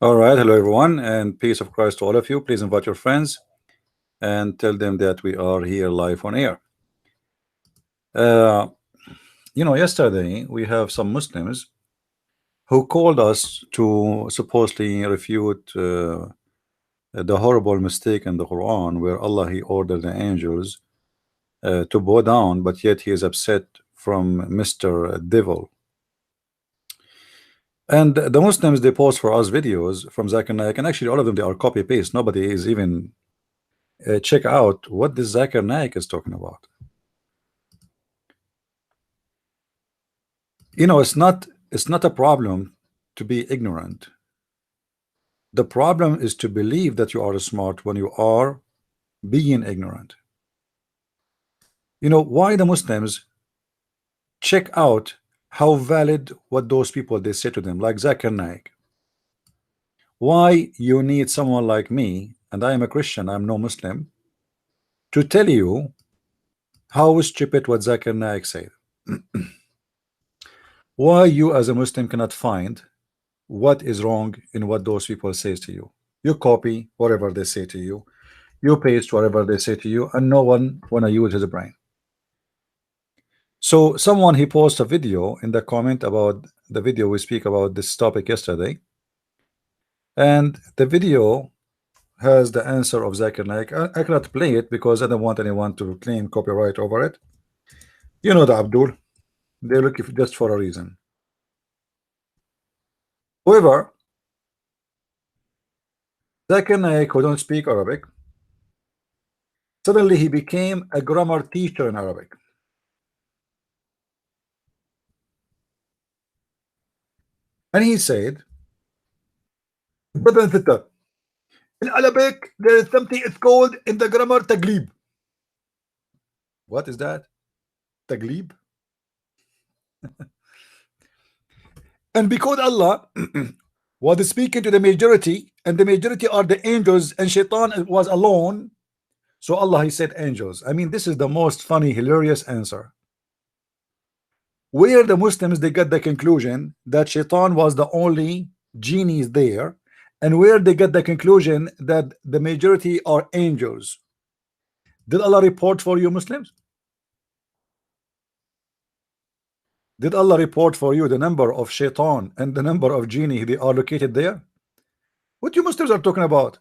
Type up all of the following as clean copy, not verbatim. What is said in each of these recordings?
All right, hello everyone, and peace of Christ to all of you. Please invite your friends and tell them that we are here live on air. Uh, yesterday we have some Muslims who called us to supposedly refute the horrible mistake in the Quran where Allah He ordered the angels to bow down, but yet He is upset from Mr. Devil. And the Muslims they post for us videos from Zakir Naik, and actually all of them they are copy paste. Nobody is even check out what this Zakir Naik is talking about. It's not a problem to be ignorant. The problem is to believe that you are smart when you are being ignorant. Why the Muslims check out how valid what those people they say to them, like Zakir Naik. Why you need someone like me, and I am a Christian, I'm no Muslim, to tell you how stupid what Zakir Naik said. Why you as a Muslim cannot find what is wrong in what those people says to you. You copy whatever they say to you, you paste whatever they say to you, and no one wanna use his brain. So someone he posted a video in the comment about the video we speak about this topic yesterday, and the video has the answer of Zakir Naik. I cannot play it because I don't want anyone to claim copyright over it. The Abdul, they look just for a reason. However, Zakir Naik, who don't speak Arabic, suddenly he became a grammar teacher in Arabic. And he said, brother and sister, in Arabic there is something it's called in the grammar taglib. What is that? Taglib? And because Allah was speaking to the majority, and the majority are the angels, and Shaitan was alone, so Allah he said angels. I mean, this is the most funny, hilarious answer. Where the Muslims they get the conclusion that Shaitan was the only genies there, and where they get the conclusion that the majority are angels. Did Allah report for you Muslims? Did Allah report for you the number of Shaitan and the number of genie they are located there? What you Muslims are talking about?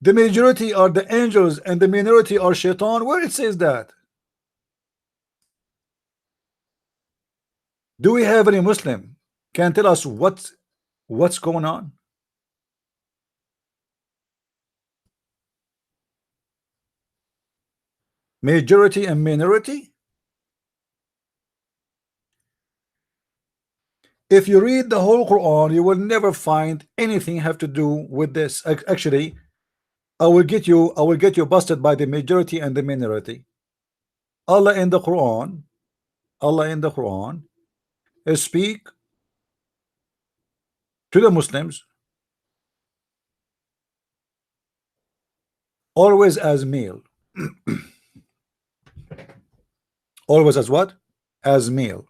The majority are the angels and the minority are Shaitan. Where it says that? Do we have any Muslim can tell us what's going on? Majority and minority? If you read the whole Quran, you will never find anything have to do with this. Actually, I will get you busted by the majority and the minority. Allah in the Quran speak to the Muslims always as male. Always as what? As male.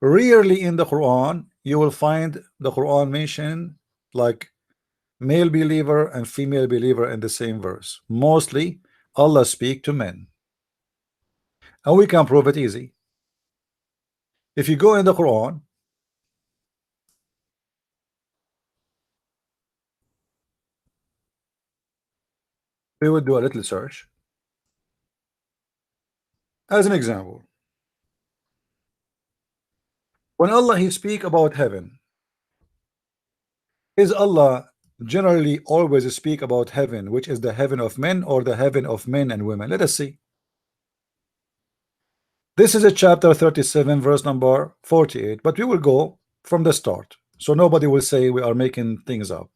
Rarely in the Quran you will find the Quran mention like male believer and female believer in the same verse. Mostly Allah speak to men, and we can prove it easy. If you go in the Quran, we would do a little search. As an example, when Allah he speak about heaven, is Allah generally always speak about heaven, which is the heaven of men or the heaven of men and women? Let us see. This is a chapter 37 verse number 48, but we will go from the start so nobody will say we are making things up.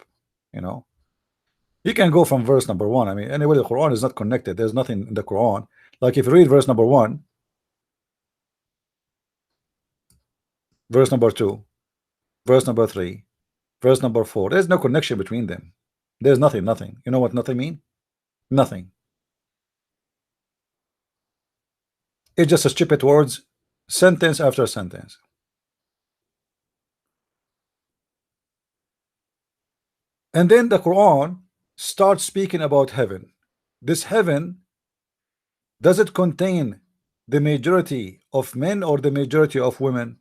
You can go from verse number 1. I mean, anyway, the Quran is not connected. There's nothing in the Quran. Like if you read verse number 1, verse number 2, verse number 3, verse number 4, there's no connection between them. There's nothing. You know what nothing mean? Nothing. It's just a stupid words, sentence after sentence. And then the Quran starts speaking about heaven. This heaven, does it contain the majority of men or the majority of women?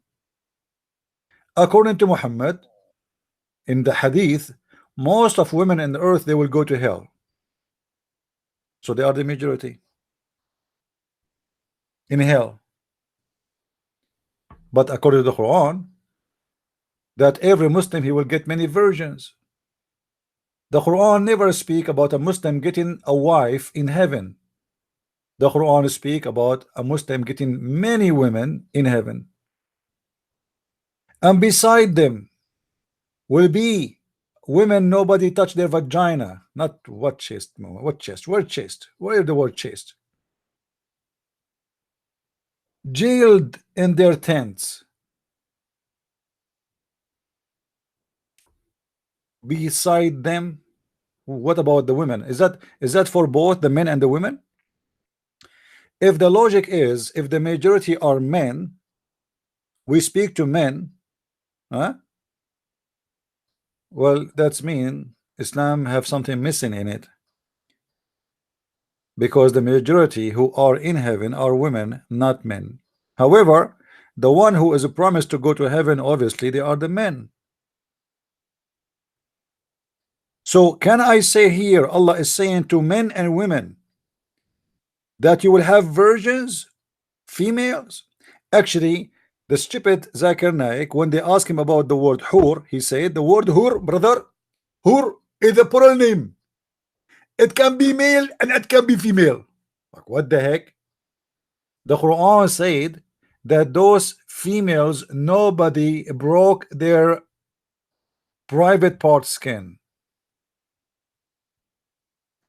According to Muhammad, in the hadith, most of women in the earth, they will go to hell. So they are the majority in hell. But according to the Quran, that every Muslim, he will get many virgins. The Quran never speak about a Muslim getting a wife in heaven. The Quran speak about a Muslim getting many women in heaven. And beside them will be women nobody touch their vagina. Not what chest, what chest, where chest, where the word chest. Jailed in their tents. Beside them, what about the women? Is that for both the men and the women? If the logic is, if the majority are men, we speak to men, huh? Well, that's mean Islam have something missing in it, because the majority who are in heaven are women, not men. However, the one who is promised to go to heaven, obviously they are the men. So can I say here, Allah is saying to men and women that you will have virgins, females? Actually, the stupid Zakir Naik, when they ask him about the word hur, he said the word hur, brother, hur is a plural name. It can be male and it can be female. Like, what the heck? The Quran said that those females, nobody broke their private part skin.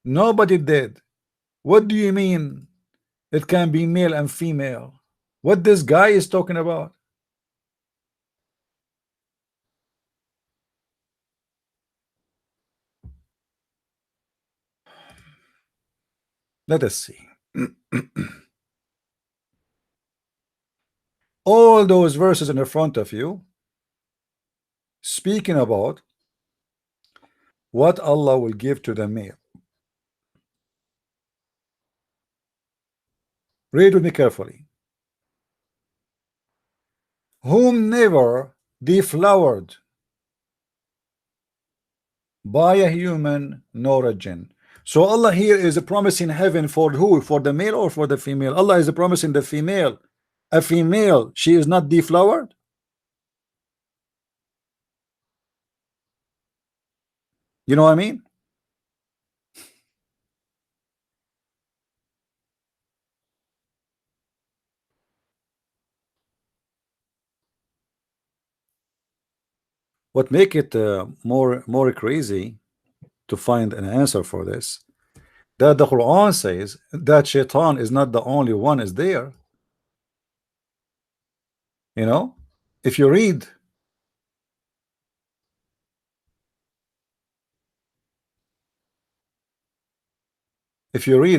Nobody did. What do you mean it can be male and female? What this guy is talking about? Let us see. All those verses in the front of you speaking about what Allah will give to the male. Read with me carefully. Whom never deflowered by a human nor a jinn. So Allah here is promising heaven for who? For the male or for the female? Allah is promising the female. A female, she is not deflowered. You know what I mean? What make it more crazy to find an answer for this, that the Quran says that shaitan is not the only one is there. You know, if you read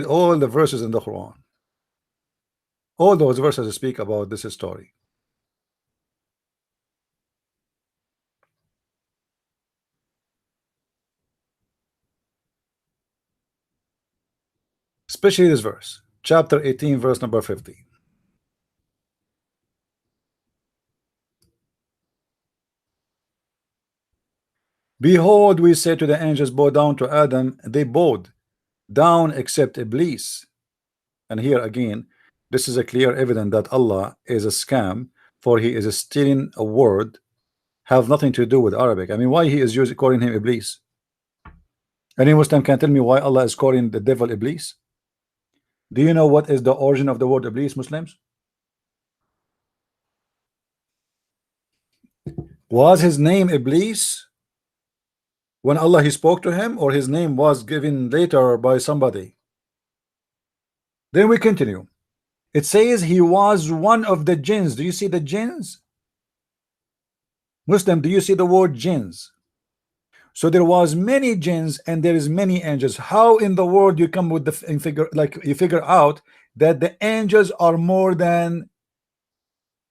all the verses in the Quran, all those verses speak about this story. Especially this verse, chapter 18, verse number 50. Behold, we say to the angels, bow down to Adam. They bowed down except Iblis. And here again, this is a clear evidence that Allah is a scam, for he is stealing a word, have nothing to do with Arabic. I mean, why he is calling him Iblis? Any Muslim can tell me why Allah is calling the devil Iblis? Do you know what is the origin of the word Iblis, Muslims? Was his name Iblis when Allah he spoke to him, or his name was given later by somebody? Then we continue. It says he was one of the jinns. Do you see the jinns? Muslim, do you see the word jinns? So there was many jinns and there is many angels. How in the world you come with the figure, like you figure out that the angels are more than,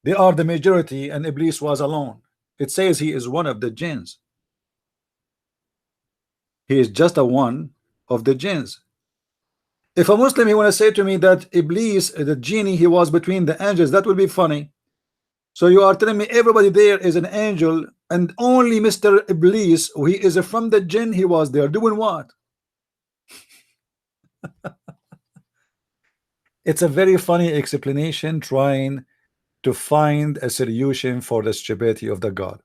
they are the majority and Iblis was alone? It says he is one of the jinns. He is just a one of the jinns. If a Muslim he want to say to me that Iblis, the genie, he was between the angels, that will be funny. So you are telling me everybody there is an angel and only Mr. Iblis, who he is from the jinn, he was there doing what? It's a very funny explanation trying to find a solution for the stupidity of the God.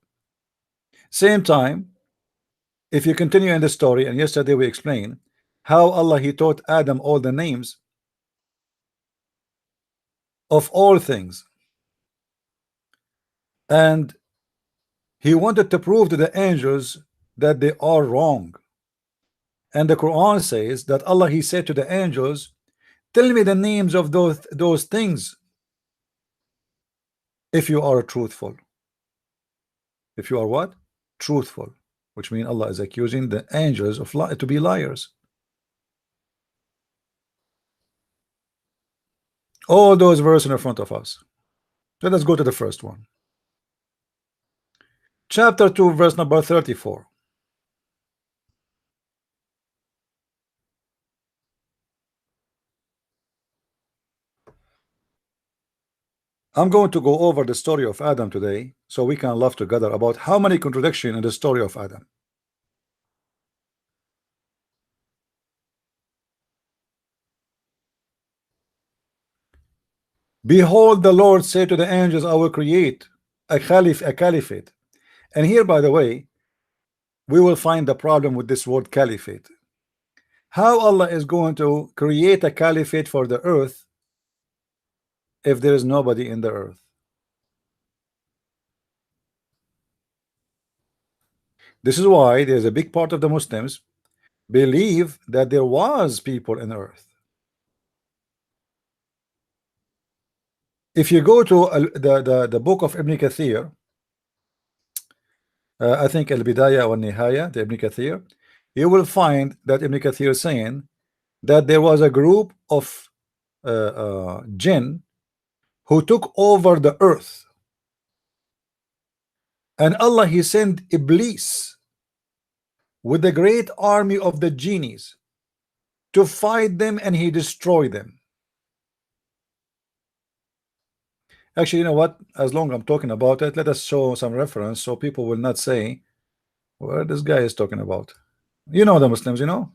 Same time, if you continue in the story, and yesterday we explained how Allah he taught Adam all the names of all things, and he wanted to prove to the angels that they are wrong. And the Quran says that Allah he said to the angels, tell me the names of those things if you are truthful. If you are what? Truthful, which means Allah is accusing the angels of to be liars. All those verses in front of us. Let us go to the first one. Chapter 2, verse number 34. I'm going to go over the story of Adam today so we can laugh together about how many contradictions in the story of Adam. Behold, the Lord said to the angels, I will create a caliphate. And here, by the way, we will find the problem with this word caliphate. How Allah is going to create a caliphate for the earth if there is nobody in the earth? This is why there's a big part of the Muslims believe that there was people in earth. If you go to the book of Ibn Kathir, I think Al-Bidayah wa Nihaya, the Ibn Kathir, you will find that Ibn Kathir is saying that there was a group of jinn who took over the earth, and Allah he sent Iblis with the great army of the genies to fight them, and he destroyed them. Actually, you know what, as long as I'm talking about it, let us show some reference so people will not say what this guy is talking about. You know, the Muslims, you know,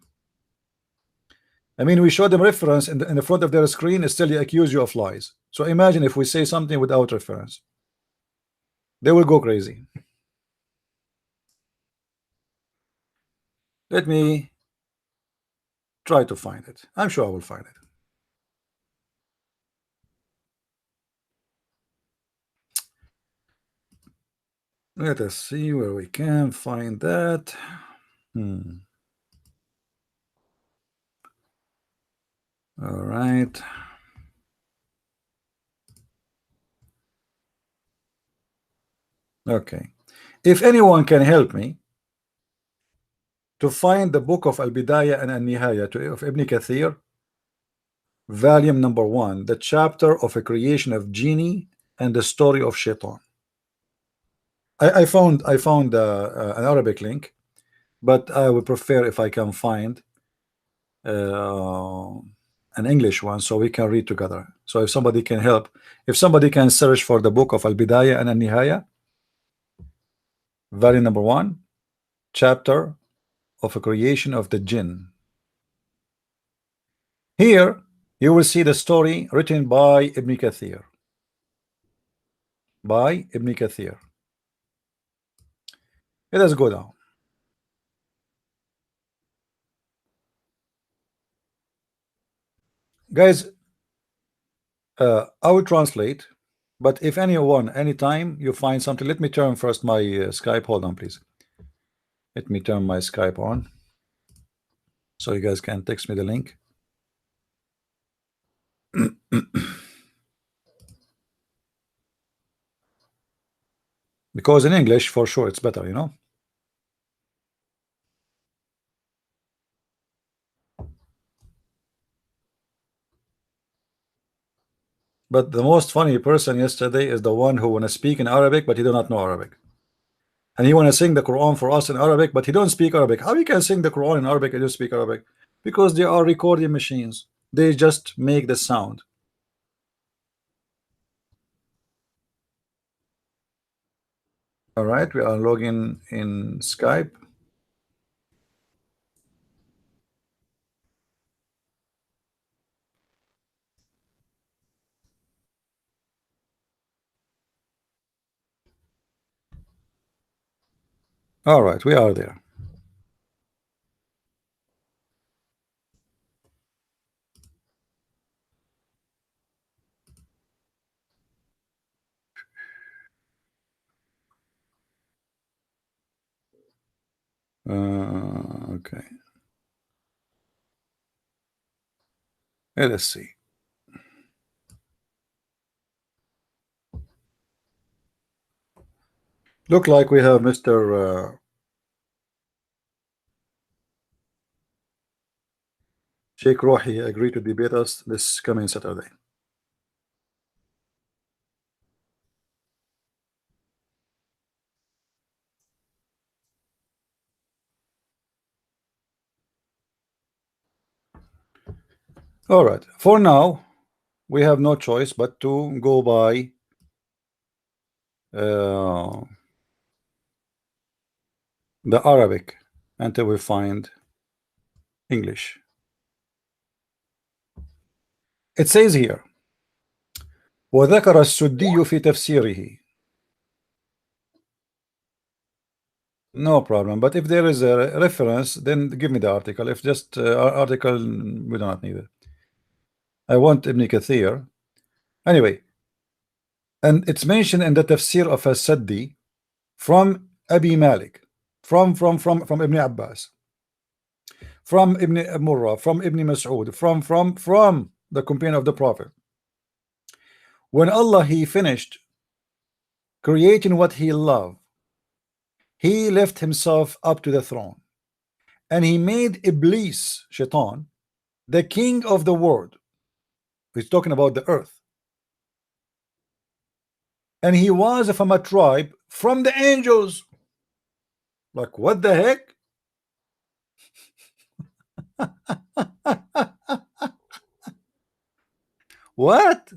I mean, we show them reference in the front of their screen, and still they accuse you of lies. So imagine if we say something without reference, they will go crazy. Let me try to find it. I'm sure I will find it. Let us see where we can find that. All right. Okay. If anyone can help me to find the book of Al-Bidayah and Al-Nihaya of Ibn Kathir, volume number 1, the chapter of a creation of genie and the story of Shaitan. I found an Arabic link, but I would prefer if I can find an English one so we can read together. So if somebody can help, if somebody can search for the book of Al-Bidayah and Al-Nihaya, volume number 1, chapter of a creation of the jinn. Here you will see the story written by Ibn Kathir. By Ibn Kathir. Let us go down. Guys, I will translate, but if anyone, anytime you find something, let me turn first my Skype. Hold on, please. Let me turn my Skype on so you guys can text me the link. Because in English, for sure, it's better, you know. But the most funny person yesterday is the one who want to speak in Arabic, but he do not know Arabic. and he want to sing the Quran for us in Arabic, but he don't speak Arabic. How you can sing the Quran in Arabic and you speak Arabic? Because they are recording machines. They just make the sound. All right, we are logging in Skype. All right, we are there. Okay. Let's see. Look like we have Mr. Sheikh Rohi agreed to debate us this coming Saturday. All right. For now, we have no choice but to go by the Arabic until we find English. It says here وذكر السدي في تفسيره. No problem, but if there is a reference, then give me the article. If just article, we do not need it. I want Ibn Kathir. Anyway, and it's mentioned in the tafsir of As-Saddi from Abi Malik, from Ibn Abbas, from Ibn Murrah, from Ibn Mas'ud, from the companion of the Prophet. When Allah he finished creating what he loved, he left himself up to the throne, and he made Iblis, Shaitan, the king of the world. He's talking about the earth, and he was from a tribe from the angels. Like, what the heck? What?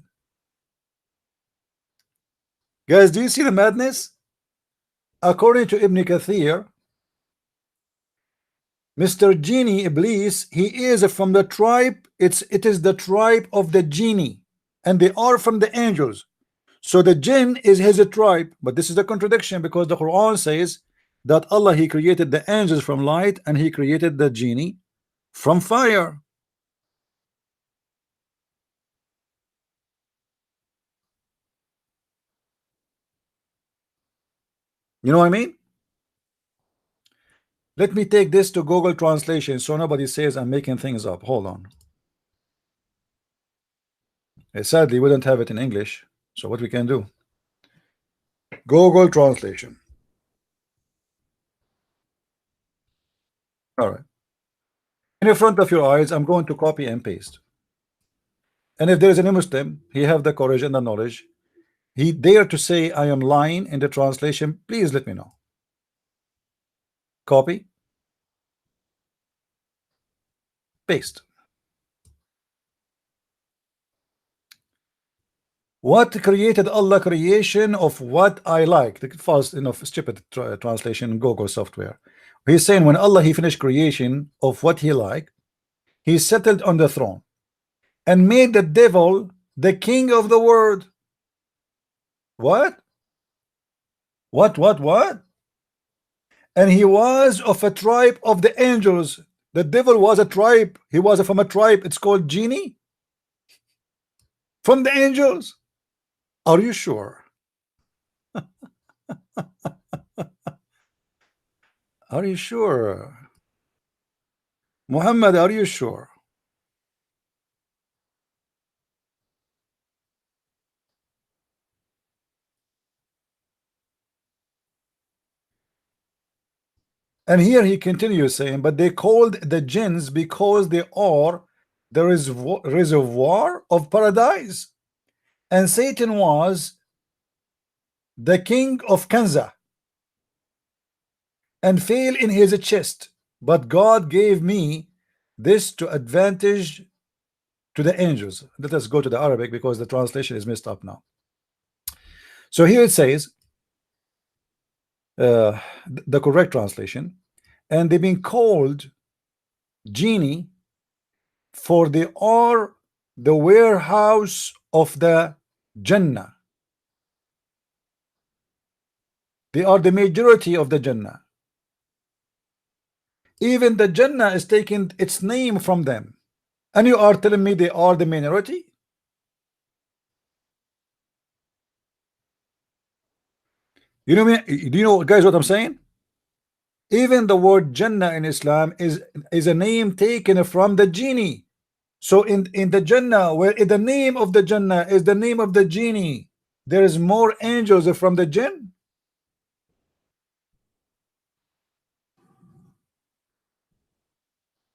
Guys, do you see the madness? According to Ibn Kathir, Mr. Genie Iblis, he is from the tribe, it is the tribe of the genie, and they are from the angels. So the jinn is his tribe, but this is a contradiction because the Quran says that Allah he created the angels from light and he created the genie from fire. You know what I mean? Let me take this to Google Translation so nobody says I'm making things up. Hold on. Sadly, we don't have it in English, so what we can do? Google Translation. All right. In front of your eyes, I'm going to copy and paste. And if there is any Muslim, he have the courage and the knowledge, he dare to say I am lying in the translation, please let me know. Copy, paste. What created Allah creation of what I like? The false, stupid translation in Google software. He's saying when Allah he finished creation of what he liked, he settled on the throne and made the devil the king of the world. What? What? And he was of a tribe of the angels. The devil was a tribe. He was from a tribe. It's called genie. From the angels. Are you sure? Are you sure? Muhammad, are you sure? And here he continues saying, but they called the jinns because they are the reservoir of paradise, and Satan was the king of Kanza. and fell in his chest, but God gave me this to advantage to the angels. Let us go to the Arabic because the translation is messed up now. So here it says, the correct translation, and they've been called genie, for they are the warehouse of the Jannah. They are the majority of the Jannah. Even the Jannah is taking its name from them. And you are telling me they are the minority? You know me? Do you know, guys, what I'm saying? Even the word Jannah in Islam is a name taken from the genie. So in the Jannah, where in the name of the Jannah is the name of the genie, there is more angels from the jinn.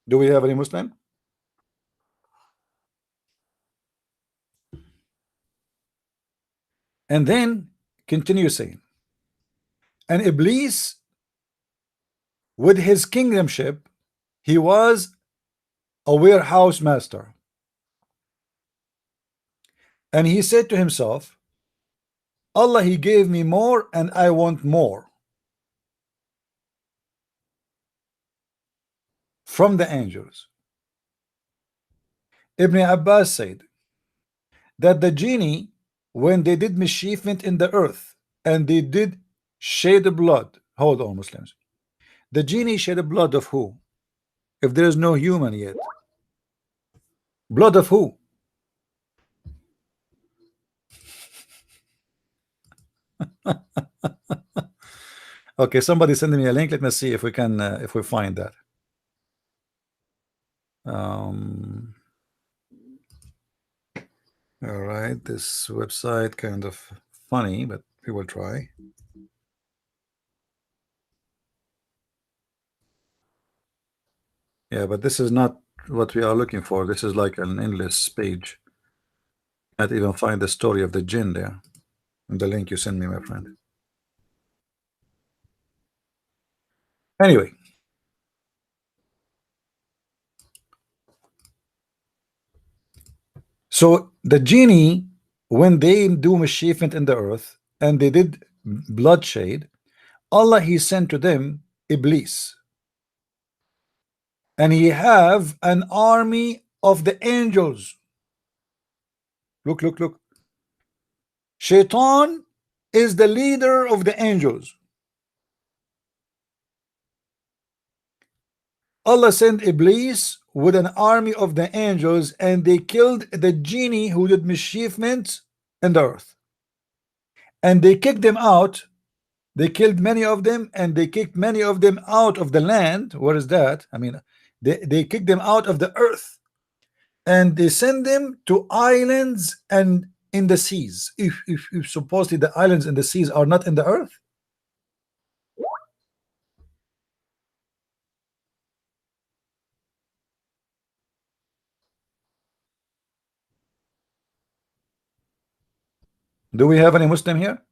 Do we have any Muslim? And then continue saying, and Iblis with his kingdomship, he was a warehouse master. And he said to himself, Allah, he gave me more and I want more from the angels. Ibn Abbas said that the genie, when they did mischievement in the earth and they did shed blood, hold on, Muslims, the genie shed the blood of who? If there is no human yet, blood of who? Okay, somebody send me a link. Let me see if we can if we find that. Um, all right, this website kind of funny, but we will try. Yeah, but this is not what we are looking for. This is like an endless page. Can't even find the story of the jinn there in the link you send me, my friend. Anyway, so the genie, when they do mischievement in the earth and they did bloodshed, Allah, he sent to them Iblis, and he have an army of the angels. Look, look, look. Shaitan is the leader of the angels. Allah sent Iblis with an army of the angels, and they killed the genie who did mischievement in the earth, and they kicked them out. They killed many of them, and they kicked many of them out of the land. What is that? I mean, they kicked them out of the earth, and they send them to islands and in the seas. If supposedly the islands and the seas are not in the earth. Do we have any Muslim here?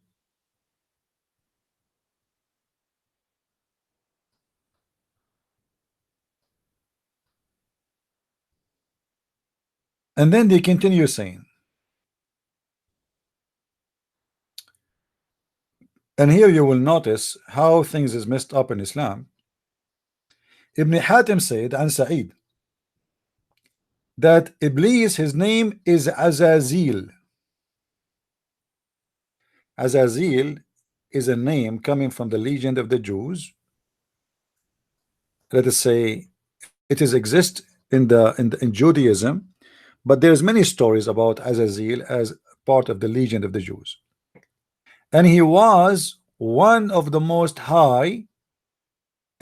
And then they continue saying, and here you will notice how things is messed up in Islam. Ibn Hatim said and Sa'id that Iblis, his name is Azazil. Azazil is a name coming from the legend of the Jews. Let us say it is exist in Judaism, but there's many stories about Azazil as part of the legend of the Jews. And he was one of the most high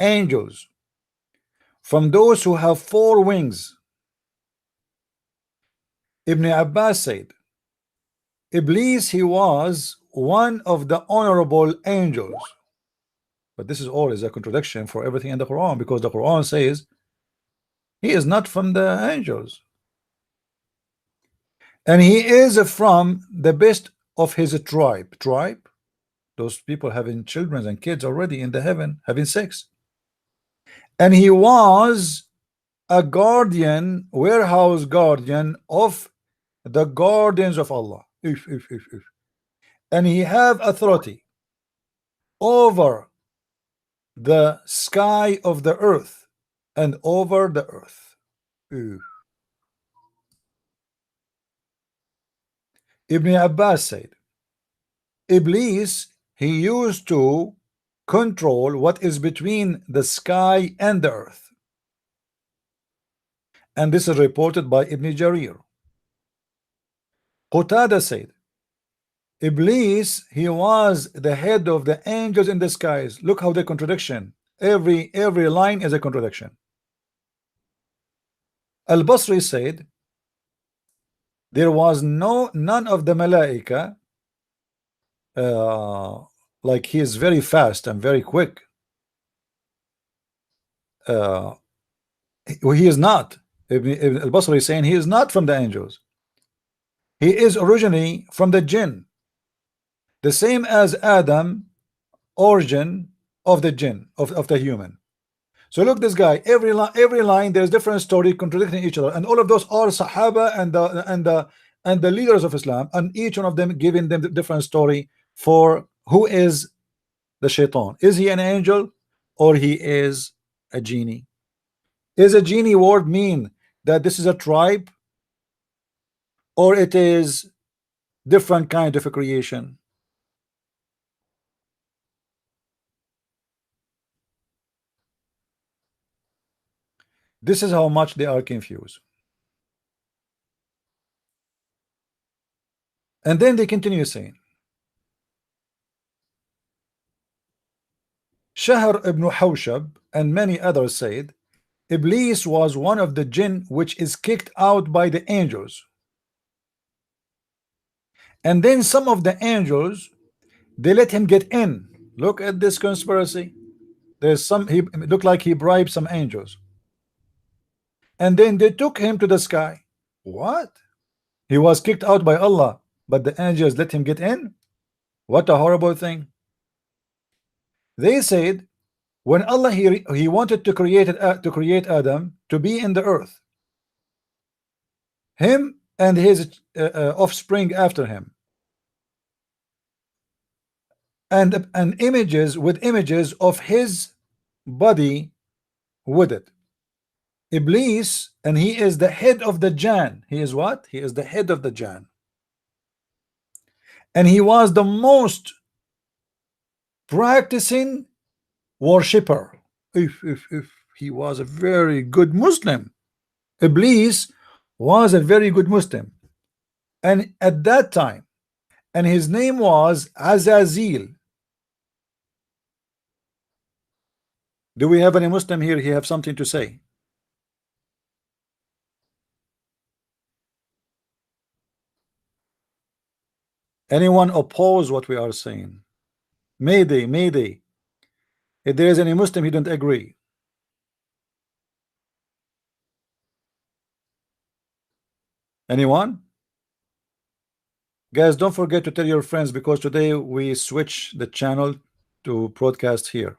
angels, from those who have four wings. Ibn Abbas said Iblis, he was one of the honorable angels. But this is always a contradiction for everything in the Quran, because the Quran says he is not from the angels, and he is from the best of his tribe. those people having children and kids already in the heaven having sex. And he was a guardian, warehouse guardian of the gardens of Allah. If. And he have authority over the sky of the earth and over the earth. Oof. Ibn Abbas said, Iblis, he used to control what is between the sky and the earth. And this is reported by Ibn Jarir. Qatada said, Iblis, he was the head of the angels in the skies. Look how the contradiction. Every line is a contradiction. Al-Basri said, there was none of the Malaika, like he is very fast and very quick. He is not. Ibn al-Basri is saying he is not from the angels. He is originally from the jinn, the same as Adam, origin of the jinn, of the human. So look, this guy, every line there's different story contradicting each other, and all of those are Sahaba and the leaders of Islam, and each one of them giving them the different story for who is the shaitan. Is he an angel or he is a genie? Is a genie word mean that this is a tribe, or it is different kind of a creation? This is how much they are confused. And then they continue saying, Shahr ibn Hawshab and many others said, Iblis was one of the jinn which is kicked out by the angels. And then some of the angels, they let him get in. Look at this conspiracy. There's some, he looked like he bribed some angels. And then they took him to the sky. What? He was kicked out by Allah, but the angels let him get in? What a horrible thing. They said, when Allah he wanted to create Adam to be in the earth, him and his offspring after him, and images with images of his body with it. Iblis, and he is the head of the Jan. He is what? He is the head of the Jan. And he was the most practicing worshipper. If he was a very good Muslim. Iblis was a very good Muslim. And at that time, and his name was Azazil. Do we have any Muslim here? He have something to say? Anyone oppose what we are saying? Mayday, mayday. If there is any Muslim, he don't agree. Anyone? Guys, don't forget to tell your friends, because today we switch the channel to broadcast here.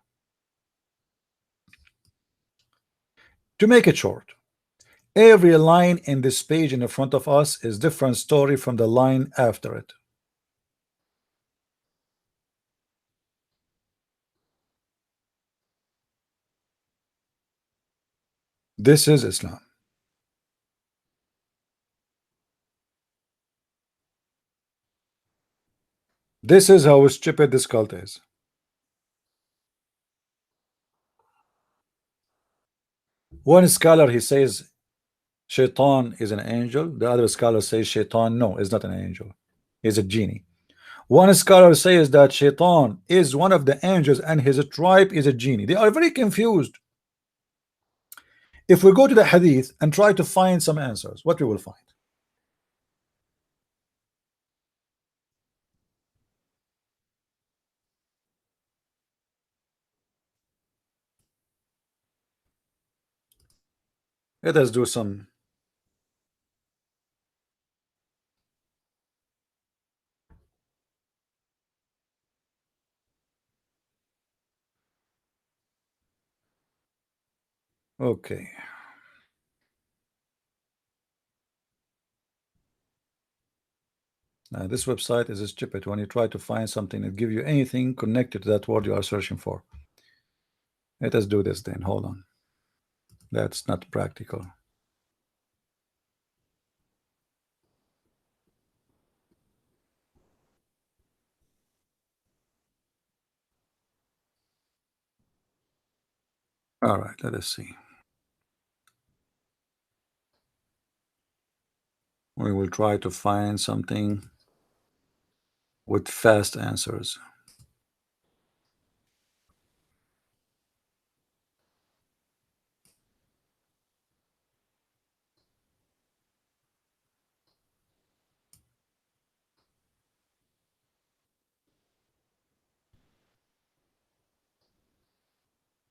To make it short, every line in this page in the front of us is different story from the line after it. This is Islam. This is how stupid this cult is. One scholar, he says Shaitan is an angel. The other scholar says Shaitan, no, is not an angel. He's a genie. One scholar says that Shaitan is one of the angels and his tribe is a genie. They are very confused. If we go to the hadith and try to find some answers, what we will find? Let us do some. Okay. This website is stupid. When you try to find something, it give you anything connected to that word you are searching for. Let us do this then. Hold on. That's not practical. All right, let us see. We will try to find something with fast answers.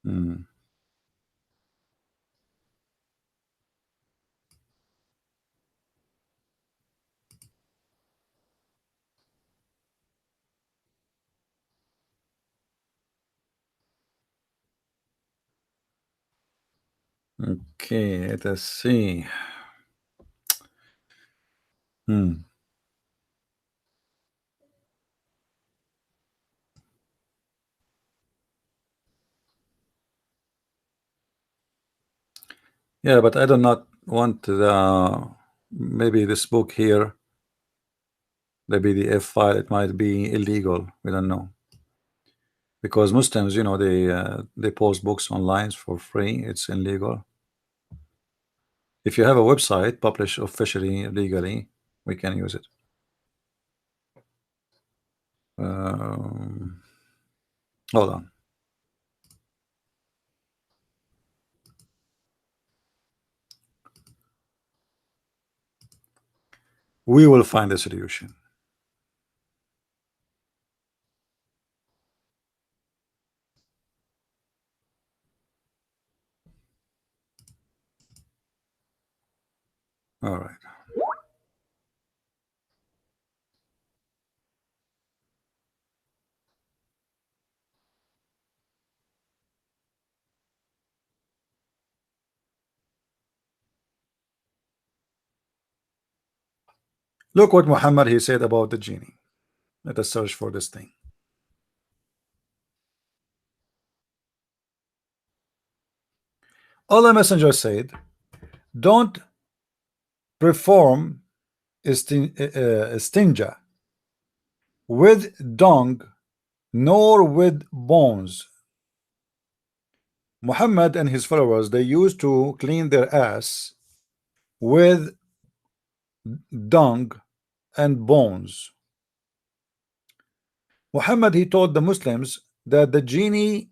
Hmm. Okay, let us see. Hmm. Yeah, but I do not want the maybe this book here, the PDF file. It might be illegal. We don't know because Muslims, they post books online for free. It's illegal. If you have a website published officially legally, we can use it. Um, Hold on. We will find a solution. All right. Look what Muhammad he said about the genie. Let us search for this thing. Allah Messenger said, "Don't perform stinja with dung nor with bones." Muhammad and his followers, they used to clean their ass with dung and bones. Muhammad he told the Muslims that the genie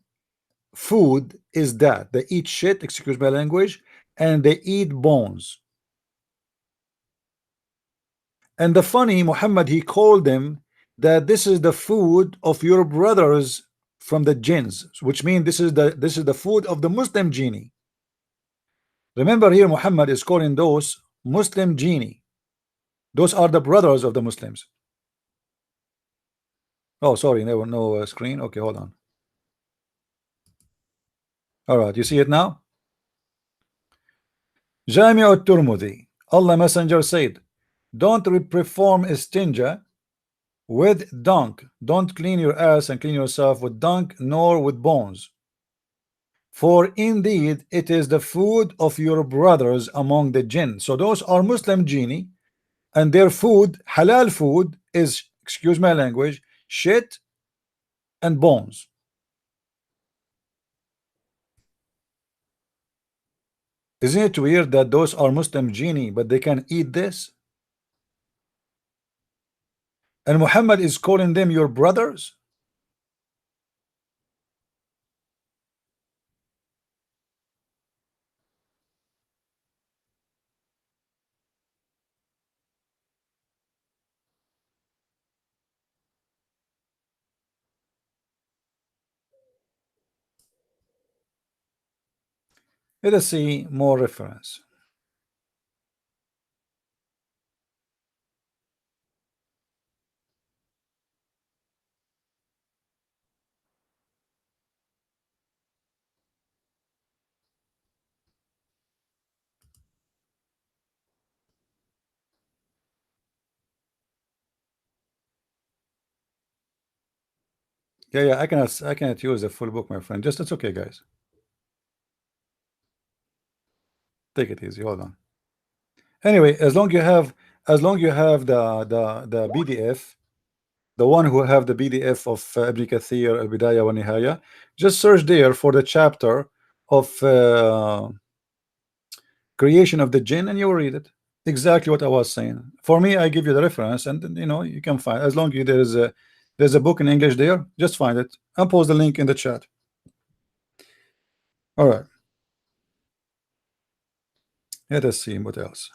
food is that they eat shit, excuse my language, and they eat bones. And the funny, Muhammad he called them that this is the food of your brothers from the jinns, which means this is the food of the Muslim genie. Remember here, Muhammad is calling those Muslim genie. Those are the brothers of the Muslims. Oh, sorry, no screen. Okay, hold on. All right, you see it now. Jami al-Turmudi, Allah Messenger said, don't perform istinja with dung. Don't clean your ass and clean yourself with dung nor with bones. For indeed it is the food of your brothers among the jinn. So those are Muslim genie, and their food, halal food, is, excuse my language, shit and bones. Isn't it weird that those are Muslim genie, but they can eat this? And Muhammad is calling them your brothers? Let us see more reference. Yeah, yeah, I cannot use a full book, my friend. Just it's okay, guys. Take it easy. Hold on. Anyway, as long you have the PDF, the one who have the PDF of Ibn Kathir Al Bidayah wa Nihaya, just search there for the chapter of creation of the jinn, and you will read it. Exactly what I was saying. For me, I give you the reference, and then, you can find, as long as there's a book in English there, just find it. I'll post the link in the chat. All right. Let us see what else.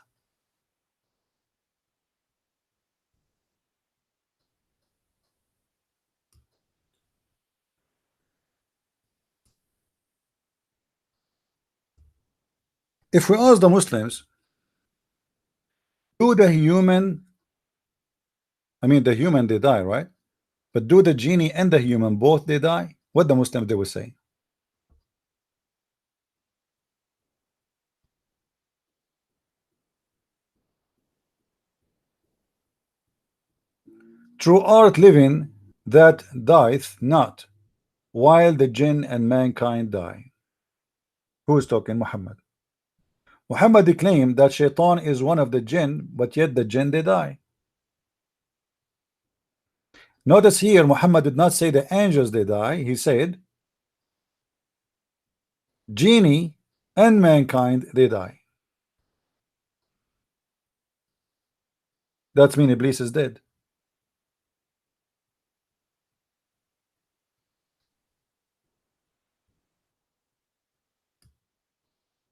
If we ask the Muslims, do the human, I mean the human, they die, right? But do the genie and the human both they die? What the Muslims they will say? True art living that dieth not, while the jinn and mankind die. Who is talking? Muhammad. Muhammad claimed that Shaitan is one of the jinn, but yet the jinn they die. Notice here, Muhammad did not say the angels they die. He said genie and mankind they die. That means Iblis is dead.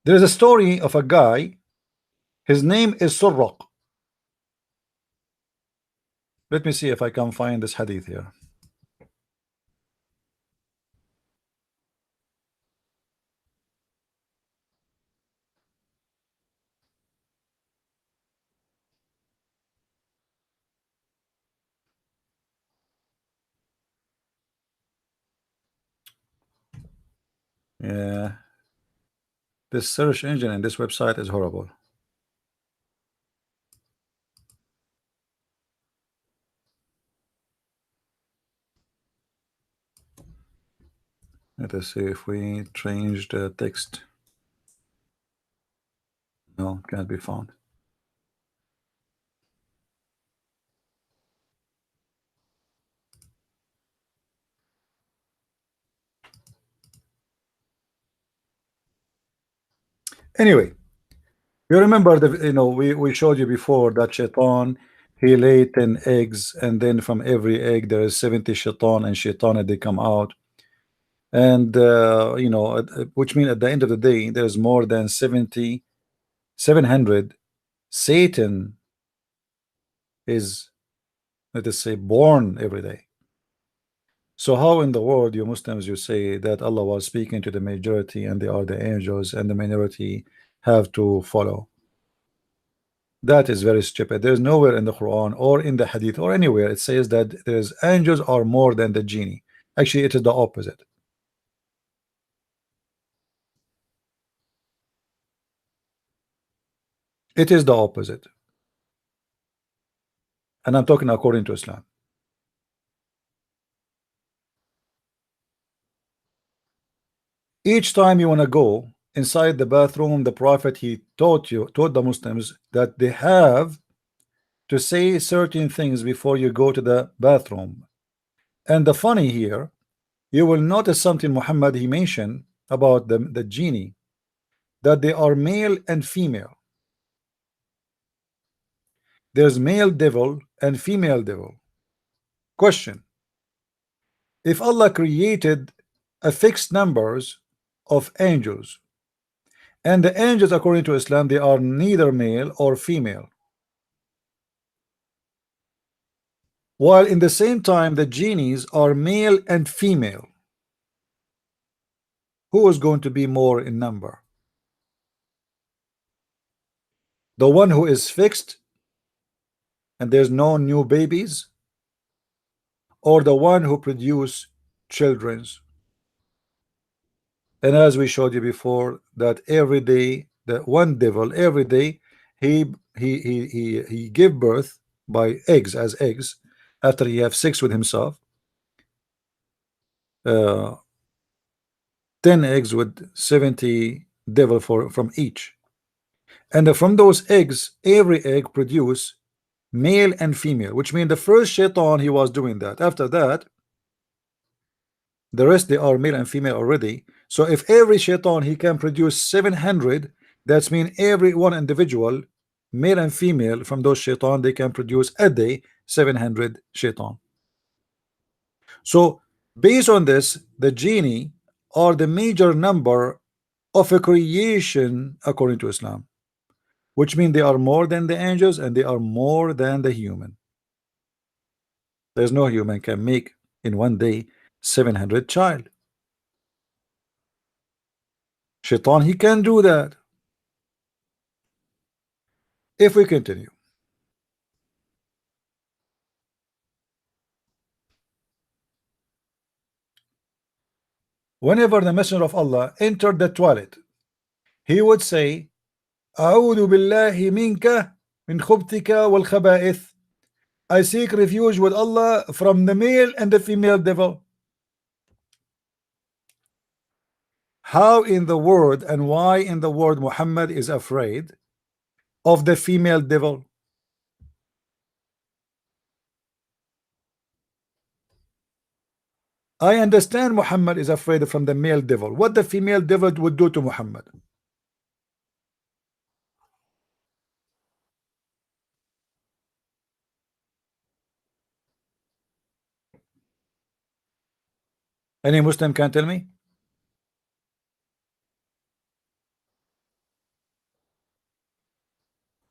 There is a story of a guy. His name is Surraq. Let me see if I can find this hadith here. Yeah, this search engine and this website is horrible. Let us see if we change the text. No, can't be found. Anyway, you remember we showed you before that Shaitan, he laid 10 eggs, and then from every egg there is 70 Shaitan and Shaitan they come out, and which means at the end of the day there's more than 700 Satan is, let us say, born every day. So how in the world you Muslims you say that Allah was speaking to the majority and they are the angels and the minority have to follow? That is very stupid. There's nowhere in the Quran or in the Hadith or anywhere it says that there's angels are more than the genie. Actually, it is the opposite. It is the opposite. And I'm talking according to Islam. Each time you want to go inside the bathroom, the Prophet he taught the Muslims that they have to say certain things before you go to the bathroom. And the funny here, you will notice something Muhammad he mentioned about the genie, that they are male and female. There's male devil and female devil. Question: if Allah created a fixed numbers of angels, and the angels according to Islam they are neither male or female, while in the same time the genies are male and female, who is going to be more in number? The one who is fixed and there's no new babies, or the one who produce children's? And as we showed you before, that every day, that one devil every day he give birth by eggs, as eggs, after he have sex with himself, uh, 10 eggs with 70 devil from each. And from those eggs, every egg produce male and female, which means the first shaitan he was doing that. After that, the rest they are male and female already. So if every shaitan he can produce 700, that's mean every one individual, male and female from those shaitan, they can produce a day 700 shaitan. So based on this, the genie are the major number of a creation according to Islam, which means they are more than the angels and they are more than the human. There's no human can make in one day 700 child. Shaitan he can do that. If we continue, whenever the messenger of Allah entered the toilet, he would say, أعوذ بالله منك من خبثك والخبائث. I seek refuge with Allah from the male and the female devil. How in the world and why in the world Muhammad is afraid of the female devil? I understand Muhammad is afraid from the male devil. What the female devil would do to Muhammad? Any Muslim can tell me?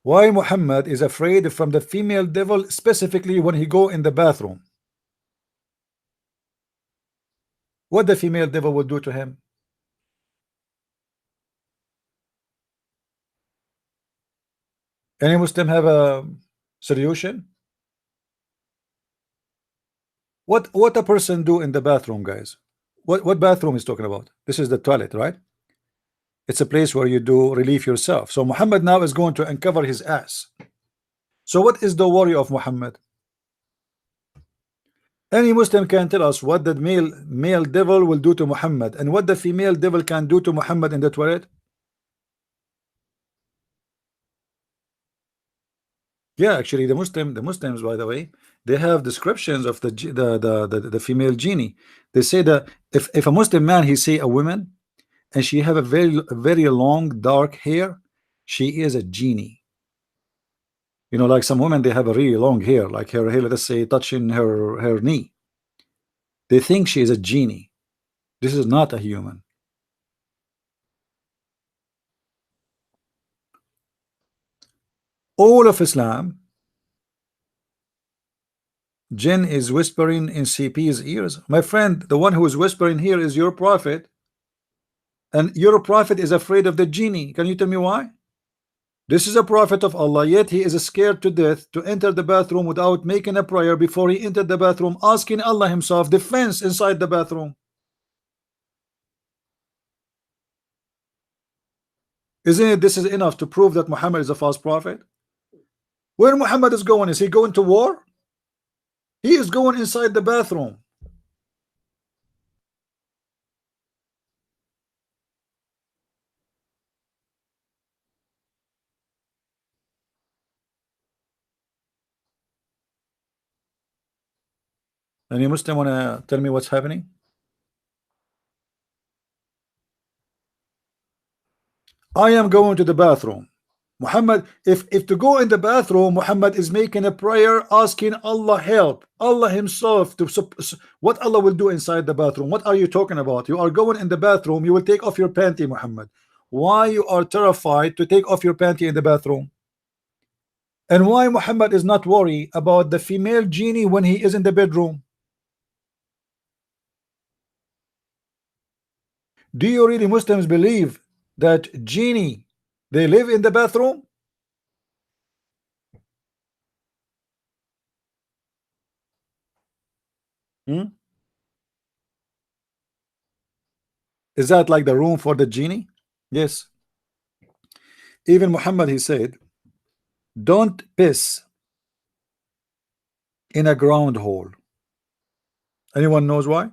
Why Muhammad is afraid from the female devil, specifically when he go in the bathroom? What the female devil would do to him? Any Muslim have a solution? What a person do in the bathroom, guys? What bathroom is talking about? This is the toilet, right? It's a place where you do relieve yourself. So Muhammad now is going to uncover his ass. So what is the worry of Muhammad? Any Muslim can tell us what the male devil will do to Muhammad and what the female devil can do to Muhammad in the toilet? Yeah, actually, the Muslims, by the way, they have descriptions of the female genie. They say that if a Muslim man he see a woman and she have a very long dark hair, she is a genie. You know, like some women they have a really long hair, like her hair, let's say, touching her knee. They think she is a genie. This is not a human. All of Islam, jinn is whispering in CP's ears. My friend, the one who is whispering here is your prophet, and your prophet is afraid of the genie. Can you tell me why? This is a prophet of Allah, yet he is scared to death to enter the bathroom without making a prayer before he entered the bathroom, asking Allah himself defense inside the bathroom. Isn't it this is enough to prove that Muhammad is a false prophet? Where Muhammad is going? Is he going to war? He is going inside the bathroom. Any Muslim want to tell me what's happening? I am going to the bathroom. Muhammad, if to go in the bathroom, Muhammad is making a prayer, asking Allah help, Allah himself to what Allah will do inside the bathroom. What are you talking about? You are going in the bathroom, you will take off your panty, Muhammad. Why you are terrified to take off your panty in the bathroom? And why Muhammad is not worried about the female genie when he is in the bedroom? Do you really Muslims believe that genie they live in the bathroom? Hmm? Is that like the room for the genie? Yes. Even Muhammad he said, don't piss in a ground hole. Anyone knows why?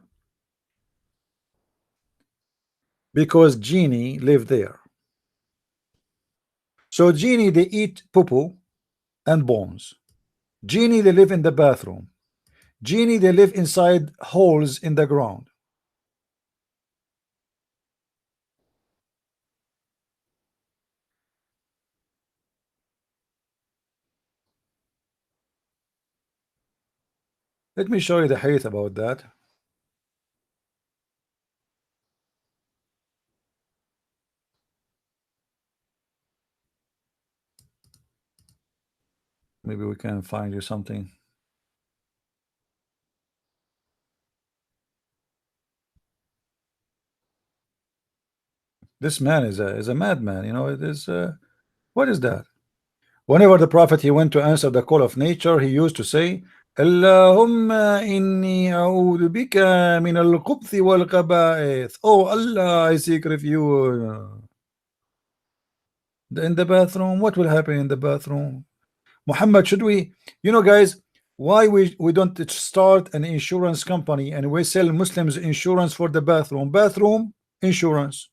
because genie live there. So genie, they eat poo-poo and bones. Genie, they live in the bathroom. Genie, they live inside holes in the ground. Let me show you the hadith about that. Maybe we can find you something. This man is a madman. You know, it is. What is that? Whenever the prophet he went to answer the call of nature, he used to say, Allahumma inni a'udhu bika min al-khubthi wal khaba'ith. Oh Allah, I seek refuge in the bathroom. What will happen in the bathroom? Muhammad, should we, you know, guys, why we don't start an insurance company and we sell Muslims insurance for the bathroom insurance,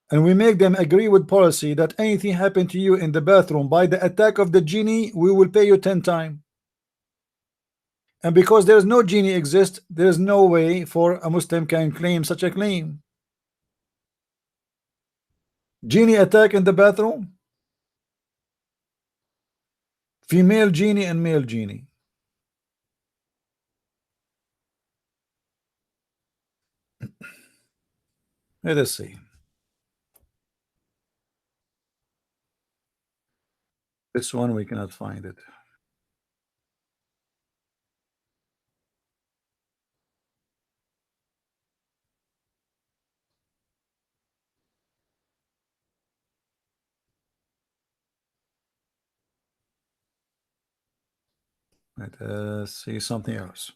and we make them agree with policy that anything happened to you in the bathroom by the attack of the genie, we will pay you 10 times. And because there's no genie exist, there's no way for a Muslim can claim such a claim. Genie attack in the bathroom, female genie and male genie. Let us see. This one we cannot find it. Let us see something else.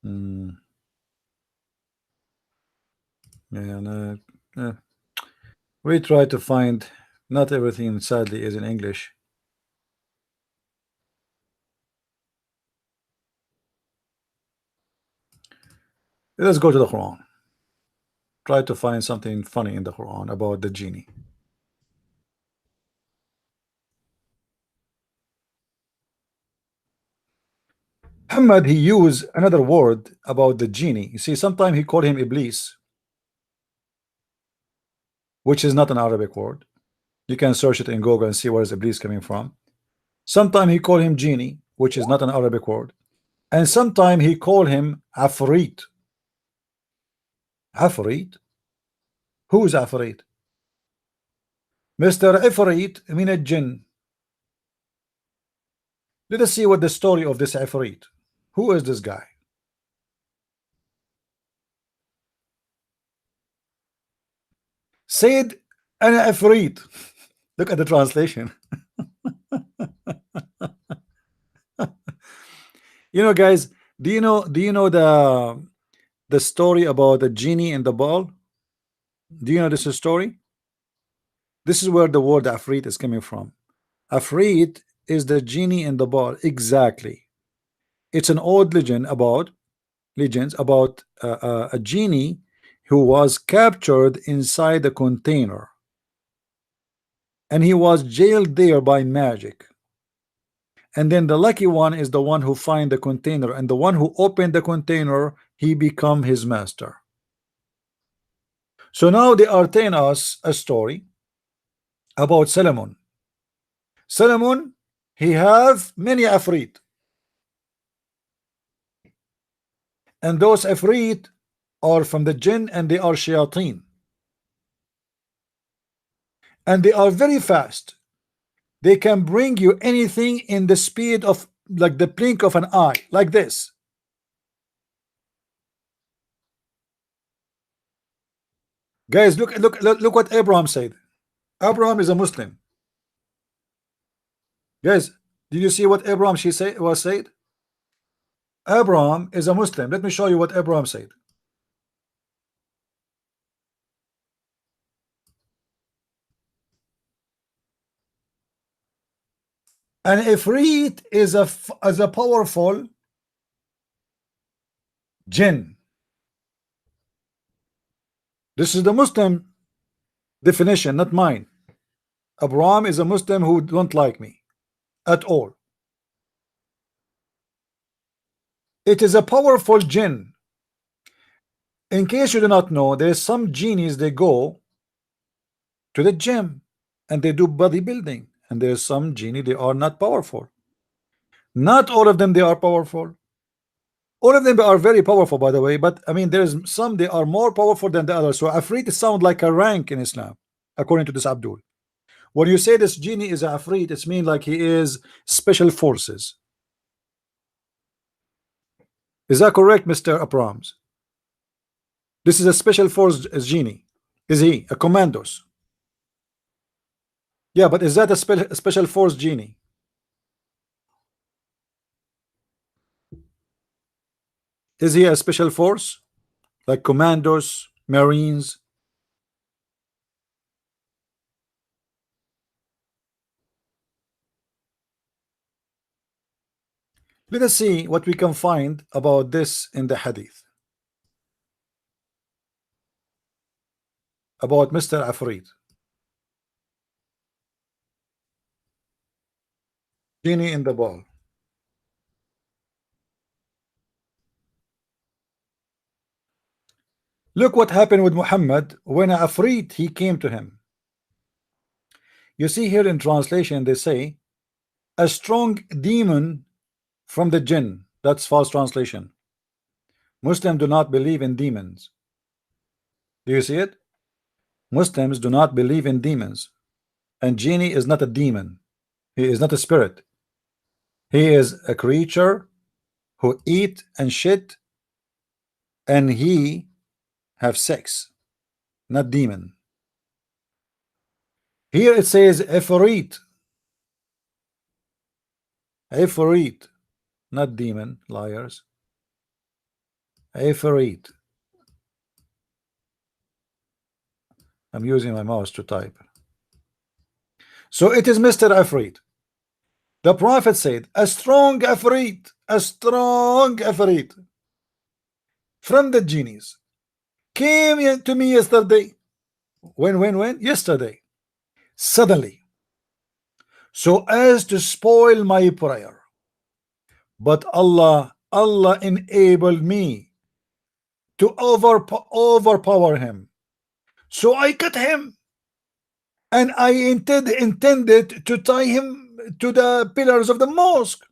Hmm. Yeah, no, we try to find. Not everything, sadly, is in English. Let's go to the Quran. Try to find something funny in the Quran about the genie. Muhammad, he used another word about the genie. You see, sometimes he called him Iblis, which is not an Arabic word. You can search it in Google and see where is Iblis coming from. Sometimes he called him genie, which is not an Arabic word. And sometimes he called him Afrit. Afrit? Who is Afrit? Mr. Ifrit min al-Jinn. Let us see what the story of this Ifrit. Who is this guy? Said Ana Ifrit. Look at the translation. You know, guys, do you know the story about the genie and the ball? Do you know this story? This is where the word Afrit is coming from. Afrit is the genie in the ball. Exactly. It's an old legends about a genie who was captured inside a container, and he was jailed there by magic. And then the lucky one is the one who find the container, and the one who opened the container, he become his master. So now they are telling us a story about Solomon. Solomon, he have many Afrit, and those Afrit are from the jinn, and they are shayateen, and they are very fast. They can bring you anything in the speed of like the blink of an eye, like this. Guys, look what Abraham said. Abraham is a Muslim. Guys, did you see what Abraham was said? Abraham is a Muslim. Let me show you what Abraham said. An ifrit is a powerful jinn. This is the Muslim definition, not mine. Abraham is a Muslim who don't like me at all. It is a powerful jinn. In case you do not know, there's some genies, they go to the gym and they do bodybuilding, and there's some genie they are not powerful. Not all of them they are powerful. All of them are very powerful, by the way, but I mean there's some they are more powerful than the others. So Afrit sound like a rank in Islam, according to this Abdul. When you say this genie is a Afrit, it's mean like he is special forces. Is that correct, Mr. Abrams? This is a special force genie. Is he a commandos? Yeah, but is that a special force genie? Is he a special force like commandos, marines? Let us see what we can find about this in the hadith about Mr. Afrit. Genie in the ball. Look what happened with Muhammad when Afrit he came to him. You see here in translation they say a strong demon from the jinn. That's false translation. Muslims do not believe in demons. Do you see it? Muslims do not believe in demons, and genie is not a demon. He is not a spirit. He is a creature who eat and shit, and he have sex, not demon. Here it says Ifrit. Ifrit, not demon, liars. Ifrit. I'm using my mouse to type. So it is Mr. Ifrit. The Prophet said, a strong Ifrit, a strong Ifrit from the genies came to me yesterday. When? Yesterday. Suddenly. So as to spoil my prayer. But Allah enabled me to overpower him. So I cut him. And I intended to tie him to the pillars of the mosque.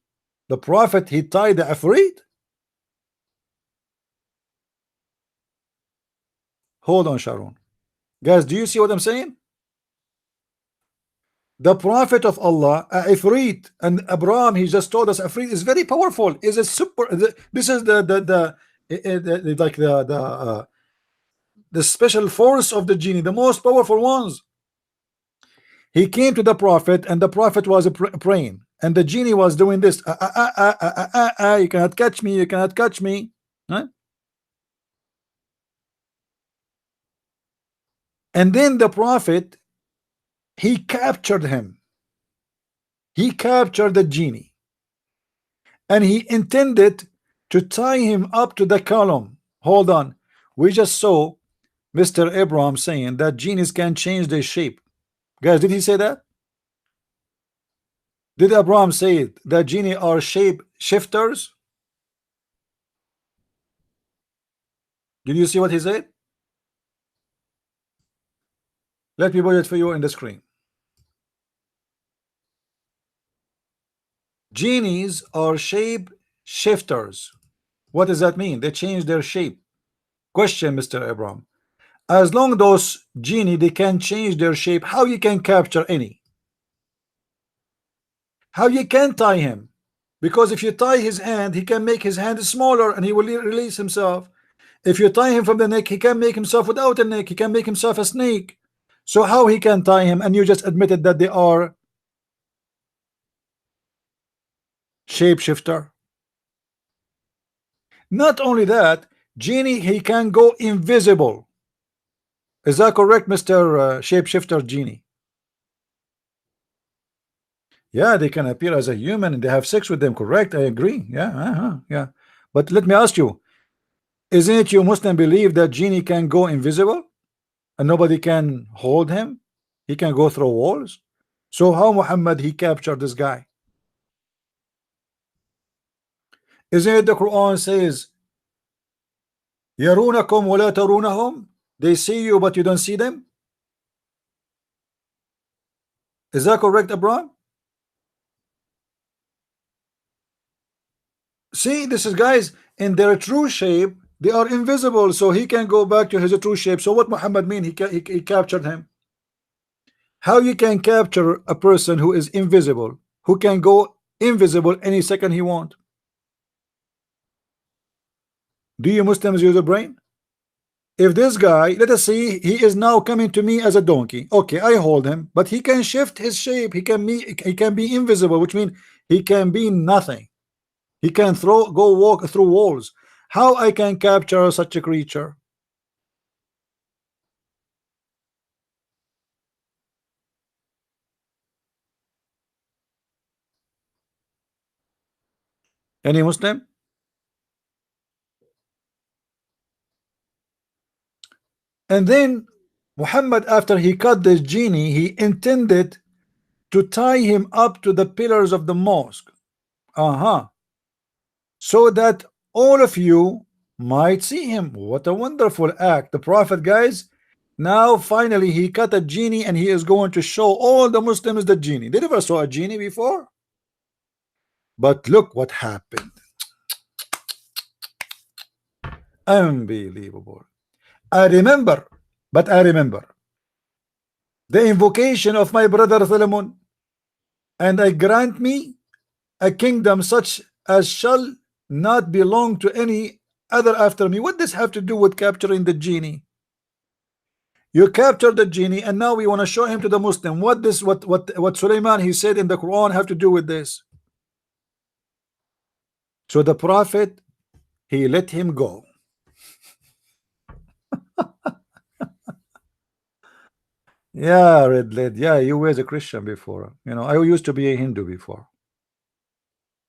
The Prophet, he tied the Afrit. Hold on, Sharon. Guys, do you see what I'm saying? The Prophet of Allah, Ifrit, and Abraham, he just told us Ifrit is very powerful. Is a super. This is like the special force of the genie, the most powerful ones. He came to the Prophet, and the Prophet was praying, and the genie was doing this. You cannot catch me. You cannot catch me. Huh? And then the Prophet, he captured him. He captured the genie, and he intended to tie him up to the column. Hold on. We just saw Mr. Abraham saying that genies can change their shape. Guys, did he say that? Did Abraham say that genie are shape shifters? Did you see what he said? Let me put it for you in the screen. Genies are shape shifters. What does that mean? They change their shape. Question, Mr. Abraham. As long those genie they can change their shape, how you can capture any? How you can tie him? Because if you tie his hand, he can make his hand smaller and he will release himself. If you tie him from the neck, he can make himself without a neck. He can make himself a snake. So how he can tie him? And you just admitted that they are shapeshifter. Not only that, genie, he can go invisible. Is that correct, Mr. Shapeshifter Genie? Yeah, they can appear as a human and they have sex with them, correct? I agree. Yeah, yeah. But let me ask you, isn't it you Muslim believe that genie can go invisible and nobody can hold him? He can go through walls. So how Muhammad he captured this guy? Isn't it the Quran says, Yarunakum wala tarunahum? They see you but you don't see them. Is that correct, Abraham? See, this is guys in their true shape. They are invisible, so he can go back to his true shape. So what Muhammad mean? He captured him. How you can capture a person who is invisible, who can go invisible any second he want? Do you Muslims use a brain? If this guy, let us see, he is now coming to me as a donkey. Okay, I hold him, but he can shift his shape. He can be invisible, which means he can be nothing. He can go walk through walls. How I can capture such a creature? Any Muslim? And then Muhammad, after he cut the genie, he intended to tie him up to the pillars of the mosque. So that all of you might see him. What a wonderful act. The Prophet, guys, now finally he cut a genie and he is going to show all the Muslims the genie. They never saw a genie before. But look what happened. Unbelievable. I remember the invocation of my brother Solomon, and I grant me a kingdom such as shall not belong to any other after me. What does have to do with capturing the genie? You capture the genie and now we want to show him to the Muslim. What Sulaiman he said in the Quran have to do with this? So the Prophet he let him go. Yeah, red lid. Yeah, you were a Christian before. You know, I used to be a Hindu before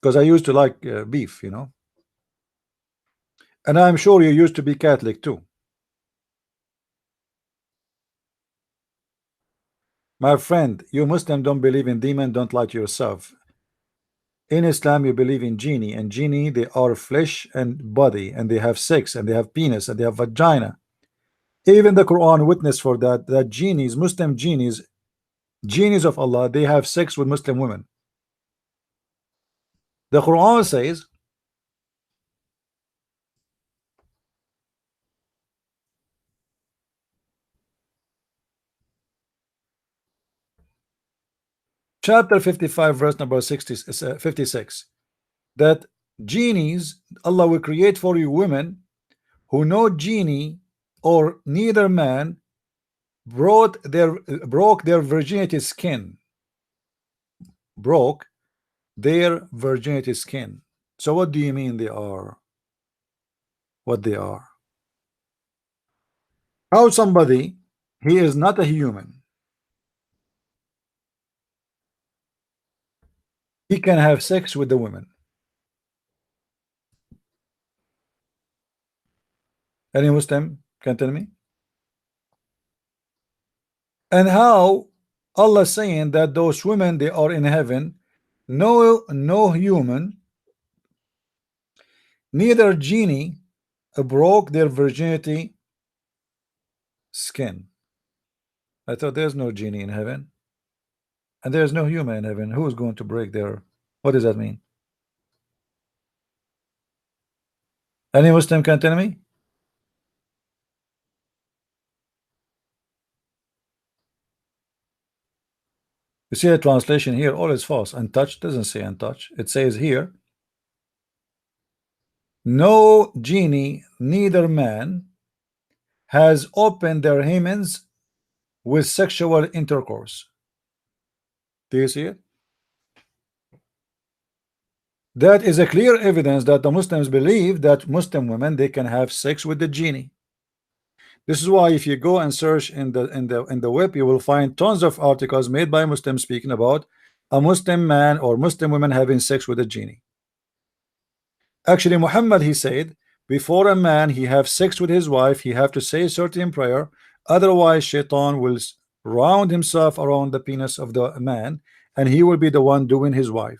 because I used to like beef, you know. And I'm sure you used to be Catholic too. My friend, you Muslim don't believe in demon, don't lie to yourself. In Islam, you believe in genie, and genie they are flesh and body, and they have sex, and they have penis, and they have vagina. Even the Quran witness for that. That genies, Muslim genies, genies of Allah, they have sex with Muslim women. The Quran says, chapter 55, verse number 56, that genies, Allah will create for you women who no genie or neither man broke their virginity skin. Broke their virginity skin. So what do you mean they are what they are? How somebody he is not a human, he can have sex with the women? Any Muslim can tell me? And how Allah saying that those women they are in heaven, no human, neither genie broke their virginity skin. I thought there's no genie in heaven and there's no human in heaven. Who is going to break their, what does that mean? Any Muslim can tell me? You see a translation here, all is false. Untouched doesn't say untouched. It says here, no genie, neither man has opened their hymens with sexual intercourse. Do you see it? That is a clear evidence that the Muslims believe that Muslim women they can have sex with the genie. This is why if you go and search in the web, you will find tons of articles made by Muslims speaking about a Muslim man or Muslim woman having sex with a genie. Actually, Muhammad, he said, before a man he have sex with his wife, he have to say a certain prayer, otherwise shaitan will round himself around the penis of the man, and he will be the one doing his wife.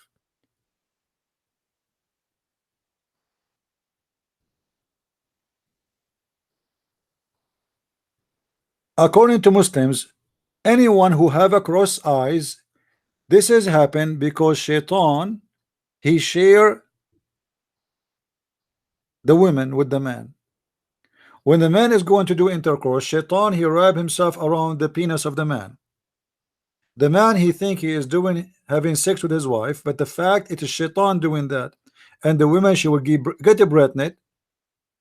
According to Muslims, anyone who have a cross eyes, this has happened because shaitan, he share the women with the man. When the man is going to do intercourse, shaitan, he wrap himself around the penis of the man. The man, he think he is doing having sex with his wife, but the fact it is shaitan doing that, and the woman, she will get pregnant,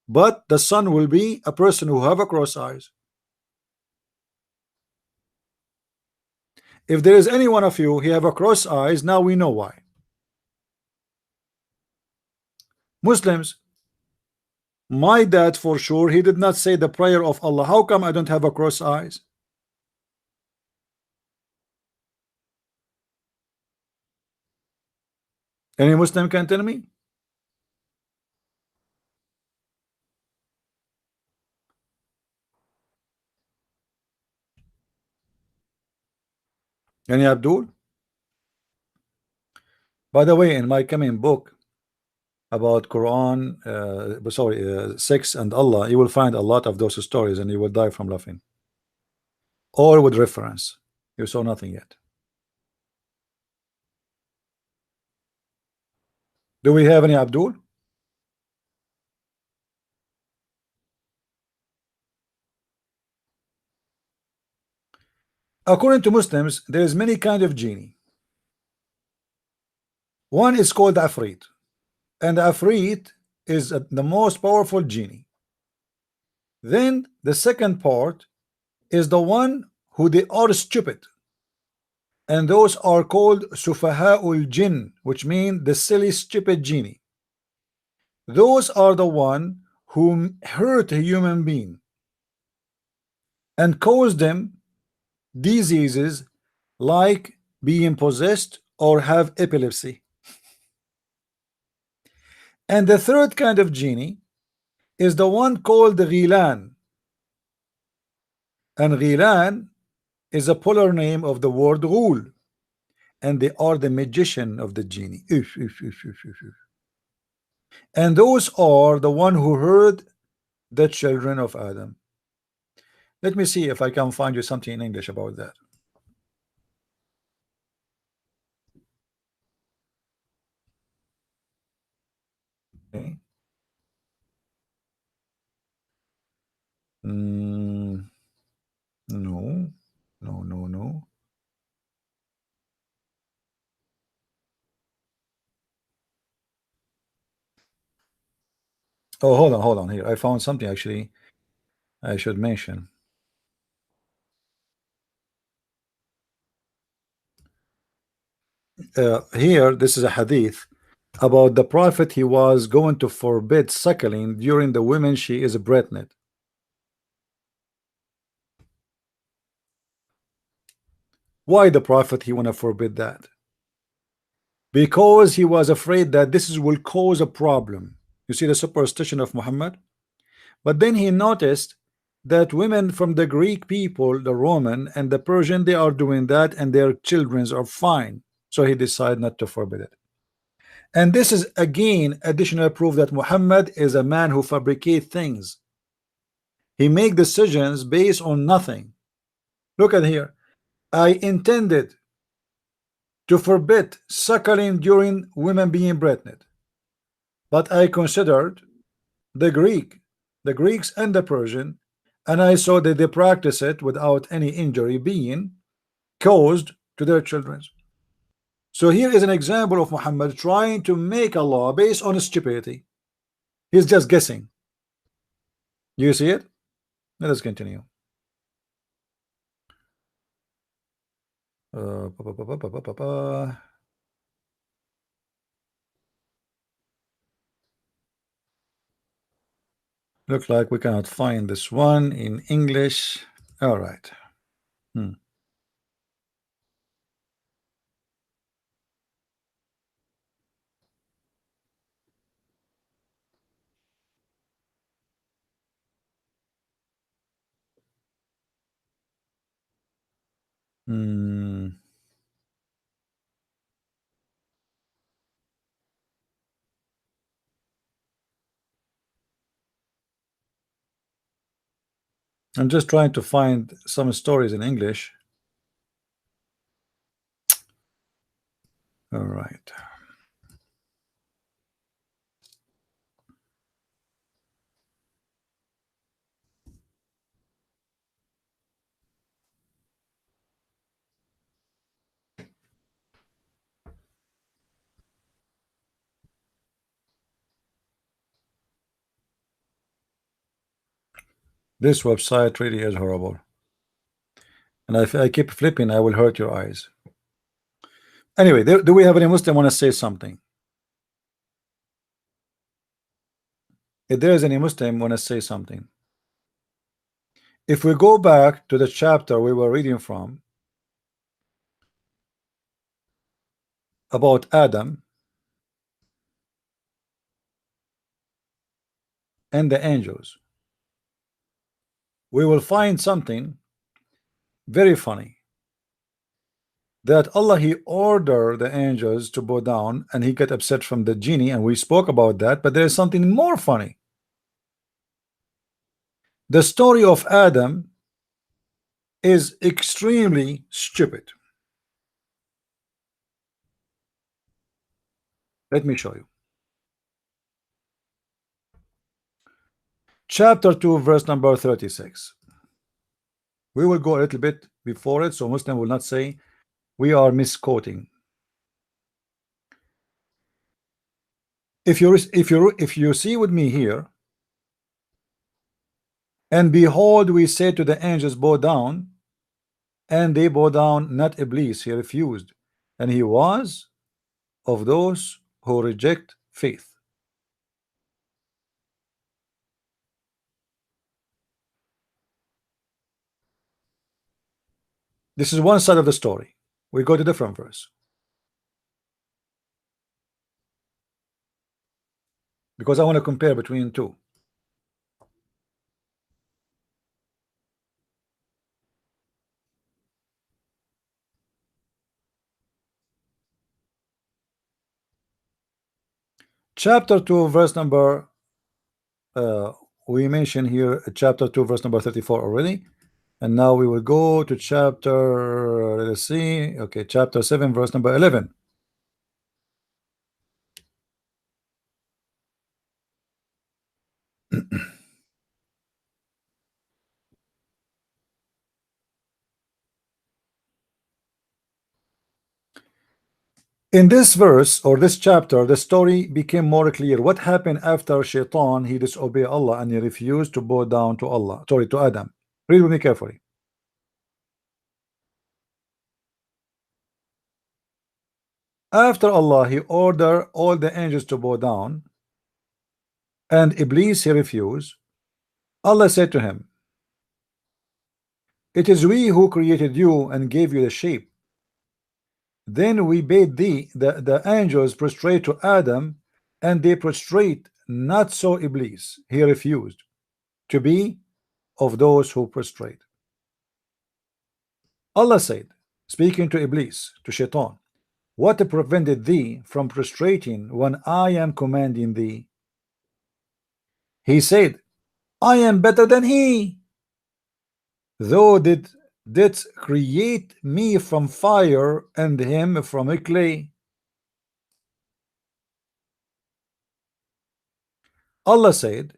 but the son will be a person who have a cross eyes. If there is any one of you he have a cross eyes, now we know why. Muslims, my dad for sure, he did not say the prayer of Allah. How come I don't have a cross eyes? Any Muslim can tell me? Any Abdul? By the way, in my coming book about Quran, sex and Allah, you will find a lot of those stories and you will die from laughing. Or with reference. You saw nothing yet. Do we have any Abdul? According to Muslims, there is many kind of genie. One is called Afrit, and Afrit is the most powerful genie. Then the second part is the one who they are stupid, and those are called Sufaha'ul Jinn, which mean the silly stupid genie. Those are the one who hurt a human being and cause them diseases like being possessed or have epilepsy. And the third kind of genie is the one called the Ghilan. And Ghilan is a polar name of the word Ghul, and they are the magician of the genie. And those are the one who heard the children of Adam. Let me see if I can find you something in English about that. Okay. No, no. Oh, hold on here. I found something actually I should mention. Here, this is a hadith about the prophet. He was going to forbid suckling during the women she is pregnant. Why the prophet he want to forbid that? Because he was afraid that will cause a problem. You see the superstition of Muhammad. But then he noticed that women from the Greek people, the Roman and the Persian, they are doing that and their children are fine. So he decided not to forbid it. And this is again additional proof that Muhammad is a man who fabricates things. He make decisions based on nothing. Look at here. I intended to forbid suckling during women being pregnant, but I considered the Greeks and the Persian, and I saw that they practice it without any injury being caused to their children. So here is an example of Muhammad trying to make a law based on stupidity. He's just guessing. You see it? Let us continue. Uh, pa, pa, pa, pa, pa, pa, pa. Looks like we cannot find this one in English. All right. Hmm. I'm just trying to find some stories in English. All right. This website really is horrible. And if I keep flipping, I will hurt your eyes. Anyway, do we have any Muslim want to say something? If there is any Muslim want to say something. If we go back to the chapter we were reading from about Adam and the angels, we will find something very funny. That Allah, he ordered the angels to bow down and he got upset from the genie, and we spoke about that. But there is something more funny. The story of Adam is extremely stupid. Let me show you. Chapter 2, verse number 36. We will go a little bit before it, so Muslim will not say we are misquoting. If you see with me here, and behold, we say to the angels, bow down, and they bow down, not Iblis, he refused, and he was of those who reject faith. This is one side of the story. We go to different verse because I want to compare between two. Chapter 2, verse number we mentioned here chapter 2, verse number 34 already, and now we will go to chapter, let's see, okay, chapter 7, verse number 11. In this verse or this chapter, the story became more clear. What happened after Shaitan, he disobeyed Allah and he refused to bow down to Allah, sorry, to Adam. Read with me carefully. After Allah, he ordered all the angels to bow down, and Iblis, he refused. Allah said to him, it is we who created you and gave you the shape. Then we bade the angels prostrate to Adam, and they prostrate. Not so Iblis, he refused to be of those who prostrate. Allah said, speaking to Iblis, to Shaitan, what prevented thee from prostrating when I am commanding thee? He said, I am better than he. Thou didst create me from fire and him from a clay. Allah said,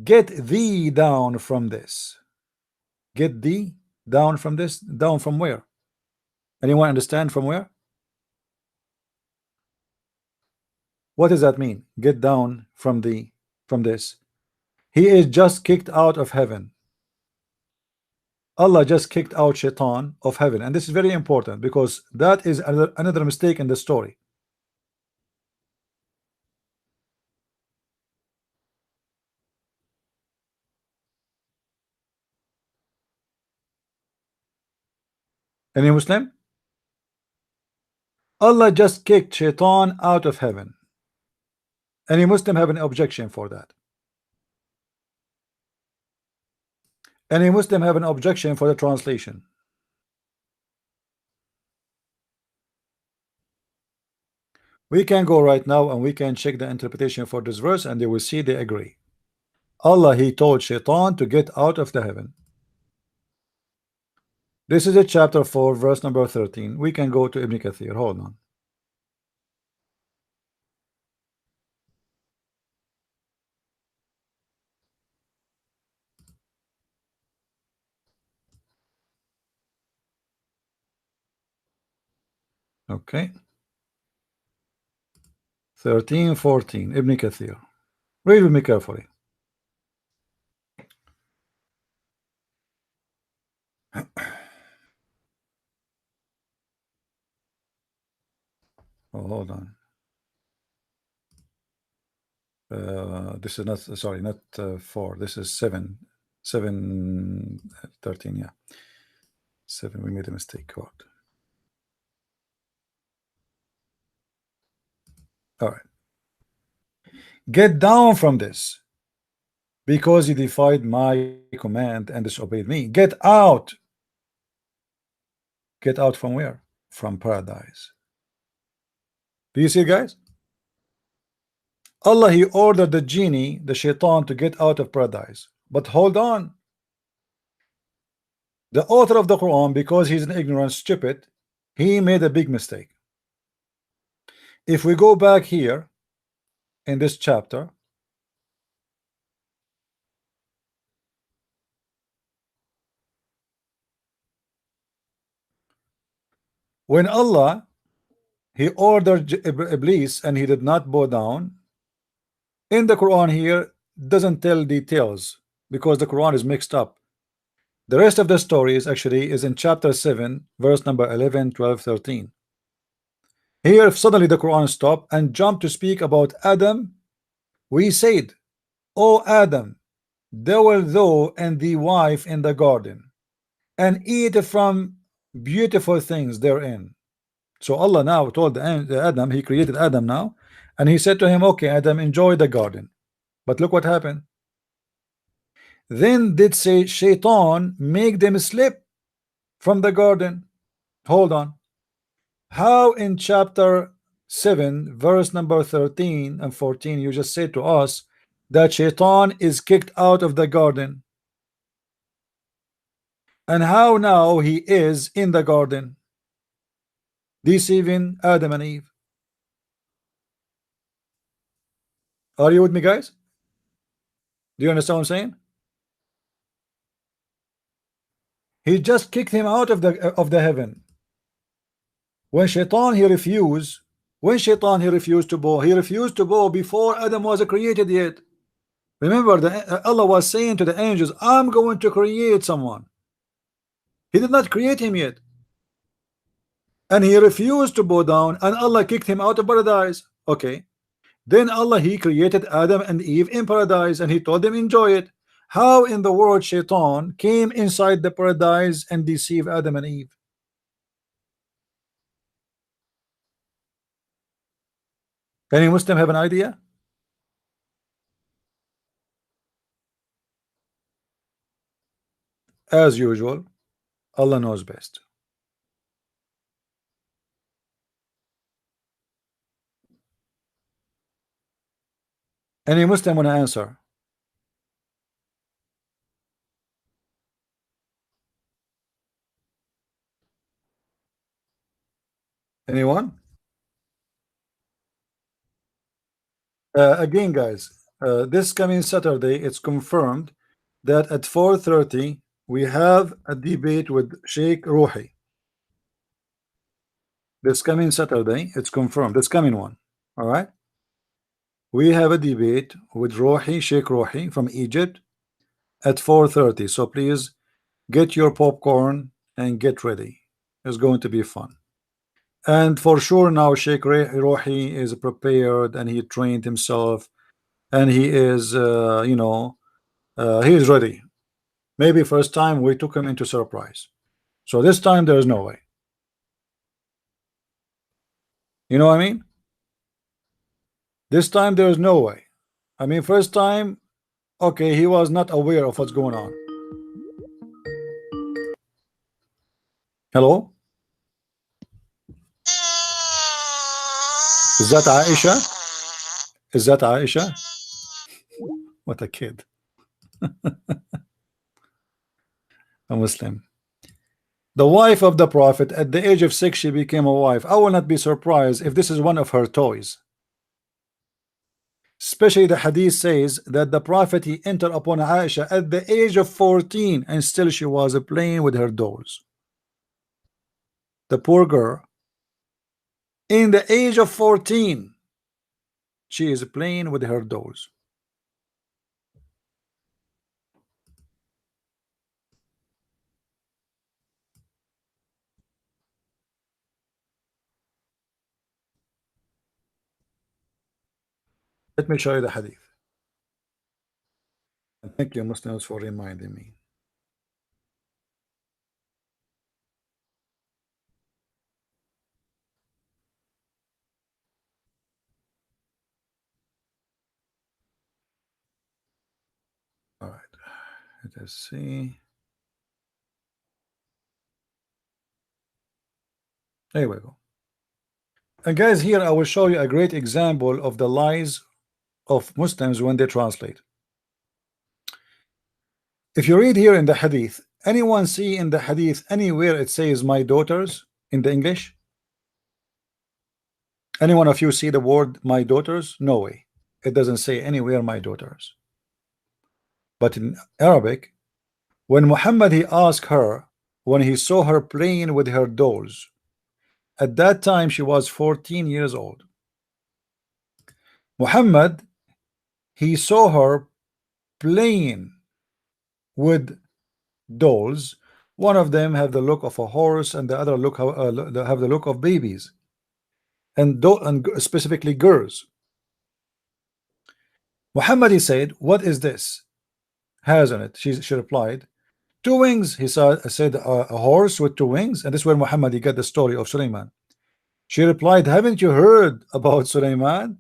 get thee down from this. Get thee down from this. Down from where? Anyone understand from where? What does that mean? Get down from this. He is just kicked out of heaven. Allah just kicked out Shaitan of heaven, and this is very important because that is another mistake in the story. Any Muslim? Allah just kicked Shaitan out of heaven. Any Muslim have an objection for that? Any Muslim have an objection for the translation? We can go right now and we can check the interpretation for this verse, and they will see they agree. Allah, he told Shaitan to get out of the heaven. This is a chapter 4, verse number 13. We can go to Ibn Kathir. Hold on. Okay. 13, 14. Ibn Kathir. Read with me carefully. Oh, hold on. This is not, sorry, not 4. This is 7. 7, 13, yeah. 7, we made a mistake. What? All right. Get down from this, because you defied my command and disobeyed me. Get out. Get out from where? From paradise. Do you see, guys? Allah, he ordered the genie, the shaitan, to get out of paradise. But hold on. The author of the Quran, because he's an ignorant, stupid, he made a big mistake. If we go back here in this chapter, when Allah, he ordered Iblis and he did not bow down, in the Quran here doesn't tell details because the Quran is mixed up. The rest of the story is actually in chapter 7, verse number 11, 12, 13. Here suddenly the Quran stopped and jumped to speak about Adam. We said, O Adam, dwell thou and thy wife in the garden, and eat from beautiful things therein. So Allah now told Adam, he created Adam now, and he said to him, okay, Adam, enjoy the garden. But look what happened. Then did say Shaitan make them slip from the garden. Hold on. How in chapter 7, verse number 13 and 14, you just said to us that Shaitan is kicked out of the garden, and how now he is in the garden deceiving Adam and Eve? Are you with me, guys? Do you understand what I'm saying? He just kicked him out of the heaven. When Shaitan he refused, to bow, he refused to bow before Adam was created yet. Remember, Allah was saying to the angels, I'm going to create someone. He did not create him yet. And he refused to bow down, and Allah kicked him out of paradise. Okay. Then Allah, he created Adam and Eve in paradise, and he told them enjoy it. How in the world Shaitan came inside the paradise and deceived Adam and Eve? Any Muslim have an idea? As usual, Allah knows best. Any Muslim want to answer? Anyone? Again, guys, this coming Saturday, it's confirmed that at 4:30 we have a debate with Sheikh Ruhi. This coming Saturday, it's confirmed. This coming one, all right. We have a debate with Ruhi, Sheikh Ruhi from Egypt at 4:30. So please get your popcorn and get ready. It's going to be fun. And for sure now Sheikh Ruhi is prepared and he trained himself and he is he is ready. Maybe first time we took him into surprise. So this time there is no way. You know what I mean? This time there is no way. I mean, first time, okay, he was not aware of what's going on. Hello? Is that Aisha? Is that Aisha? What a kid. A Muslim. The wife of the Prophet, at the age of 6, she became a wife. I will not be surprised if this is one of her toys. Especially the hadith says that the Prophet, he entered upon Aisha at the age of 14 and still she was playing with her dolls. The poor girl, in the age of 14, she is playing with her dolls. Let me show you the hadith. And thank you, Muslims, for reminding me. All right, let us see. There we go. And guys, here I will show you a great example of the lies of Muslims when they translate. If you read here in the hadith, anyone see in the hadith anywhere it says my daughters in the English? Any one of you see the word my daughters? No way. It doesn't say anywhere my daughters. But in Arabic, when Muhammad he asked her, when he saw her playing with her dolls, at that time she was 14 years old. Muhammad, he saw her playing with dolls. One of them have the look of a horse and the other look have the look of babies, and specifically girls. Muhammad, he said, what is this has on it? She replied, two wings. He said a horse with two wings, and this is where Muhammad he got the story of Sulaiman. She replied, haven't you heard about Sulaiman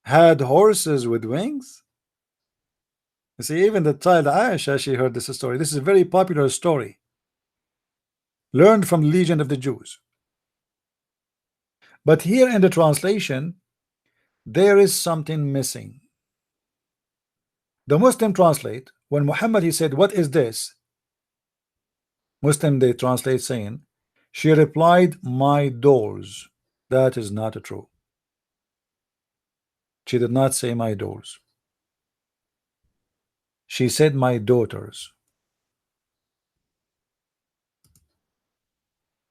had horses with wings? You see, even the child Aisha, she heard this story. This is a very popular story, learned from the Legion of the Jews. But here in the translation, there is something missing. The Muslim translate, when Muhammad he said, what is this? Muslim they translate saying, she replied, my dolls. That is not true. She did not say my dolls. She said my daughters.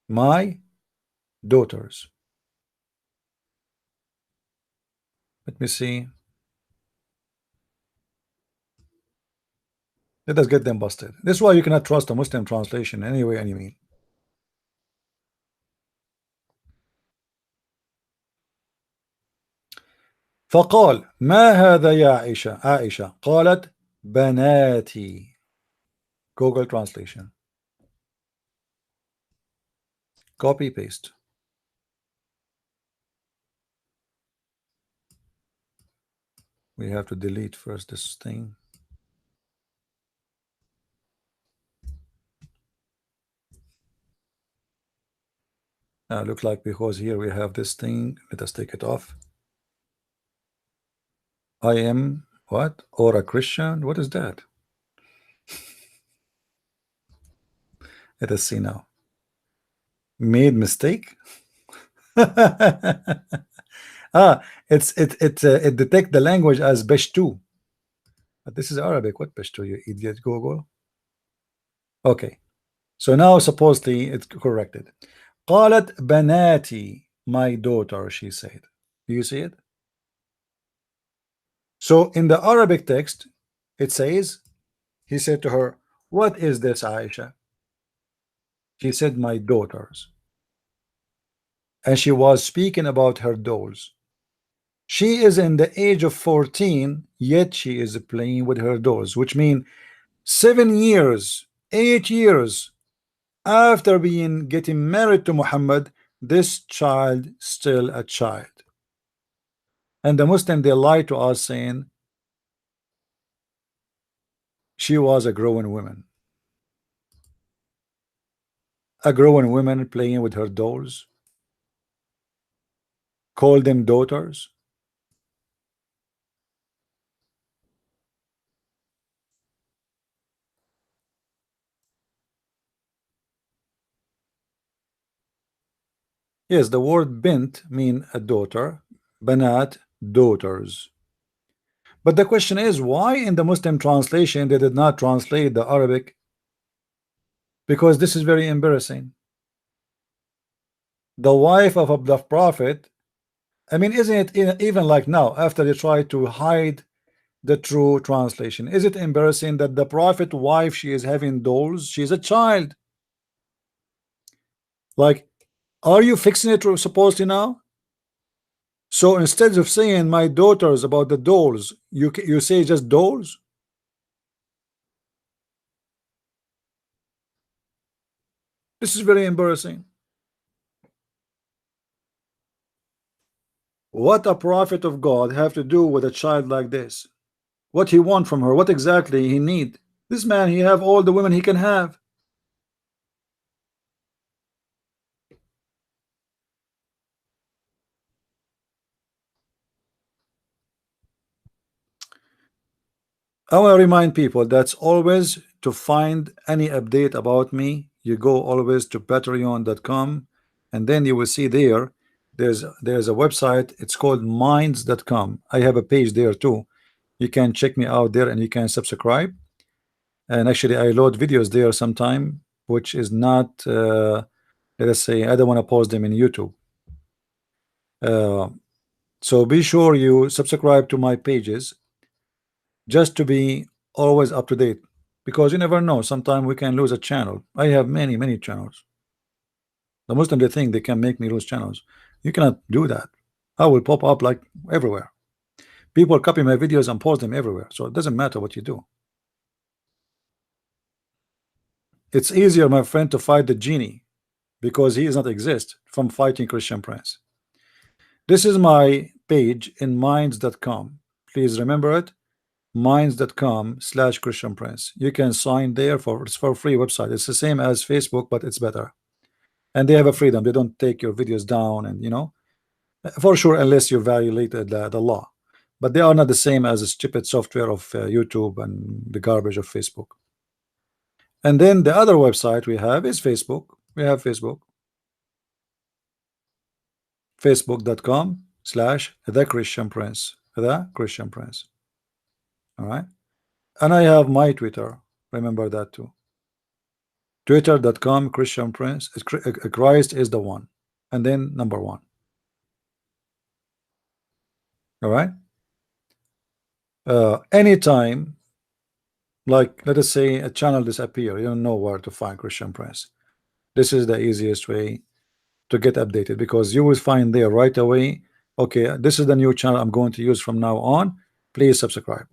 My daughters. Let me see. Let us get them busted. This is why you cannot trust a Muslim translation anyway, any mean. فقال ما هذا يا عائشة. عائشة قالت بناتي. Google translation. Copy paste. We have to delete first this thing. Look like because here we have this thing. Let us take it off. I am what? Or a Christian? What is that? Let us see now. Made mistake. It detect the language as Pashto. But this is Arabic. What Pashto, you idiot? Google. Okay. So now supposedly it's corrected. قالت بناتي, my daughter, she said. Do you see it? So in the Arabic text, it says, he said to her, what is this, Aisha? She said, my daughters. And she was speaking about her dolls. She is in the age of 14, yet she is playing with her dolls, which means 7 years, 8 years after getting married to Muhammad, this child still a child. And the Muslim, they lie to us saying she was a growing woman. A growing woman playing with her dolls. call them daughters? Yes, the word bint mean a daughter, banat, daughters. But the question is, why in the Muslim translation they did not translate the Arabic? Because this is very embarrassing. The wife of the Prophet, I mean, isn't it even like now, after they try to hide the true translation, is it embarrassing that the Prophet wife, she is having dolls, she's a child? Like, are you fixing it supposedly now? So instead of saying my daughters about the dolls, you say just dolls? This is very embarrassing. What a prophet of God have to do with a child like this? What he want from her? What exactly he need? This man, he have all the women he can have. I want to remind people that's always to find any update about me. You go always to patreon.com, and then you will see there's a website. It's called minds.com. I have a page there too. You can check me out there and you can subscribe. And actually, I load videos there sometime, which is not, let us say, I don't want to post them in YouTube. Uh, so be sure you subscribe to my pages just to be always up to date, because you never know, sometimes we can lose a channel. I have many channels. The Muslim, they think they can make me lose channels. You cannot do that. I will pop up like everywhere. People copy my videos and post them everywhere, so it doesn't matter what you do. It's easier, my friend, to fight the genie because he does not exist from fighting Christian Prince. This is my page in minds.com. Please remember it, minds.com/Christian Prince. You can sign there it's for free website. It's the same as Facebook, but it's better. And they have a freedom. They don't take your videos down, and for sure, unless you violated the law. But they are not the same as the stupid software of YouTube and the garbage of Facebook. And then the other website we have is Facebook. We have Facebook. Facebook.com/the Christian Prince. The Christian Prince. All right. And I have my Twitter. Remember that too. Twitter.com Christian Prince. Christ is the one. And then number one. All right. Anytime, like let us say a channel disappear, you don't know where to find Christian Prince. This is the easiest way to get updated, because you will find there right away, okay, this is the new channel I'm going to use from now on. Please subscribe.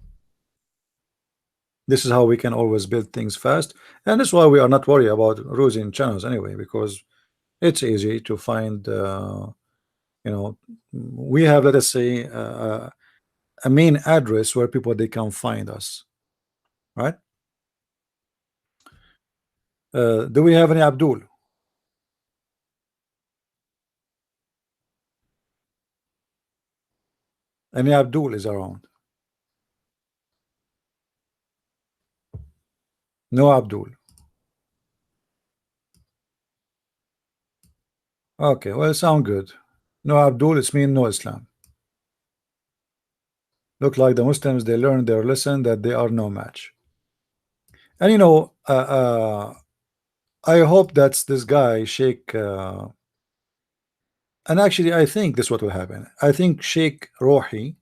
This is how we can always build things fast, and that's why we are not worried about losing channels anyway, because it's easy to find. We have, let us say, a main address where people they can find us, right? Do we have any Abdul? Any Abdul is around? No Abdul. Okay, well, sound good. No Abdul, it's mean no Islam. Look like the Muslims, they learned their lesson that they are no match. And I hope that's this guy Sheikh, and actually I think this what will happen. I think Sheikh Rohi,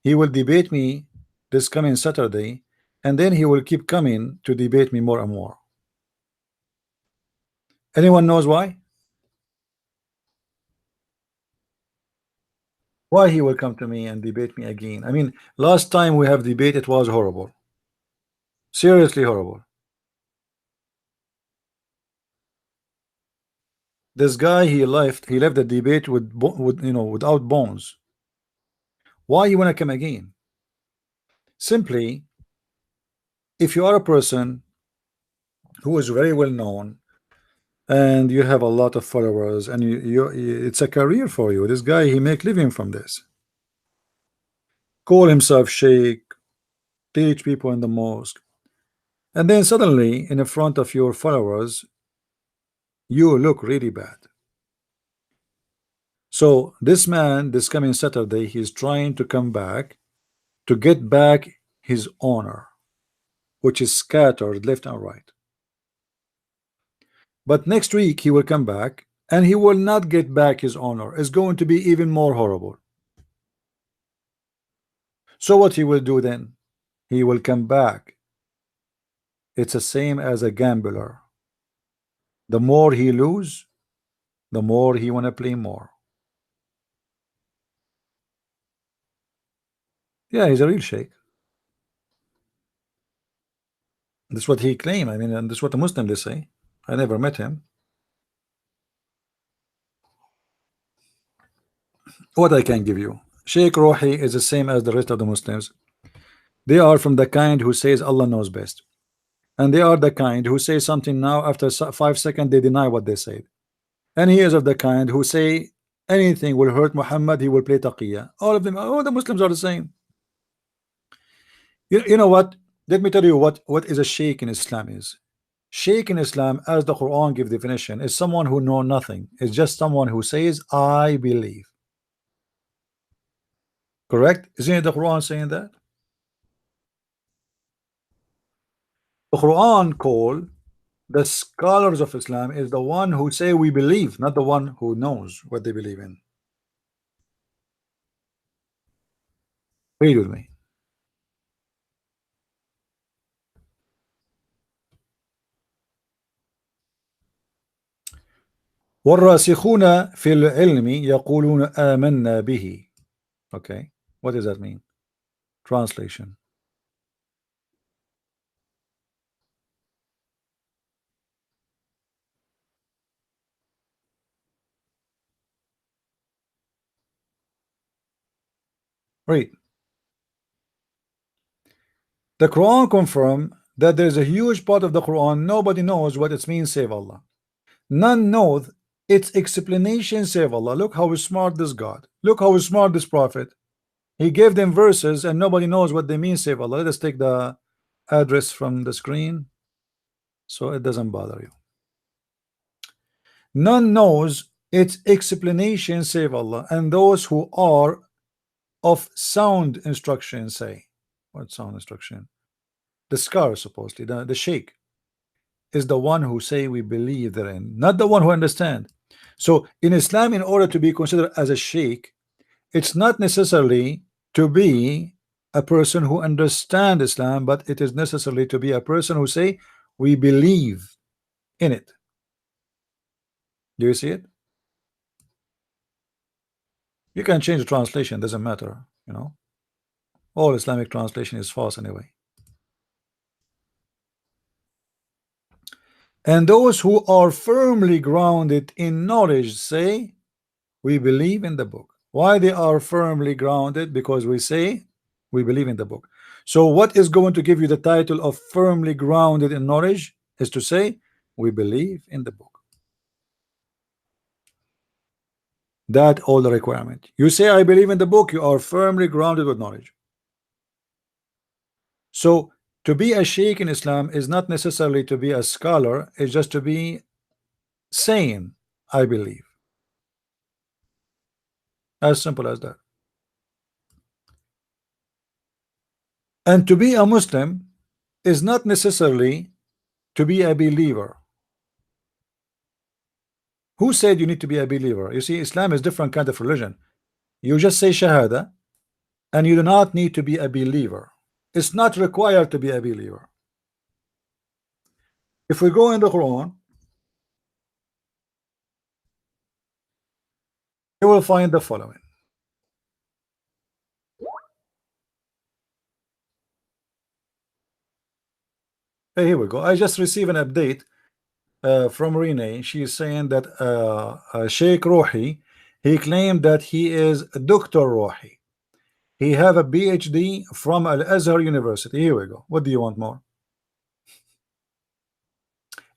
he will debate me this coming Saturday, and then he will keep coming to debate me more and more. Anyone knows why? Why he will come to me and debate me again? I mean, last time we have debate, it was horrible. Seriously horrible. This guy, he left the debate without bones. Why you want to come again? Simply, if you are a person who is very well known and you have a lot of followers, and it's a career for you. This guy, he make living from this. Call himself sheikh, teach people in the mosque, and then suddenly in front of your followers you look really bad. So this man, this coming Saturday, he's trying to come back to get back his honor, which is scattered left and right. But next week he will come back and he will not get back his honor. It's going to be even more horrible. So what he will do then? He will come back. It's the same as a gambler. The more he lose, the more he want to play more. Yeah, he's a real sheikh. That's what he claim. I mean, and that's what the Muslim they say. I never met him. What I can give you, Sheikh Rohi is the same as the rest of the Muslims. They are from the kind who says Allah knows best, and they are the kind who say something now, after 5 seconds they deny what they said. And he is of the kind who say anything will hurt Muhammad, he will play taqiyya. All of them, all the Muslims are the same. You know what? Let me tell you what is a sheikh in Islam is. Sheikh in Islam, as the Quran gives definition, is someone who know nothing. It's just someone who says I believe. Correct? Isn't it the Quran saying that? The Quran call the scholars of Islam is the one who say we believe, not the one who knows what they believe in. Read with me. والراسخون في العلم يقولون آمنا به. Okay, what does that mean? Translation. Read. The Quran confirm that there is a huge part of the Quran nobody knows what it means save Allah. None knows its explanation save Allah. Look how smart this God. Look how smart this prophet. He gave them verses and nobody knows what they mean save Allah. Let us take the address from the screen so it doesn't bother you. None knows its explanation save Allah, and those who are of sound instruction say. What sound instruction? The scholar, supposedly the sheikh, is the one who say we believe therein, not the one who understand. So in Islam, in order to be considered as a sheikh, it's not necessarily to be a person who understand Islam, but it is necessarily to be a person who say we believe in it. Do you see it? You can change the translation, doesn't matter, you know. All Islamic translation is false anyway. And those who are firmly grounded in knowledge say we believe in the book. Why they are firmly grounded? Because we say we believe in the book. So what is going to give you the title of firmly grounded in knowledge is to say we believe in the book. That all the requirement. You say I believe in the book, you are firmly grounded with knowledge. So to be a sheikh in Islam is not necessarily to be a scholar, it's just to be saying I believe. As simple as that. And to be a Muslim is not necessarily to be a believer. Who said you need to be a believer? You see, Islam is different kind of religion. You just say Shahada and you do not need to be a believer. It's not required to be a believer. If we go in the Quran, you will find the following. Hey, here we go. I just received an update from Renee. She is saying that Sheikh Rohi, he claimed that he is Dr. Rohi. He have a PhD from Al-Azhar University. Here we go. What do you want more?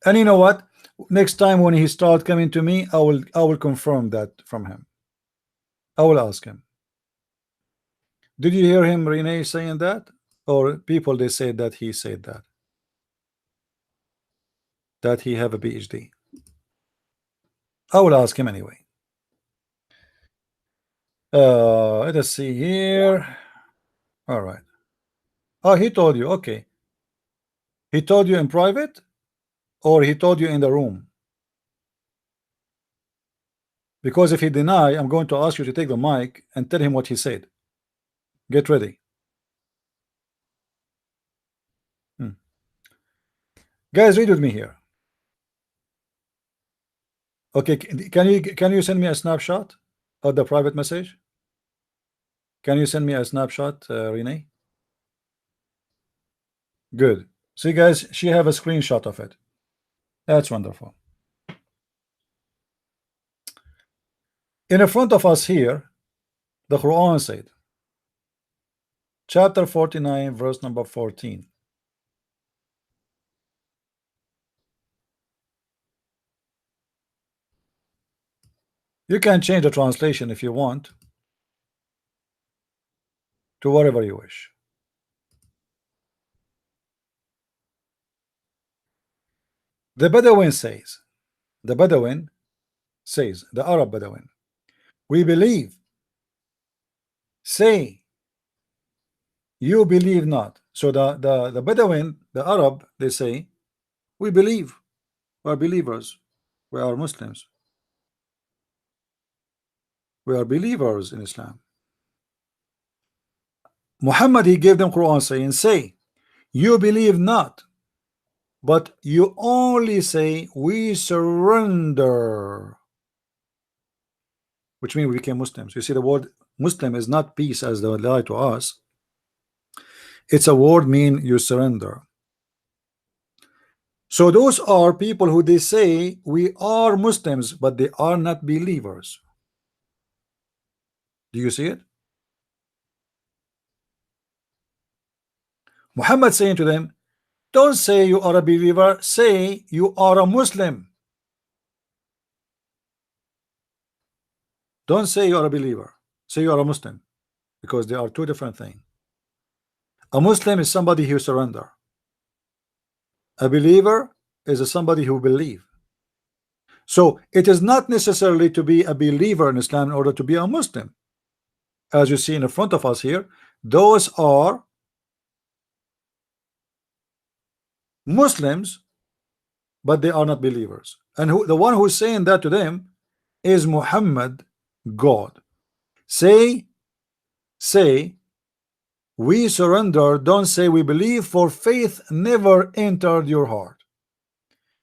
And you know what? Next time when he start coming to me, I will confirm that from him. I will ask him. Did you hear him, Renee, saying that? Or people they said that he said that he have a PhD. I will ask him anyway. Let us see here. All right. Oh, he told you. Okay. He told you in private, or he told you in the room? Because if he deny, I'm going to ask you to take the mic and tell him what he said. Get ready. Guys, read with me here. Okay, can you send me a snapshot of the private message? Can you send me a snapshot, Renee? Good. See, guys, she have a screenshot of it. That's wonderful. In front of us here, the Quran said, chapter 49, verse number 14. You can change the translation if you want to whatever you wish. The Bedouin says, the Arab Bedouin, we believe. Say, you believe not. So the Bedouin, the Arab, they say, we believe. We are believers. We are Muslims. We are believers in Islam. Muhammad, he gave them Quran saying, say, you believe not, but you only say we surrender, which means we became Muslims. You see, the word Muslim is not peace as they lie to us. It's a word mean you surrender. So those are people who they say we are Muslims, but they are not believers. Do you see it? Muhammad saying to them, don't say you are a believer, say you are a Muslim. Don't say you are a believer, say you are a Muslim, because they are two different things. A Muslim is somebody who surrender. A believer is somebody who believe. So it is not necessarily to be a believer in Islam in order to be a Muslim. As you see in the front of us here, those are Muslims, but they are not believers. And the one who's saying that to them is Muhammad, God. Say, we surrender, don't say we believe, for faith never entered your heart.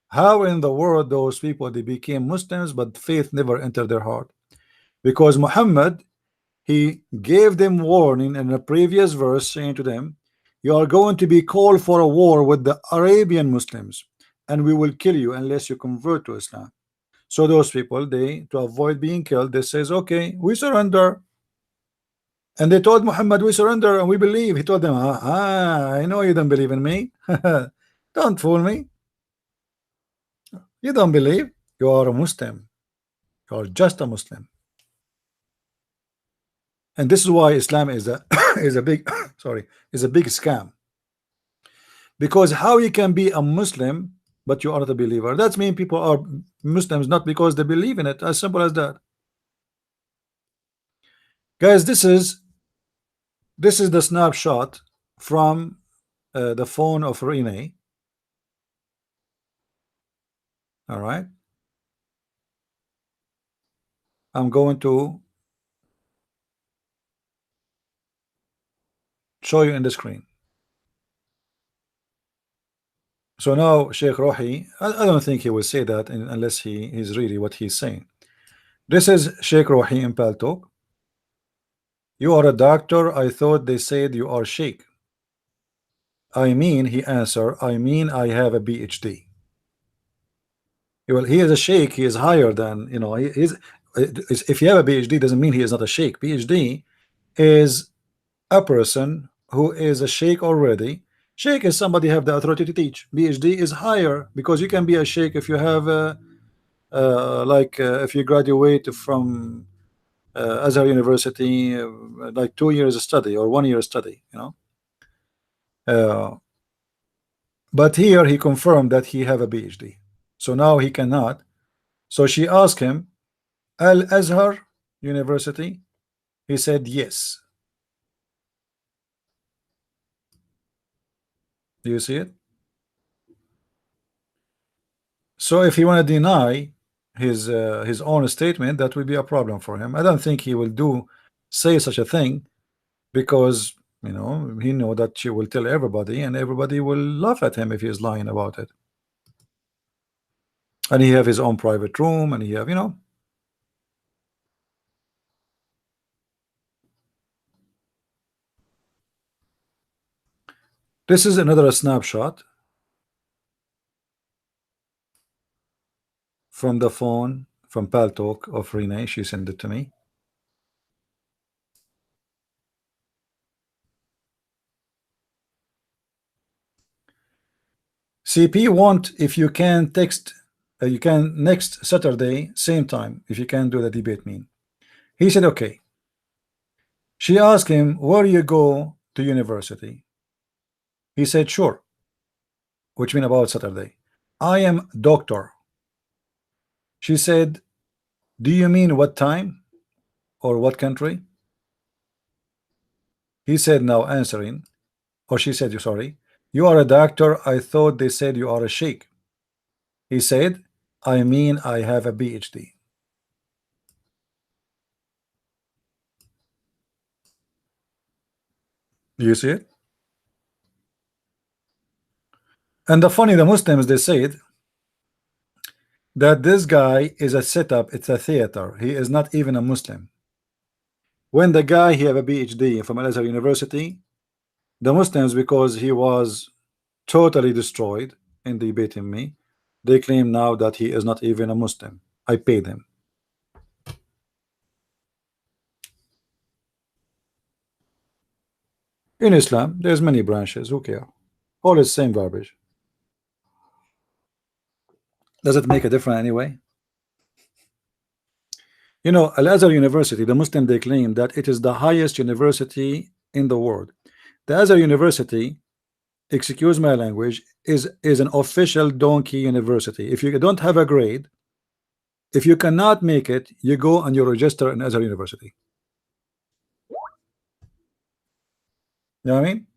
How in the world those people, they became Muslims, but faith never entered their heart? Because Muhammad, he gave them warning in a previous verse, saying to them, you are going to be called for a war with the Arabian Muslims, and we will kill you unless you convert to Islam. So those people, they, to avoid being killed, they says, okay, we surrender. And they told Muhammad, we surrender and we believe. He told them, I know you don't believe in me. Don't fool me. You don't believe. You are a Muslim. You are just a Muslim. And this is why Islam is a is a big is a big scam. Because how you can be a Muslim but you are not a believer? That means people are Muslims not because they believe in it. As simple as that. Guys, this is the snapshot from the phone of Renee. All right. I'm going to show you in the screen. So now Sheikh Rohi, I don't think he will say that unless he is really what he's saying. This is Sheikh Rohi in Paltalk. You are a doctor. I thought they said you are Sheikh. I mean, he answered, I mean I have a PhD. Well, he is a Sheikh. He is higher than, you know, if you have a PhD doesn't mean he is not a Sheikh. PhD is a person who is a Sheikh already, Sheikh is somebody have the authority to teach. PhD is higher because you can be a sheikh if you have if you graduate from Azhar University, like 2 years study or 1 year study, you know. Uh, but here he confirmed that he have a PhD, so now he cannot. So she asked him, Al Azhar University. He said yes. Do you see it? So if he want to deny his own statement, that will be a problem for him. I don't think he will say such a thing because he know that she will tell everybody and everybody will laugh at him if he is lying about it. And he have his own private room and he have this is another snapshot from the phone from Paltalk of Renee. She sent it to me. CP want if you can text you can next Saturday same time if you can do the debate mean. He said okay. She asked him where you go to university. He said sure, which mean about Saturday. I am doctor. She said, do you mean what time or what country? He said now answering, or she said, you sorry, you are a doctor. I thought they said you are a sheikh. He said, I mean I have a PhD. Do you see it? And the Muslims, they said that this guy is a setup, it's a theater. He is not even a Muslim. When the guy he have a PhD from Al Azhar University, the Muslims, because he was totally destroyed in debating me, they claim now that he is not even a Muslim. I paid him. In Islam, there's many branches. Who care? All is same garbage. Does it make a difference anyway? Al Azhar University, the Muslim, they claim that it is the highest university in the world. The Azhar University, excuse my language, is an official donkey university. If you don't have a grade, if you cannot make it, you go and you register in Azhar University. You know what I mean?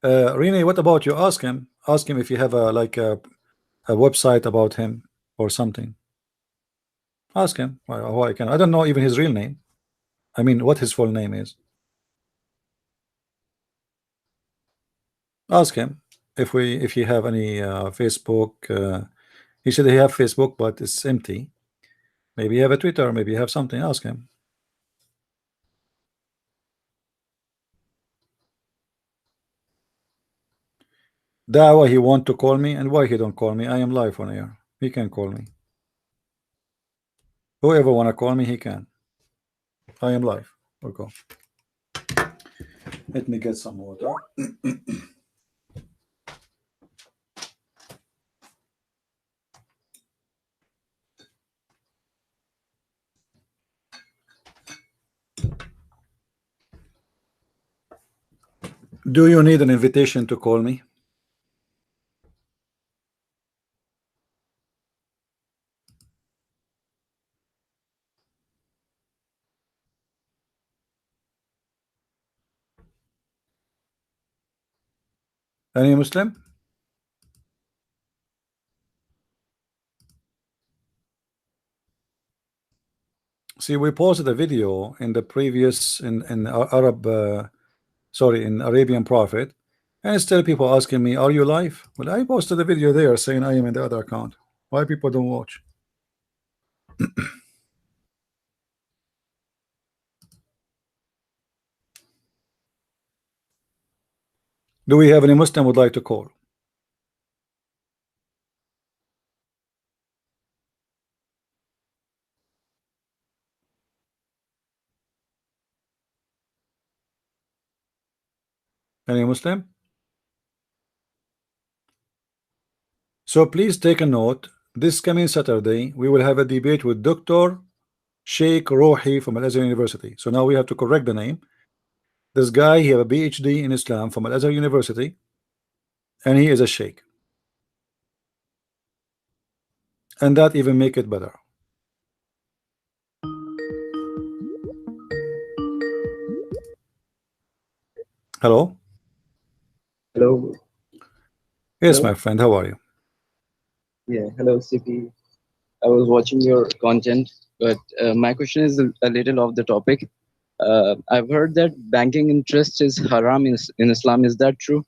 Rini, what about you? Ask him if you have a website about him or something. Ask him. Why I can. I don't know even his real name. I mean, what his full name is. Ask him if he have any Facebook. He said he have Facebook, but it's empty. Maybe you have a Twitter. Maybe you have something. Ask him. That why he want to call me and why he don't call me. I am live on air. He can call me. Whoever wanna call me, he can. I am live. Okay. Let me get some water. Do you need an invitation to call me? Any Muslim? See, we posted a video in the previous in Arab, sorry, in Arabian Prophet, and still people asking me, "Are you live?" Well, I posted a video there saying I am in the other account. Why people don't watch? Do we have any Muslim would like to call? Any Muslim? So please take a note. This coming Saturday, we will have a debate with Dr. Sheikh Rohi from Al Azhar University. So now we have to correct the name. This guy, he have a PhD in Islam from Al Azhar University, and he is a sheikh. And that even make it better. Hello? Hello. Yes, Hello. my friend, how are you? Yeah. Hello, CP. I was watching your content, but my question is a little off the topic. I've heard that banking interest is haram in Islam. Is that true?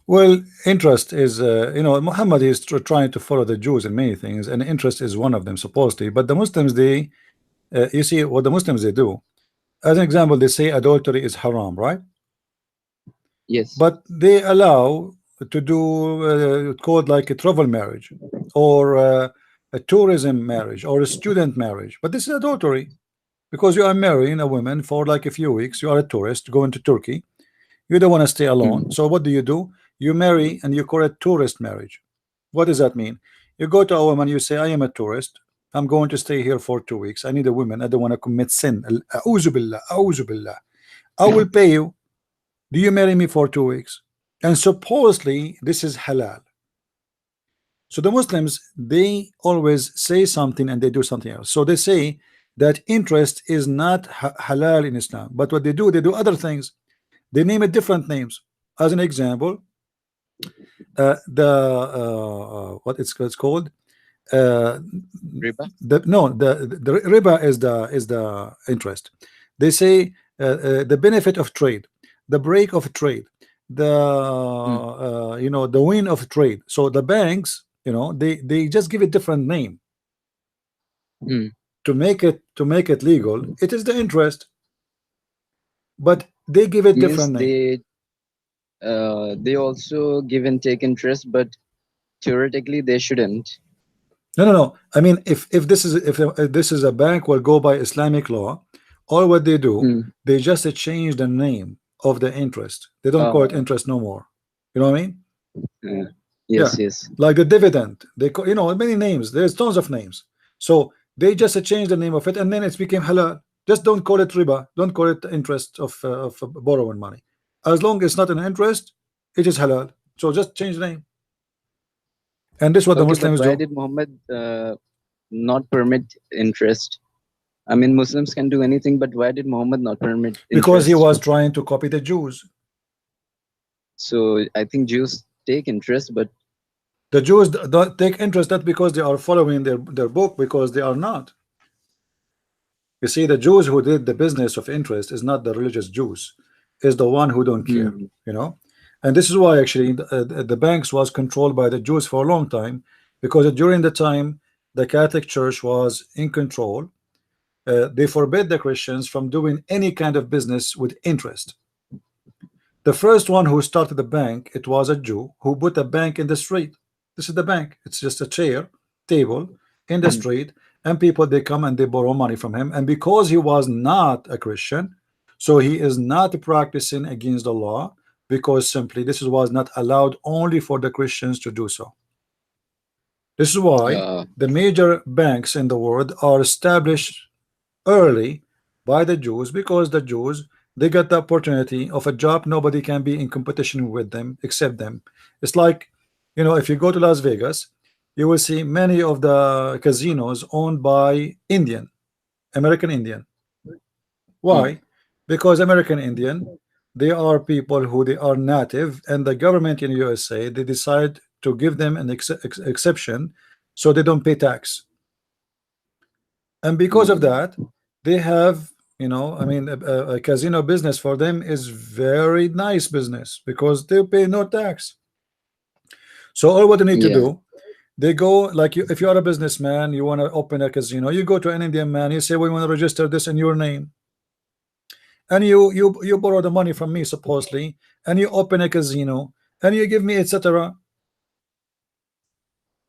Well, interest is, Muhammad is trying to follow the Jews in many things, and interest is one of them, supposedly. But the Muslims, you see, what the Muslims they do. As an example, they say adultery is haram, right? Yes. But they allow to do called like a travel marriage, or a tourism marriage, or a student marriage. But this is adultery because you are marrying a woman for like a few weeks. You are a tourist going to Turkey. You don't want to stay alone. Mm. So what do? You marry and you call it tourist marriage. What does that mean? You go to a woman, you say, I am a tourist. I'm going to stay here for 2 weeks. I need a woman. I don't want to commit sin. A'udhu billah, a'udhu billah. I will pay you. Do you marry me for 2 weeks? And supposedly this is halal. So the Muslims, they always say something and they do something else. So they say that interest is not halal in Islam. But what they do other things. They name it different names. As an example, the what it's called, uh, Riba. the no the riba is the interest. They say the benefit of trade, the break of trade, the Mm. the win of trade. So the banks, they just give it different name Mm. to make it legal. It is the interest, but they give it Means different name. they also give and take interest, but theoretically they shouldn't. No, no, no. I mean, if this is a bank will go by Islamic law, all what they do, Mm. they just change the name of the interest. They don't call it Uh, interest no more. You know what I mean? uh, Yeah, yes. Yes. like the dividend. They call, many names. There's tons of names. So they just change the name of it, and then it's became halal. Just don't call it riba. Don't call it interest of borrowing money. As long as it's not an interest, it is halal. So just change the name. And this is what the Okay, but Muslims why do. did Muhammad not permit interest? I mean, Muslims can do anything, but why did Muhammad not permit Because he interest? was trying to copy the Jews. So I think Jews take interest, but The Jews don't take interest not because they are following their book, because they are not. You see, the Jews who did the business of interest is not the religious Jews, is the one who don't care, hmm, and this is why actually the banks was controlled by the Jews for a long time, because during the time the Catholic Church was in control, they forbid the Christians from doing any kind of business with interest. The first one who started the bank, it was a Jew who put a bank in the street. This is the bank. It's just a chair, table in the hmm, street, and people they come and they borrow money from him. And because he was not a Christian, so he is not practicing against the law, because simply this was not allowed only for the Christians to do so. This is why uh, the major banks in the world are established early by the Jews, because the Jews, they got the opportunity of a job. Nobody can be in competition with them except them. It's like, if you go to Las Vegas, you will see many of the casinos owned by American Indian. hmm, Why? Because American Indian, they are people who they are native, and the government in USA, they decide to give them an exception so they don't pay tax. And because of hmm, that, they have, I mean, a casino business for them is very nice business because they pay no tax. So all what they need to yeah, do, they go like if you are a businessman, you want to open a casino, you go to an Indian man, you say we want to register this in your name, and you borrow the money from me supposedly, and you open a casino, and you give me etc.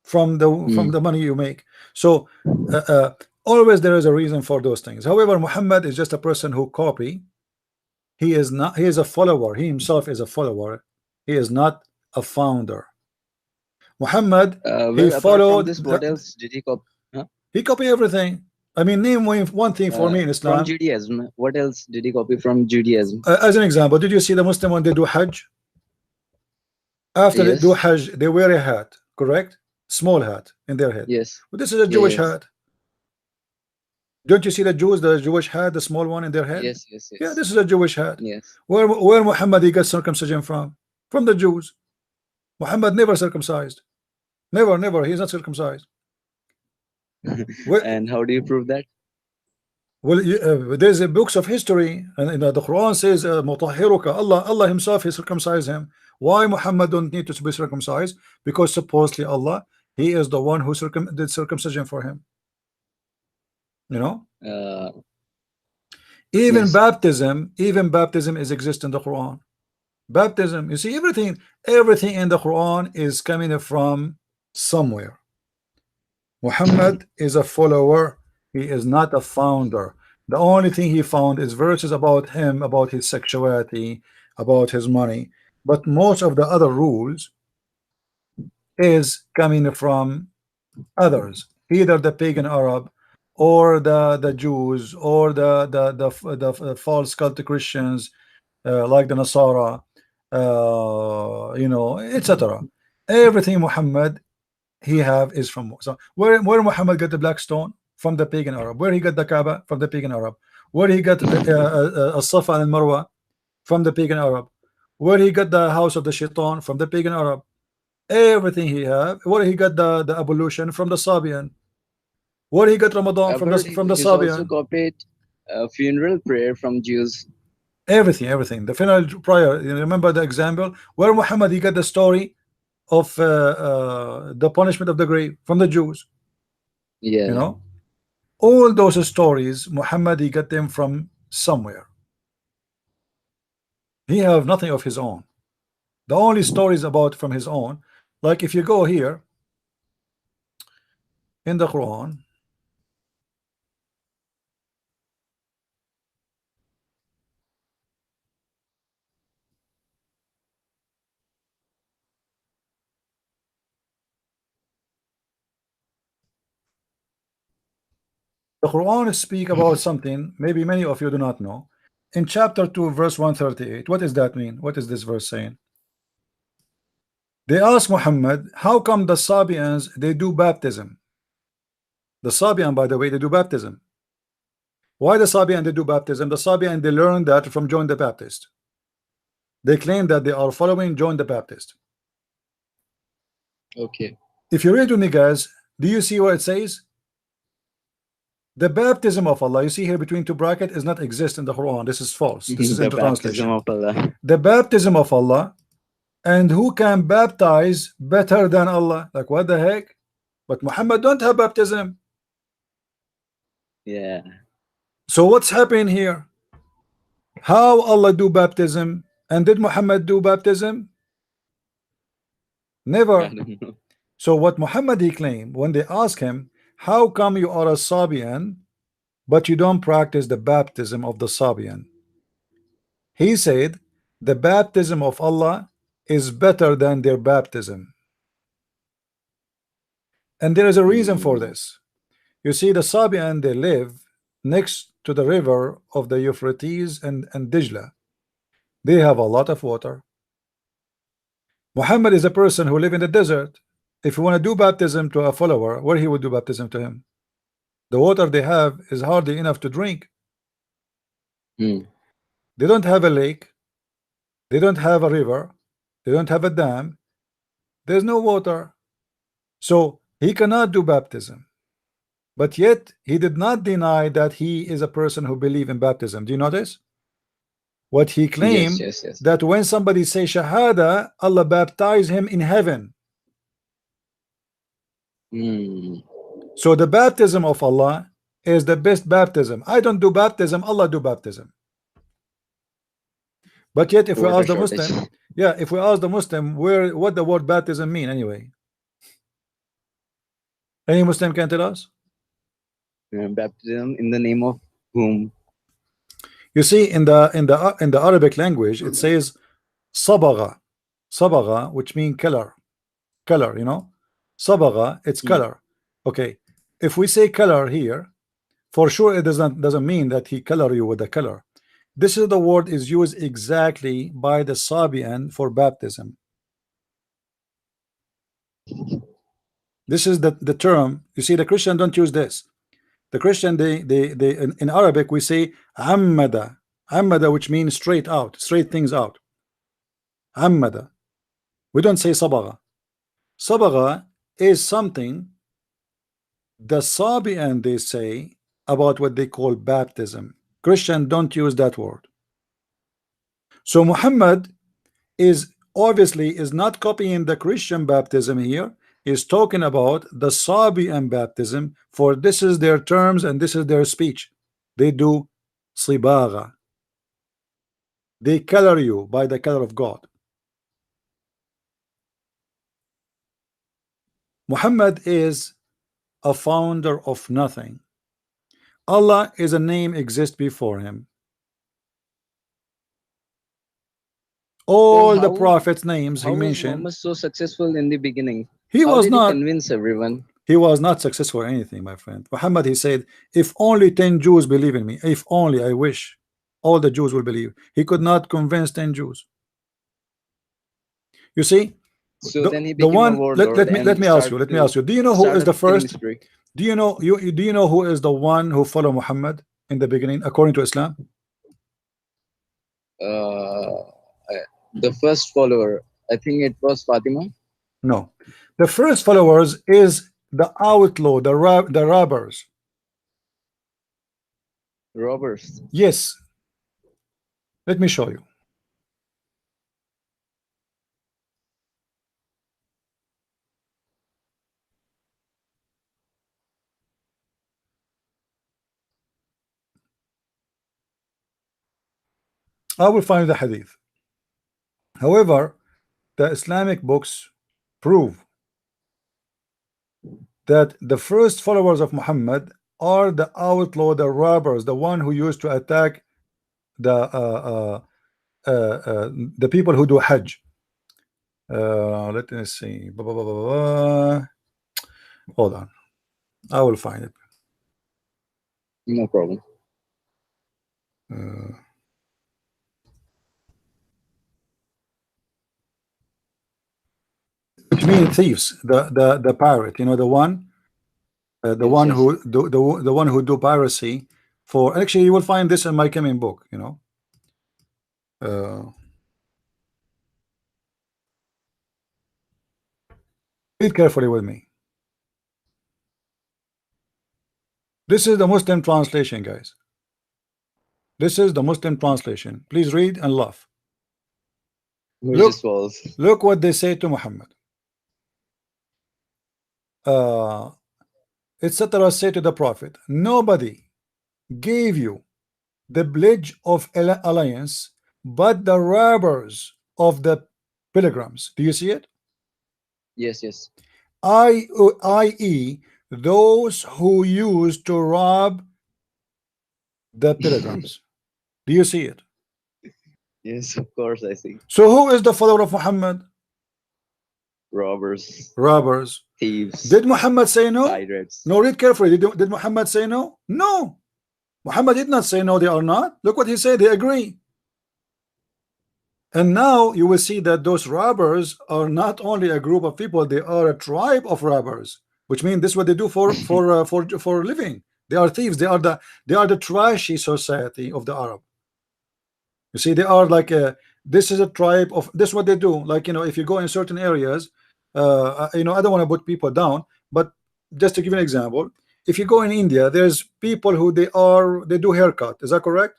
from hmm, the money you make. So uh, uh, always there is a reason for those things. However, Muhammad is just a person who copy He is not. He is a follower. He himself is a follower. He is not a founder. Muhammad, he Well, apart from followed this, what the, else did he copy? Huh? he copied everything. I mean, name one thing for me in From Islam. Judaism, what else did he copy from Judaism? As an example, did you see the Muslim when they do Hajj? After they do Yes, Hajj, they wear a hat, correct? Small hat in their head. yes, But this is a yeah, Jewish yes, hat. Don't you see the Jews, the Jewish hat, the small one in their head? yes, yes, Yeah, yes, this is a Jewish hat. yes. Where Muhammad he got circumcision from? From the Jews. Muhammad never circumcised. Never, never. He's not circumcised. Well, And how do you prove that? there's a books of history, and the Quran says, "Mutahhiruka." Allah Himself He circumcised him. Why Muhammad don't need to be circumcised? Because supposedly Allah, He is the one who did circumcision for him. You know, Uh, yes. even baptism is exist in the Quran. Baptism, you see, everything in the Quran is coming from somewhere. Muhammad is a follower. He is not a founder. The only thing he found is verses about him, about his sexuality, about his money. But most of the other rules is coming from others, either the pagan Arab or the Jews or the false cult Christians, like the Nasara, etc. Everything Muhammad he have is from, so where Muhammad got the black stone? From the pagan Arab. Where he got the Kaaba? From the pagan Arab. Where he got Safa and Marwa? From the pagan Arab. Where he got the house of the Shaitan? From the pagan Arab. Everything he have. Where he got the ablution? From the Sabian. Where he got Ramadan? I've From the heard he's also Sabian. copied funeral prayer from Jews. Everything. The final prayer. You remember the example where Muhammad he got the story of the punishment of the grave? From the Jews. You Yeah. know, all those stories Muhammad he got them from somewhere. He have nothing of his own. The only stories about from his own, like if you go here in the Quran, the Quran speak about something maybe many of you do not know. In chapter 2 verse 138, what does that mean? What is this verse saying? They ask Muhammad, how come the Sabians they do baptism? The Sabian, by the way, they do baptism. Why the Sabian they do baptism? The Sabian they learned that from John the Baptist. They claim that they are following John the Baptist. Okay. If you read with me, guys, do you see what it says? The baptism of Allah, you see here between two brackets, does not exist in the Quran. This is false. This is The into baptism translation. of Allah. The baptism of Allah, and who can baptize better than Allah? Like what the heck? But Muhammad don't have baptism. Yeah. So what's happening here? How Allah do baptism? And did Muhammad do baptism? I Never. don't know. So what Muhammad he claimed when they ask him, how come you are a Sabian but you don't practice the baptism of the Sabian? He said the baptism of Allah is better than their baptism. And there is a reason for Hmm. this. You see, the Sabian they live next to the river of the Euphrates and Dijla. They have a lot of water. Muhammad is a person who live in the desert. If you want to do baptism to a follower, where he would do baptism to him? The water they have is hardly enough to drink. Hmm. They don't have a lake. They don't have a river. They don't have a dam. There's no water. So he cannot do baptism. But yet he did not deny that he is a person who believe in baptism. Do you notice? What he Yes, claimed yes, yes. that when somebody say Shahada, Allah baptize him in heaven. Hmm. So the baptism of Allah is the best baptism. I don't do baptism, Allah do baptism. But yet if we Water ask the shortage. Muslim, yeah, if we ask the Muslim where what the word baptism mean anyway, any Muslim can tell us? Baptism in the name of whom? You see, in the Arabic language, it says sabaga, sabaga, which mean color, color. Sabaga, it's Hmm. color. Okay, if we say color here, for sure it doesn't mean that he color you with the color. This is the word is used exactly by the Sabian for baptism. This is the term. You see, the Christian don't use this. The Christian, they in Arabic we say ammada, ammada, which means straight out, straight things out. Ammada. We don't say sabaga. Sabaga is something the Sabian they say about what they call baptism. Christian don't use that word. So Muhammad is obviously is not copying the Christian baptism here. Is talking about the Sabian baptism, for this is their terms and this is their speech. They do sibaga. They color you by the color of God. Muhammad is a founder of nothing. Allah is a name exist before him. So All the prophets names he how was mentioned, Muhammad so successful in the beginning? he How was did he not convince everyone? he was not successful in anything, my friend. Muhammad, he said, if only 10 Jews believe in me, if only I wish all the Jews will believe. He could not convince 10 Jews. You see, So then he the became a one, let warlord me let and me ask you, let me ask you, do you know who is started the killing first? spree. Do you know who is the one who followed Muhammad in the beginning according to Islam? Uh, the first follower, I think it was Fatima. No, the first followers is the outlaw, the robbers. Robbers. Yes, let me show you. I will find the hadith. However, the Islamic books prove that the first followers of Muhammad are the outlaw, the robbers, the one who used to attack the the people who do Hajj. Let me see. Hold on, I will find it. No problem. Uh, which means thieves, the pirate. The Yes, one yes. who the one who do piracy. For actually, you will find this in my coming book. Uh, read carefully with me. This is the Muslim translation, guys. This is the Muslim translation. Please read and laugh. Which is Look, false. look what they say to Muhammad. Uh, etc. Say to the Prophet, nobody gave you the pledge of alliance but the robbers of the pilgrims. Do you see it? Yes, yes. I.e., those who used to rob the pilgrims. Do you see it? Yes, of course I see. So who is the follower of Muhammad? Robbers, Robbers. thieves, Did Muhammad say no? pirates. No, read carefully. Did Muhammad say no? No. Muhammad did not say no, they are not. Look what he said, they agree. And now you will see that those robbers are not only a group of people, they are a tribe of robbers, which means this is what they do for a living. They are thieves. They are the trashy society of the Arab. You see, they are like this is a tribe of this is what they do. Like if you go in certain areas, I don't want to put people down, but just to give you an example, if you go in India, there's people who they do haircut. Is that correct?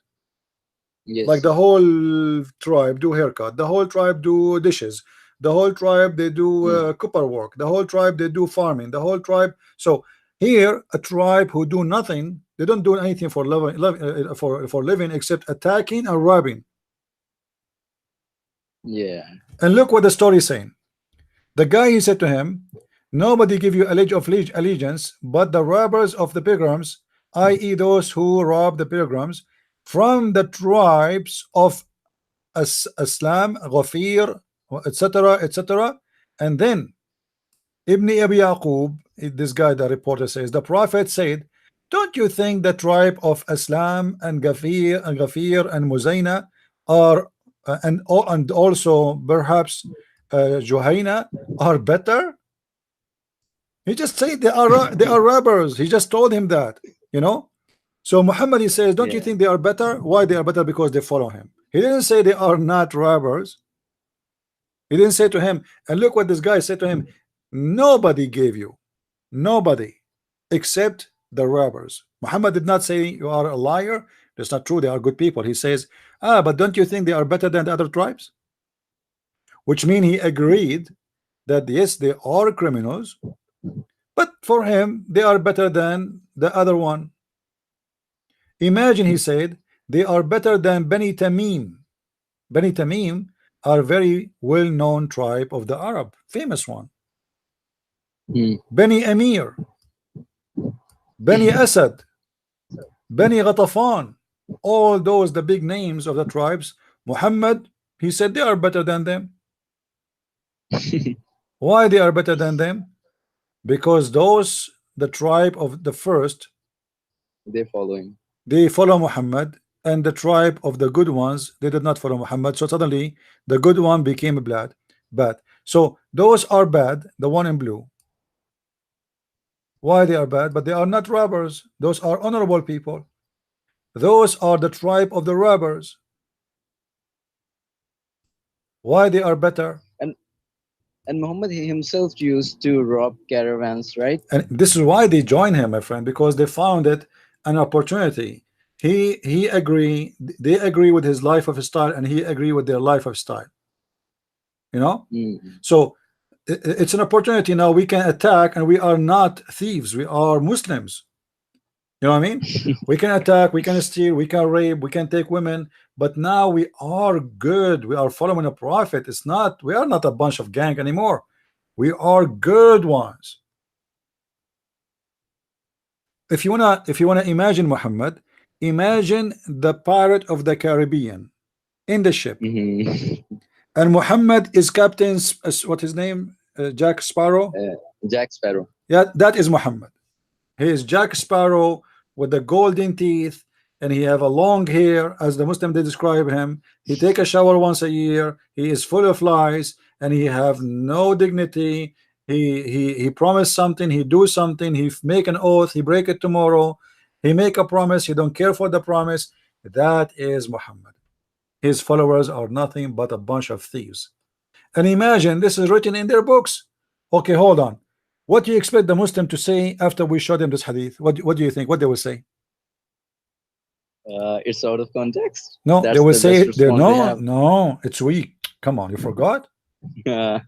Like Yes. the whole tribe do haircut, the whole tribe do dishes, the whole tribe they do Hmm. cooper work, the whole tribe they do farming, the whole tribe. So here a tribe who do nothing, they don't do anything for living except attacking and robbing. Yeah. And look what the story is saying. The guy, he said to him, nobody give you a pledge of allegiance but the robbers of the pilgrims, i.e. those who rob the pilgrims. from the tribes of Islam, Ghafir, etc., etc. And then Ibn Abi Yaqub, this guy, the reporter says, the Prophet said, don't you think the tribe of Islam and Ghafir and Muzayna are and also perhaps Juhayna are better? He just said they are robbers. He just told him that, you know. So Muhammad, he says, don't you Yeah. think they are better? Why they are better? Because they follow him. He didn't say they are not robbers. He didn't say to him, and look what this guy said to him, nobody gave you, nobody except the robbers. Muhammad did not say you are a liar. That's not true. They are good people. He says, but don't you think they are better than the other tribes? Which means he agreed that yes, they are criminals, but for him, they are better than the other one. Imagine, he said, they are better than Bani Tamim. Bani Tamim are very well-known tribe of the Arab, famous one. Hmm. Bani Amir, Bani Asad, Bani Ghatafan, all those the big names of the tribes. Muhammad, he said they are better than them. Why they are better than them? Because those the tribe of the first, They follow him. they follow Muhammad, and the tribe of the good ones, they did not follow Muhammad. So suddenly the good one became bad. So those are bad, the one in blue. Why they are bad? But they are not robbers. Those are honorable people. Those are the tribe of the robbers. Why they are better? And and Muhammad himself used to rob caravans, right? And this is why they join him, my friend, because they found it an opportunity. He agree, they agree with his life of style, and he agree with their life of style. You know, Mm. so it's an opportunity. Now we can attack, and we are not thieves. We are Muslims. You know what I mean? We can attack, we can steal, we can rape, we can take women, but now we are good. We are following a prophet. It's not, we are not a bunch of gang anymore. We are good ones. If you wanna imagine Muhammad, imagine the pirate of the Caribbean in the ship, Mhm. and Muhammad is captain. What his name? Jack Sparrow. uh, Jack Sparrow. Yeah, that is Muhammad. He is Jack Sparrow with the golden teeth, and he have a long hair, as the Muslim they describe him. He take a shower once a year. He is full of lies, and he have no dignity. He promised something, he do something, he make an oath, he break it tomorrow. He make a promise, he don't care for the promise. That is Muhammad. His followers are nothing but a bunch of thieves. And imagine this is written in their books. Okay, hold on. What do you expect the Muslim to say after we show them this hadith? What do you think? What they will say? It's out of context. No, they That's will the best say they response they no, have. no, it's weak. Come on, you forgot? Uh,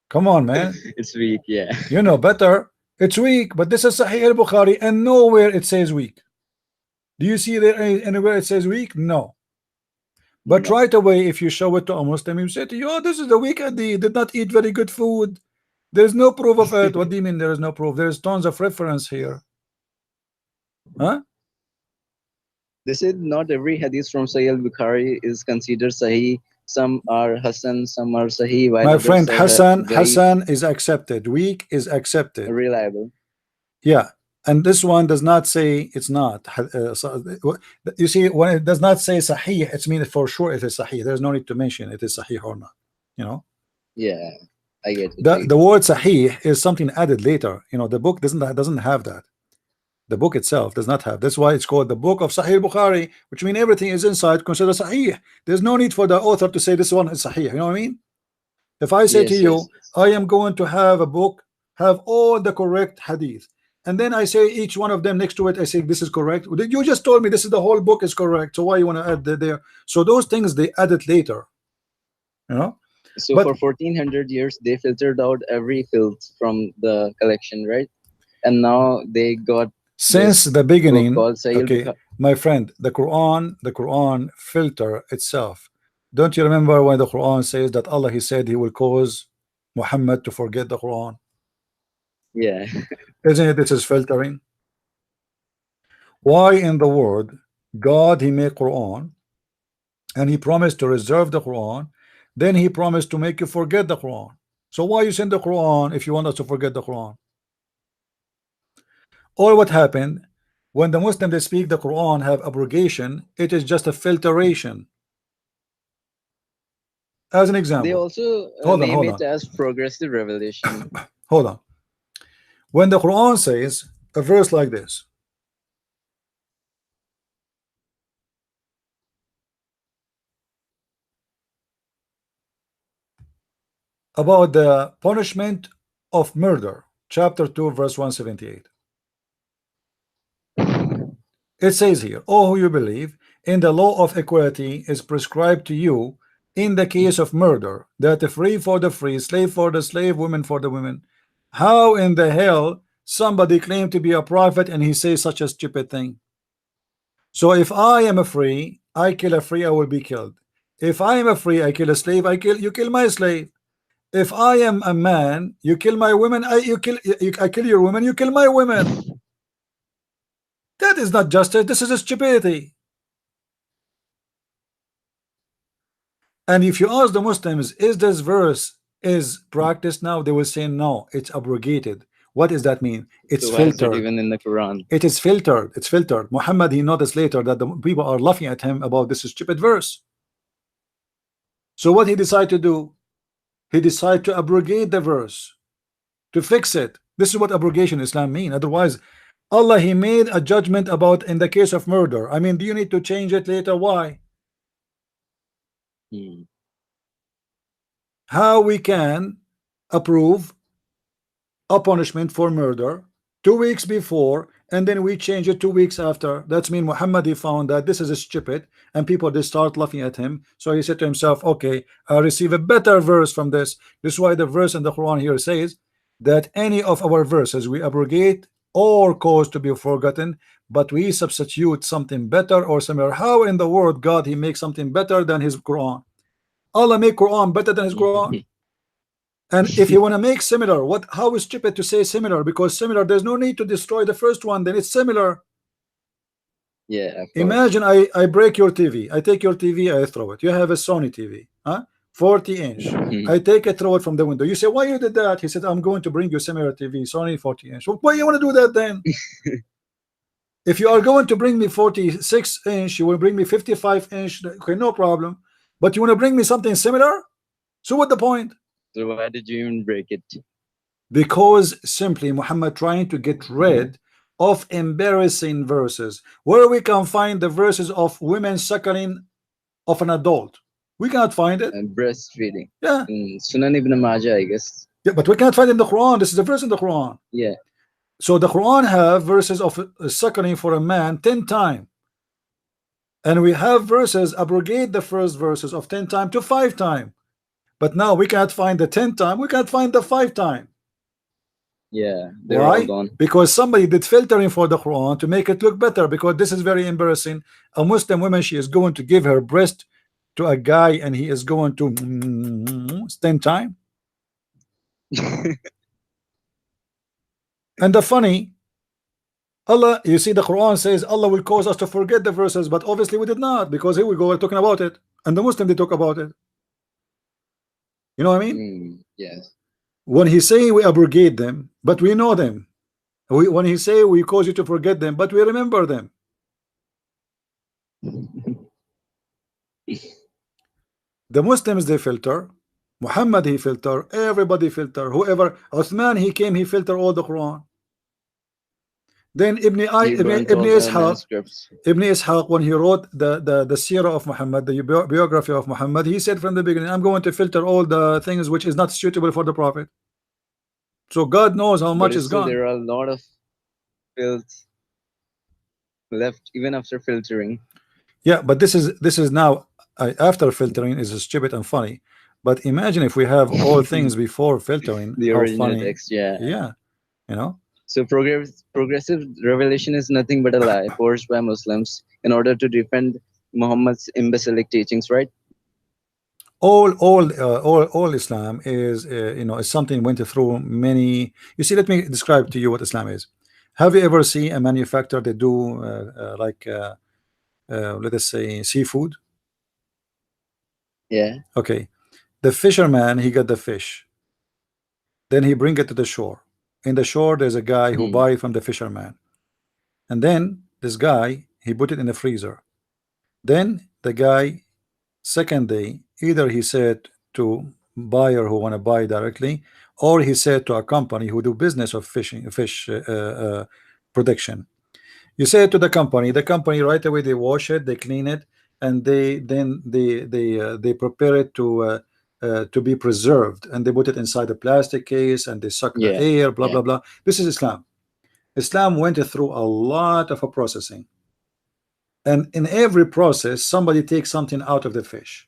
Come on, man. it's weak, yeah. You know better. It's weak, but this is Sahih al-Bukhari, and nowhere it says weak. Do you see there anywhere it says weak? No. But No. right away, if you show it to a Muslim, you say to you, oh, this is the weak hadith, did not eat very good food. There's no proof of it. What do you mean there is no proof? There's tons of reference here. Huh? They said not every hadith from Sahih al-Bukhari is considered Sahih. Some are Hassan, some are Sahih, while My others friend, are Da'if, Hassan is accepted. Weak is accepted. reliable. Yeah. And this one does not say it's not. You see, when it does not say Sahih, it's mean for sure it is Sahih. There's no need to mention it is Sahih or not. You know, Yeah, I get it. the word Sahih is something added later. You know, the book doesn't have that. The book itself does not have. That's why it's called the book of Sahih Bukhari, which means everything is inside considered Sahih. There's no need for the author to say this one is Sahih. You know what I mean? If I say to Yes, you, yes, yes. I am going to have a book, have all the correct hadith, and then I say each one of them next to it, I say this is correct. You just told me this is the whole book is correct. So why you want to add that there? So those things they added later, you know. So But for 1400 years, they filtered out every filth from the collection, right? And now they got since this the book beginning, called Sahih okay, al-Bukhari. my friend, the Quran filter itself. Don't you remember when the Quran says that Allah, He said He will cause Muhammad to forget the Quran? Yeah. Isn't it? This is filtering. Why in the world God, he made Quran, and he promised to reserve the Quran. Then he promised to make you forget the Quran. So why you send the Quran if you want us to forget the Quran? Or what happened when the Muslim they speak the Quran have abrogation? It is just a filtration. As an They example, also hold on, name hold it on, as progressive revelation. hold on. When the Quran says a verse like this about the punishment of murder, chapter 2, verse 178, it says here, "Oh, who you believe in the law of equality is prescribed to you in the case of murder, that free for the free, slave for the slave, women for the women." How in the hell somebody claim to be a prophet and he says such a stupid thing? So if I am a free, I kill a free, I will be killed. If I am a free, I kill a slave, you kill my slave. If I am a man, you kill my women, I kill your women, you kill my women. That is not justice, this is a stupidity. And if you ask the Muslims, is this verse is practiced now? They will say no, it's abrogated. What does that mean? It's So why is it filtered. even in the Quran? It is filtered. It's filtered. Muhammad, he noticed later that the people are laughing at him about this stupid verse. So what he decided to do? He decided to abrogate the verse, to fix it. This is what abrogation in Islam mean. Otherwise, Allah, he made a judgment about in the case of murder. I mean, do you need to change it later? Why? Hmm. How we can approve a punishment for murder 2 weeks before and then we change it 2 weeks after? That's mean Muhammad, he found that this is a stupid and people they start laughing at him. So he said to himself, okay, I'll receive a better verse from this. This is why the verse in the Quran here says that any of our verses we abrogate or cause to be forgotten, but we substitute something better or similar. How in the world God he makes something better than his Quran? Allah make Quran better than his Quran? And if you want to make similar, what? How is stupid to say similar? Because similar, there's no need to destroy the first one. Then it's similar. Yeah, of course. Imagine I break your TV. I take your TV, I throw it. You have a Sony TV, huh? 40-inch. Hmm. I take it, throw it from the window. You say, why you did that? He said, I'm going to bring you similar TV, Sony 40-inch. Why you want to do that then? If you are going to bring me 46-inch, you will bring me 55-inch. Okay, no problem. But you want to bring me something similar? So what the point? So why did you even break it? Because simply Muhammad trying to get rid of embarrassing verses. Where we can find the verses of women suckling of an adult? We cannot find it. Breastfeeding. Yeah, Sunan Ibn Majah, I guess. yeah, but we cannot find it in the Quran. This is a verse in the Quran. Yeah. So the Quran have verses of suckling for a man 10 times, and we have verses abrogate the first verses of 10 times to 5 times. But now we cannot find the 10 time, we can't find the 5 time. Yeah, they're all Why? gone. Because somebody did filtering for the Quran to make it look better. Because this is very embarrassing. A Muslim woman, she is going to give her breast to a guy, and he is going to 10 time. And the funny, Allah, you see, the Quran says Allah will cause us to forget the verses, but obviously we did not, because here we go, we're talking about it, and the Muslim they talk about it. You know what I mean? Yes. When he say we abrogate them, but we know them. When he say we cause you to forget them, but we remember them. The Muslims they filter, Muhammad he filter, everybody filter, whoever, Uthman he came, he filter all the Quran. Then He burnt Ibn all the Ishaq, manuscripts. Ibn Ishaq, when he wrote the Sirah of Muhammad, the biography of Muhammad, he said from the beginning, I'm going to filter all the things which is not suitable for the Prophet. So God knows how much But is still, gone. there are a lot of filth left, even after filtering. Yeah, but this is now after filtering is stupid and funny. But imagine if we have all things before filtering, The how original funny. text, yeah. Yeah, you know. So progressive revelation is nothing but a lie forged by Muslims in order to defend Muhammad's imbecilic teachings, right? All Islam is is something went through many. You see, let me describe to you what Islam is. Have you ever seen a manufacturer that do let us say seafood. Yeah. Okay, the fisherman, he got the fish, then he bring it to the shore. In the shore there's a guy who Mm. buy from the fisherman, and then this guy, he put it in the freezer. Then the guy, second day, either he said to buyer who want to buy directly, or he said to a company who do business of fish production. You say it to the company right away, they wash it, they clean it, and they prepare it to be preserved, and they put it inside a plastic case, and they suck the Yeah. air, blah Yeah. blah blah. This is Islam. Islam went through a lot of a processing, and in every process somebody takes something out of the fish.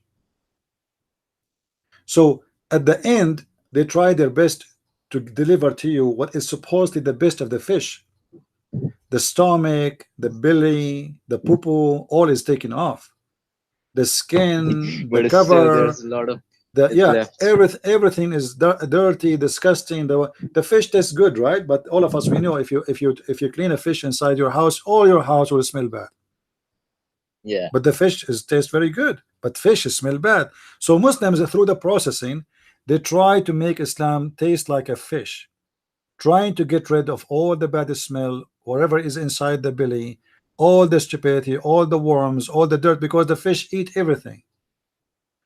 So at the end they try their best to deliver to you what is supposedly the best of the fish. The stomach, the belly, the poo-poo, all is taken off. The skin, the But still, cover, there's a lot of the it yeah, left. everything is dirty, disgusting. The fish tastes good, right? But all of us, we know, if you clean a fish inside your house, all your house will smell bad. Yeah. But the fish is tastes very good, but fish smell bad. So Muslims, through the processing, they try to make Islam taste like a fish, trying to get rid of all the bad smell, whatever is inside the belly, all the stupidity, all the worms, all the dirt, because the fish eat everything.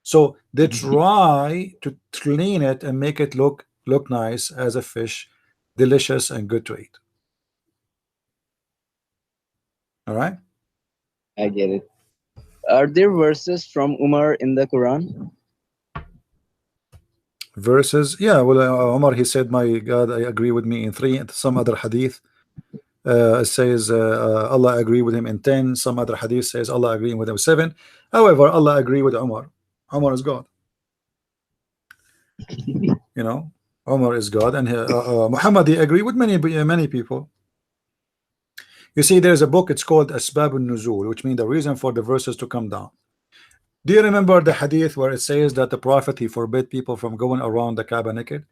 So they try to clean it and make it look nice as a fish, delicious and good to eat. All right. I get it. Are there verses from Umar in the Quran? Verses, yeah. Well, Omar, he said, "My God, I agree with me in 3." Some other hadith says Allah agree with him in 10. Some other hadith says Allah agreeing with him 7. However, Allah agree with Umar. Umar is God. You know, Umar is God, and Muhammad, he agree with many people. You see, there's a book. It's called Asbabun Nuzul, which means the reason for the verses to come down. Do you remember the hadith where it says that the Prophet, he forbid people from going around the Kaaba naked?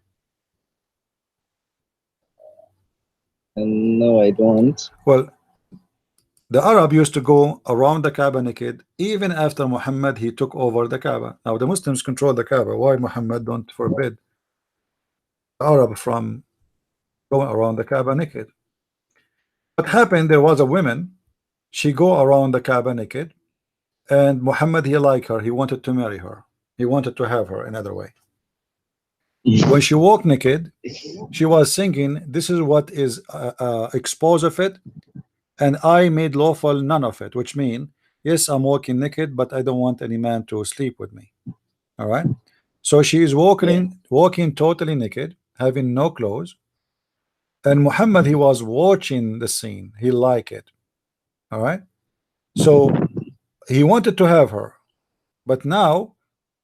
No, I don't. Well, the Arab used to go around the Kaaba naked even after Muhammad he took over the Kaaba. Now the Muslims control the Kaaba. Why Muhammad don't forbid the Arab from going around the Kaaba naked? What happened? There was a woman. She go around the Kaaba naked, and Muhammad, he liked her. He wanted to marry her. He wanted to have her another way. When she walked naked, she was singing, "This is what is exposed of it, and I made lawful none of it," which mean, yes, I'm walking naked, but I don't want any man to sleep with me. All right. So she is Yeah. walking totally naked, having no clothes, and Muhammad, he was watching the scene. He liked it. All right. So he wanted to have her, but now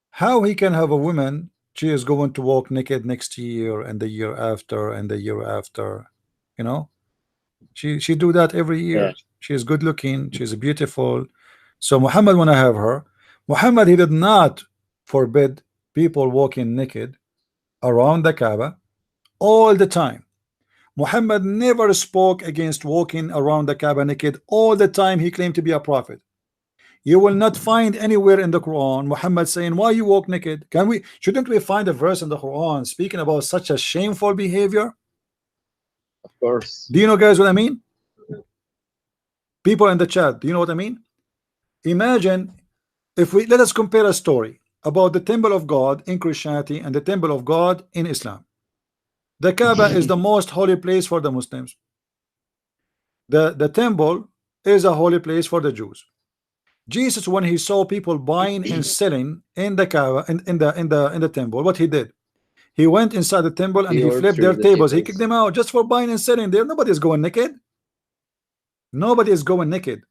how he can have a woman? She is going to walk naked next year and the year after and the year after. You know, she do that every Yeah. year. She is good looking. She's beautiful. So Muhammad wanna have her. Muhammad, he did not forbid people walking naked around the Kaaba all the time. Muhammad never spoke against walking around the Kaaba naked all the time he claimed to be a prophet. You will not find anywhere in the Quran Muhammad saying, "Why you walk naked?" Shouldn't we find a verse in the Quran speaking about such a shameful behavior? Of course. Do you know, guys, what I mean? People in the chat, do you know what I mean? Imagine if we let us compare a story about the temple of God in Christianity and the temple of God in Islam. The Kaaba is the most holy place for the Muslims. The temple is a holy place for the Jews. Jesus, when he saw people buying and selling in the Kaaba, in the temple, what he did? He went inside the temple and He he flipped their overthrew the tables. He kicked tables. them out just for buying and selling. There, nobody is going naked. Nobody is going naked.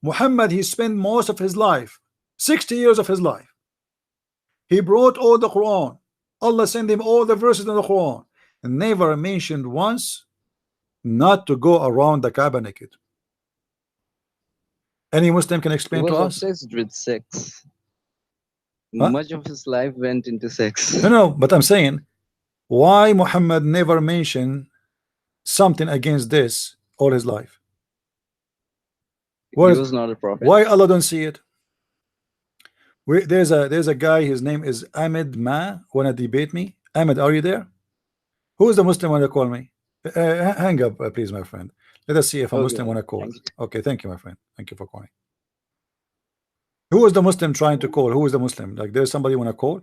Muhammad, he spent most of his life, 60 years of his life. He brought all the Quran. Allah sent him all the verses in the Quran, and never mentioned once not to go around the Kaaba naked. Any Muslim can He explain to was us? obsessed with sex. Huh? Much of his life went into sex. No, no, but I'm saying, why Muhammad never mentioned something against this all his life? What He is, was not a prophet. why Allah don't see it? There's a guy, his name is Ahmed Ma, wanna debate me? Ahmed, are you there? Who is the Muslim wanna call me? Hang up, please, my friend. Let us see if a Okay, Muslim wanna call. thank you. Okay, thank you, my friend. Thank you for calling. Who is the Muslim trying to call? Who is the Muslim? Like, there's somebody wanna call?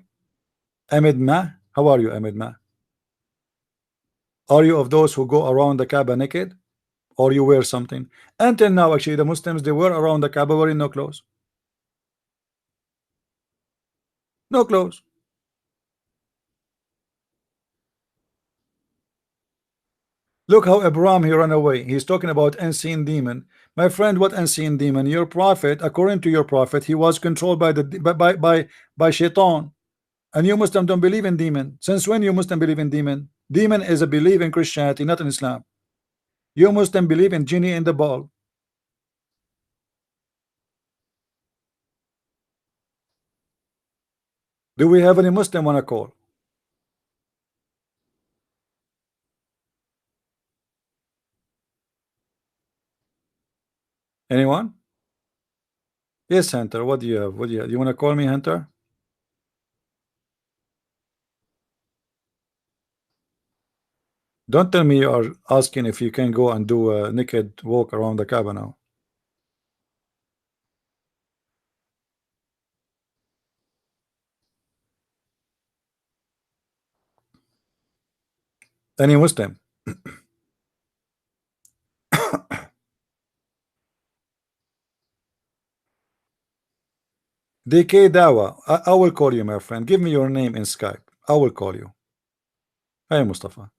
Ahmed Ma, how are you, Ahmed Ma? Are you of those who go around the Kaaba naked, or you wear something? Until now, actually, the Muslims, they were around the Kaaba wearing no clothes, no clothes. Look how Abraham, he ran away. He's talking about unseen demon. My friend, what unseen demon? Your prophet, according to your prophet, he was controlled by the by shaitan. And you Muslim don't believe in demon. Since when you Muslim believe in demon? Demon is a belief in Christianity, not in Islam. You Muslim believe in genie in the ball. Do we have any Muslim wanna call? Anyone? Yes, Hunter. What do you have? What do you have? You wanna call me, Hunter? Don't tell me you are asking if you can go and do a naked walk around the Kaaba now. Any Muslim? DK Dawa, I will call you, my friend. Give me your name in Skype. I will call you. Hey, Mustafa.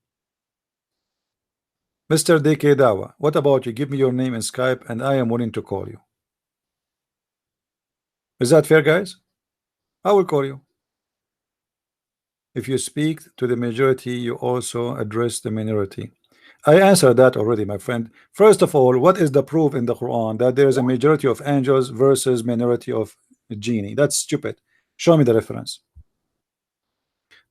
Mr. DK Dawa, what about you? Give me your name in Skype and I am willing to call you. Is that fair, guys? I will call you. If you speak to the majority, you also address the minority. I answered that already, my friend. First of all, what is the proof in the Quran that there is a majority of angels versus minority of genie? That's stupid. Show me the reference.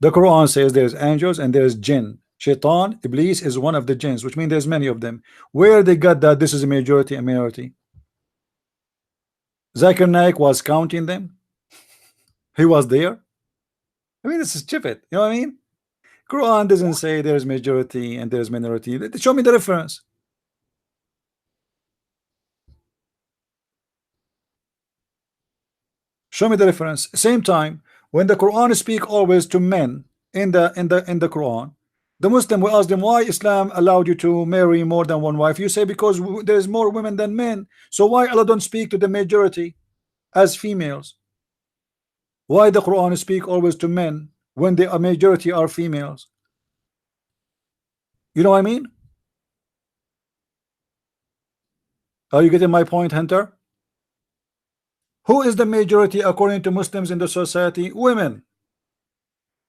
The Quran says there's angels and there's jinn. Shaitan, Iblis is one of the jinns, which means there's many of them. Where they got that this is a majority and minority? Zakir Naik was counting them. He was there. I mean, this is stupid. You know what I mean? Quran doesn't say there's majority and there's minority. Show me the reference. Show me the reference. Same time, when the Quran speak always to men in the Quran, the Muslim will ask them why Islam allowed you to marry more than one wife. You say because there's more women than men. So why Allah don't speak to the majority as females? Why the Quran speak always to men when the majority are females? You know what I mean? Are you getting my point, Hunter? Who is the majority according to Muslims in the society? Women.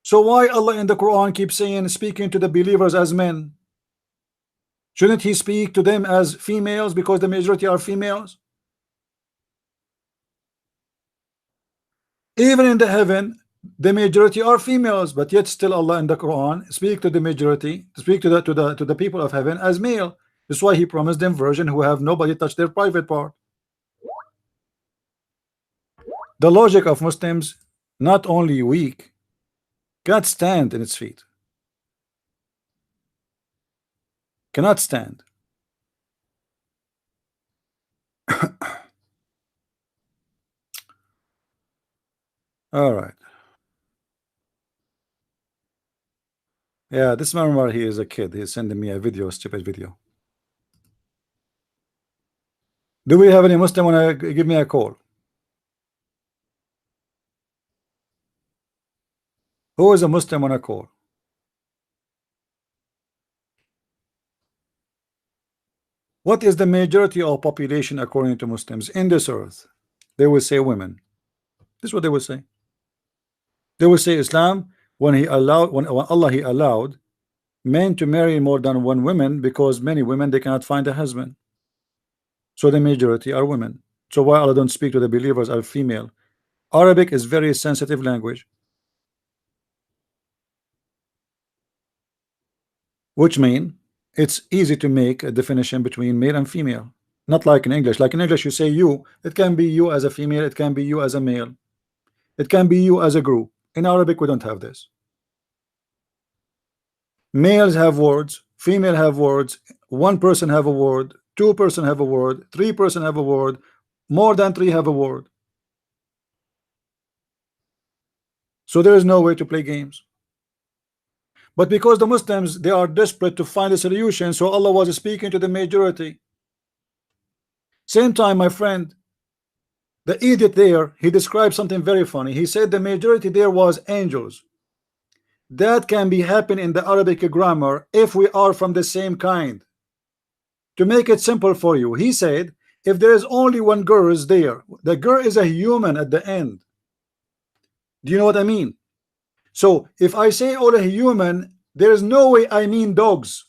So why Allah in the Quran keeps saying speaking to the believers as men? Shouldn't he speak to them as females because the majority are females? Even in the heaven, the majority are females, but yet still Allah in the Quran speak to the majority, speak to the people of heaven as male. That's why he promised them virgin who have nobody touch their private part. The logic of Muslims not only weak, cannot stand in its feet. Cannot stand. All right. Yeah, this member, he is a kid. He's sending me a video, stupid video. Do we have any Muslim wanna give me a call? Who is a Muslim wanna call? What is the majority of population according to Muslims in this earth? They will say women. This is what they will say. They will say Islam when when Allah he allowed men to marry more than one woman because many women they cannot find a husband. So the majority are women. So why Allah don't speak to the believers are female? Arabic is very sensitive language, which mean it's easy to make a definition between male and female. Not like in English. Like in English, you say you. It can be you as a female. It can be you as a male. It can be you as a group. In Arabic, we don't have this. Males have words. Female have words. One person have a word. Two person have a word. Three person have a word. More than three have a word. So there is no way to play games. But because the Muslims, they are desperate to find a solution, so Allah was speaking to the majority. Same time, my friend, the idiot there, he described something very funny. He said the majority there was angels. That can be happen in the Arabic grammar if we are from the same kind. To make it simple for you, he said if there is only one girl is there, the girl is a human at the end. Do you know what I mean? So if I say all a human, there is no way I mean dogs.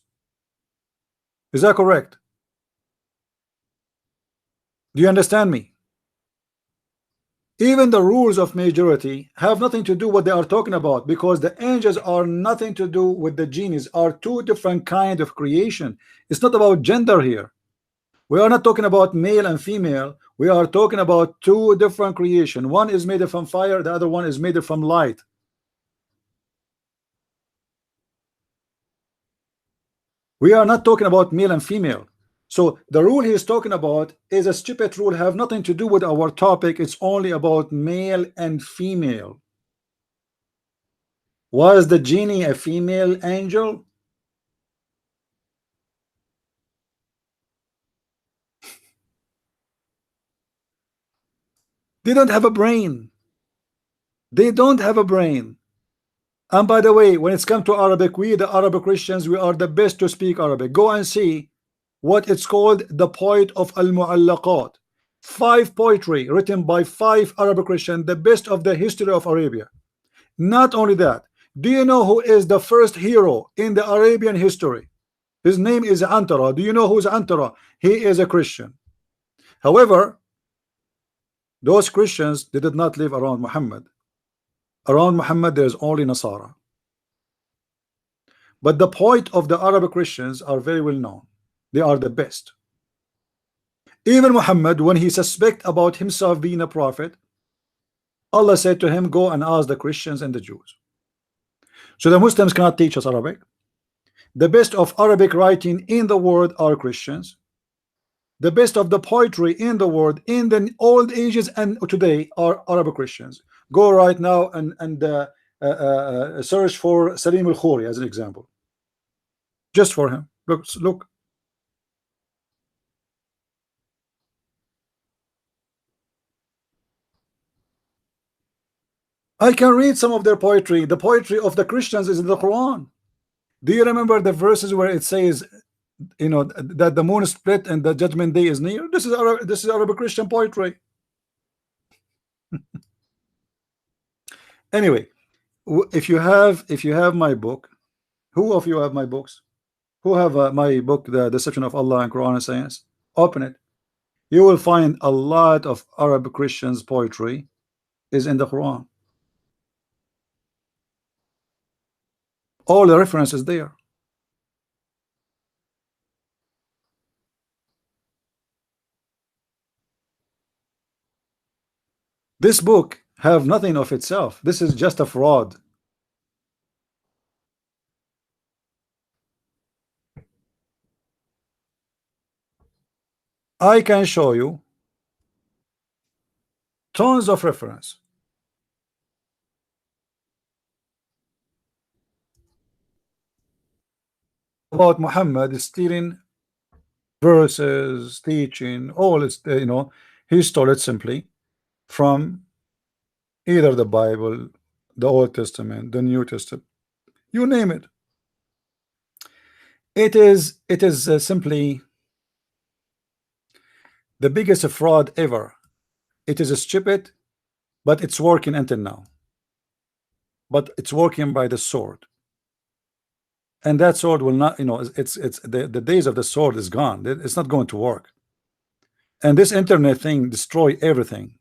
Is that correct? Do you understand me? Even the rules of majority have nothing to do what they are talking about, because the angels are nothing to do with the genies, are two different kind of creation. It's not about gender here. We are not talking about male and female. We are talking about two different creation. One is made from fire, the other one is made from light. We are not talking about male and female. So the rule he is talking about is a stupid rule, have nothing to do with our topic. It's only about male and female. Was the genie a female angel? They don't have a brain. They don't have a brain. And by the way, when it's come to Arabic, we the Arabic Christians, we are the best to speak Arabic. Go and see what it's called, the poet of Al-Mu'allaqat. 5 poetry written by 5 Arabic Christians, the best of the history of Arabia. Not only that, do you know who is the first hero in the Arabian history? His name is Antara. Do you know who's Antara? He is a Christian. However, those Christians, they did not live around Muhammad. Around Muhammad, there's only Nasara. But the point of the Arabic Christians are very well known. They are the best. Even Muhammad, when he suspect about himself being a prophet, Allah said to him, go and ask the Christians and the Jews. So the Muslims cannot teach us Arabic. The best of Arabic writing in the world are Christians. The best of the poetry in the world in the old ages and today are Arabic Christians. Go right now and search for Salim al-Khoury as an example. Just for him. Look. I can read some of their poetry. The poetry of the Christians is in the Quran. Do you remember the verses where it says, you know, that the moon is split and the judgment day is near? This is Arabic Christian poetry. Anyway, if you have my book, who of you have my books? Who have my book, The Deception of Allah and Quran and Science? Open it. You will find a lot of Arab Christians poetry is in the Quran. All the references there. This book have nothing of itself. This is just a fraud. I can show you tons of reference about Muhammad stealing verses, teaching, all it's you know, he stole it simply from either the Bible, the Old Testament, the New Testament, you name it. It is simply the biggest fraud ever. It is stupid, but it's working until now. But it's working by the sword, and that sword will not, you know, it's the days of the sword is gone. It's not going to work. And this internet thing destroy everything.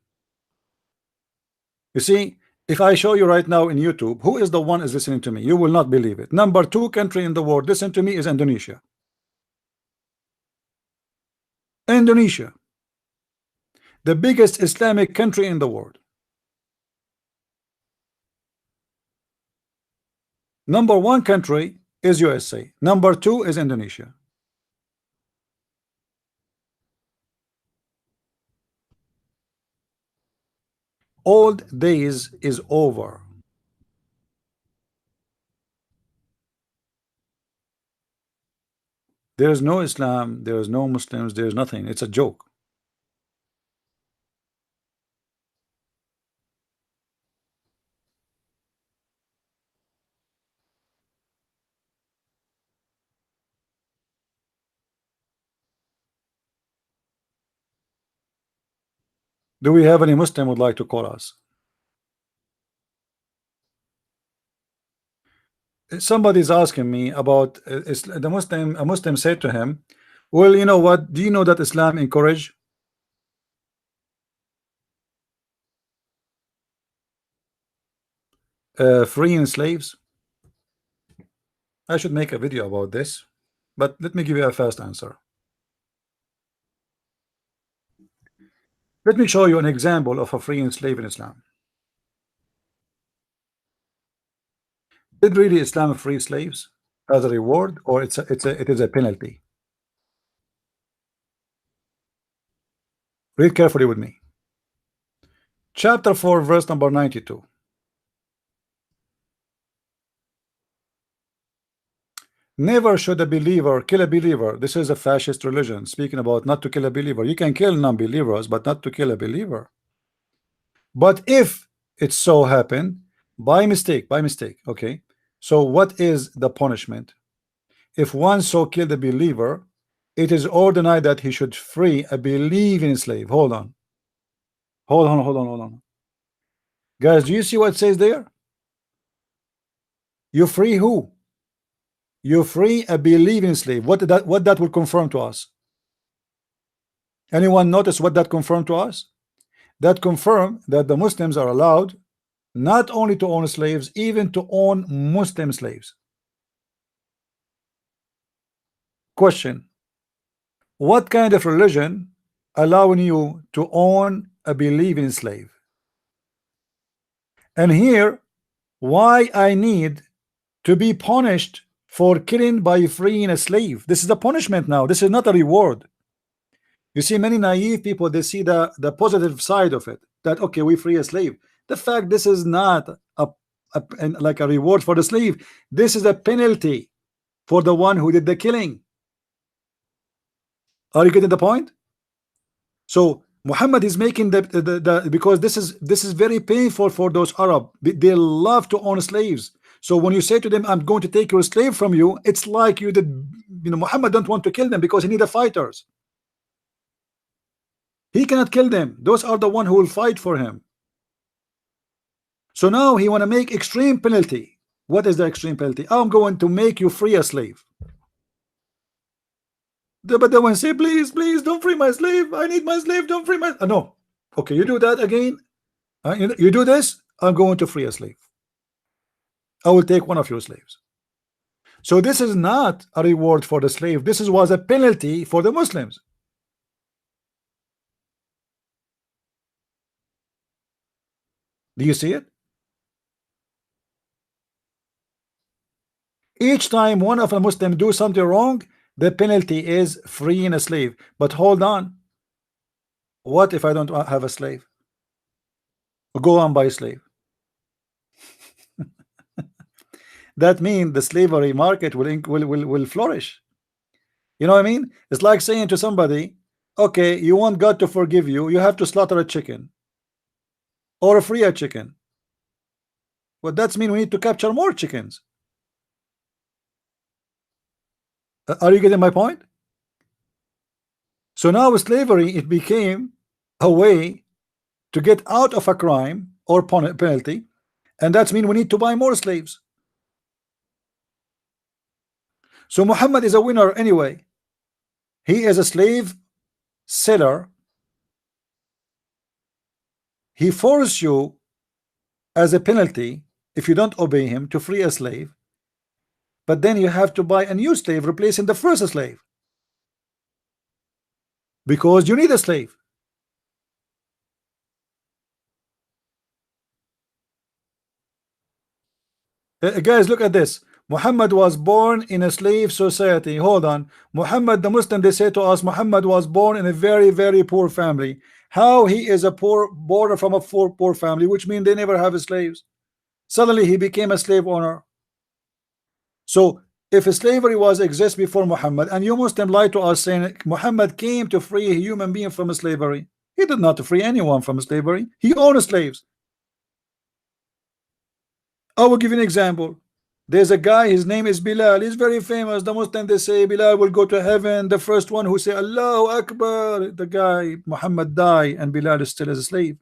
You see, if I show you right now in YouTube, who is the one is listening to me, you will not believe it. Number 2 country in the world listen to me is Indonesia. Indonesia, the biggest Islamic country in the world. Number one country is USA. Number two is Indonesia. Old days is over. There is no Islam, there is no Muslims, there is nothing. It's a joke. Do we have any Muslim would like to call us? Somebody's asking me about the Muslim. A Muslim said to him, well, you know what, do you know that Islam encourage freeing slaves? I should make a video about this, but let me give you a fast answer. Let me show you an example of a freeing slave in Islam. Did really Islam free slaves as a reward, or it is a penalty? Read carefully with me. Chapter 4, verse number 92. Never should a believer kill a believer. This is a fascist religion speaking about not to kill a believer. You can kill non-believers, but not to kill a believer. But if it so happen by mistake, okay. So what is the punishment? If one so killed a believer, it is ordained that he should free a believing slave. Hold on. Guys, do you see what it says there? You free who? You free a believing slave. What that will confirm to us? Anyone notice what that confirmed to us? That confirm that the Muslims are allowed not only to own slaves, even to own Muslim slaves. Question: what kind of religion allowing you to own a believing slave? And here, why I need to be punished for killing by freeing a slave? This is the punishment now. This is not a reward. You see, many naive people, they see the positive side of it, that okay, we free a slave. The fact this is not like a reward for the slave. This is a penalty for the one who did the killing. Are you getting the point? So Muhammad is making the because this is very painful for those Arab. They love to own slaves. So when you say to them, I'm going to take your slave from you, it's like you did, Muhammad don't want to kill them because he need fighters. He cannot kill them. Those are the one who will fight for him. So now he want to make extreme penalty. What is the extreme penalty? I'm going to make you free a slave. But they want to say, please, don't free my slave. I need my slave. Don't free my. No. Okay, you do that again. You do this. I'm going to free a slave. I will take one of your slaves. So this is not a reward for the slave. This was a penalty for the Muslims. Do you see it? Each time one of a Muslim do something wrong, the penalty is freeing a slave. But hold on. What if I don't have a slave? Go and buy a slave. That means the slavery market will flourish. You know what I mean? It's like saying to somebody, okay, you want God to forgive you, you have to slaughter a chicken or free a chicken. Well, that's mean we need to capture more chickens. Are you getting my point? So now slavery, it became a way to get out of a crime or penalty, and that's mean we need to buy more slaves. So Muhammad is a winner anyway. He is a slave seller. He forces you as a penalty if you don't obey him to free a slave, but then you have to buy a new slave replacing the first slave. because you need a slave. Guys, look at this. Muhammad was born in a slave society. Hold on. Muhammad, the Muslim, they say to us, Muhammad was born in a very, very poor family. How he is a poor, born from a poor family, which means they never have slaves. Suddenly he became a slave owner. So if slavery was exist before Muhammad, and you Muslim lie to us saying Muhammad came to free a human being from slavery, he did not free anyone from slavery. He owned slaves. I will give you an example. There's a guy, his name is Bilal. He's very famous. The Muslim, they say Bilal will go to heaven. The first one who say Allahu Akbar. The guy Muhammad died, and Bilal is still as a slave.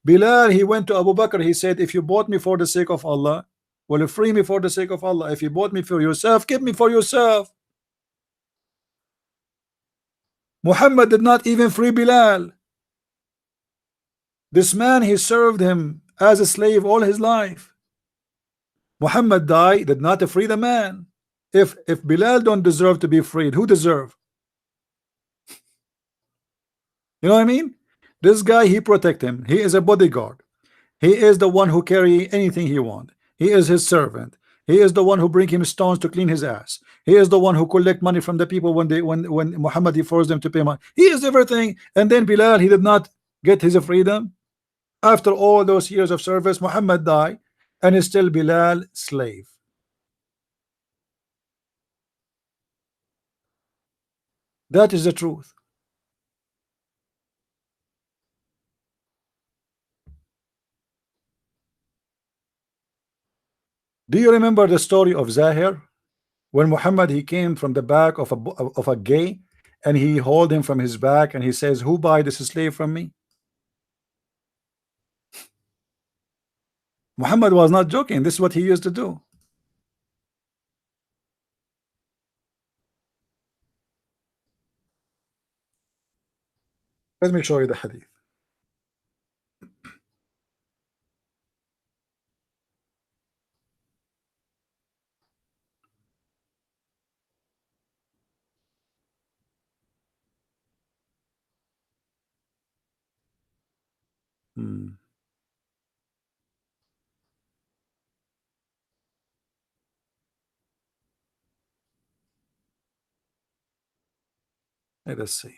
Bilal, he went to Abu Bakr. He said, if you bought me for the sake of Allah, will you free me for the sake of Allah? If you bought me for yourself, keep me for yourself. Muhammad did not even free Bilal. This man, he served him as a slave all his life. Muhammad died, did not free the man. If Bilal don't deserve to be freed, who deserve? You know what I mean? This guy, he protect him. He is a bodyguard. He is the one who carry anything he want. He is his servant. He is the one who bring him stones to clean his ass. He is the one who collect money from the people when Muhammad, he forced them to pay money. He is everything. And then Bilal, he did not get his freedom. After all those years of service, Muhammad died, and is still Bilal slave. That is the truth. Do you remember the story of Zahir? When Muhammad, he came from the back of a gay, and he hold him from his back, and he says, who buy this slave from me? Muhammad was not joking. This is what he used to do. Let me show you the hadith. Hmm. Let us see.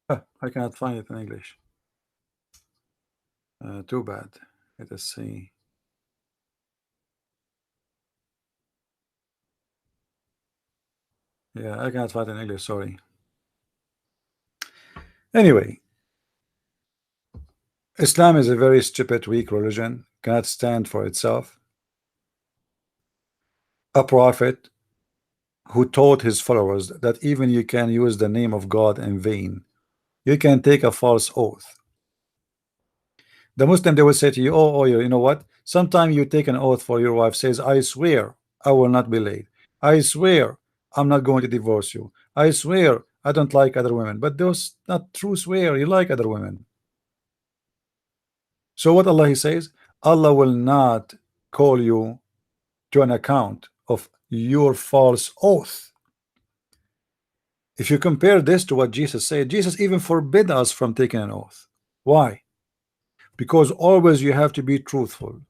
I cannot find it in English. Too bad. Let us see. Yeah, I cannot find it in English. Sorry. Anyway, Islam is a very stupid, weak religion. Cannot stand for itself. A prophet who taught his followers that even you can use the name of God in vain. You can take a false oath. The Muslim, they will say to you, oh, you know what? Sometimes you take an oath for your wife, says, I swear I will not be late. I swear I'm not going to divorce you. I swear I don't like other women. But those not true swear. You like other women. So what Allah, he says, Allah will not call you to an account of your false oath. If you compare this to what Jesus said, Jesus even forbid us from taking an oath. Why? Because always you have to be truthful.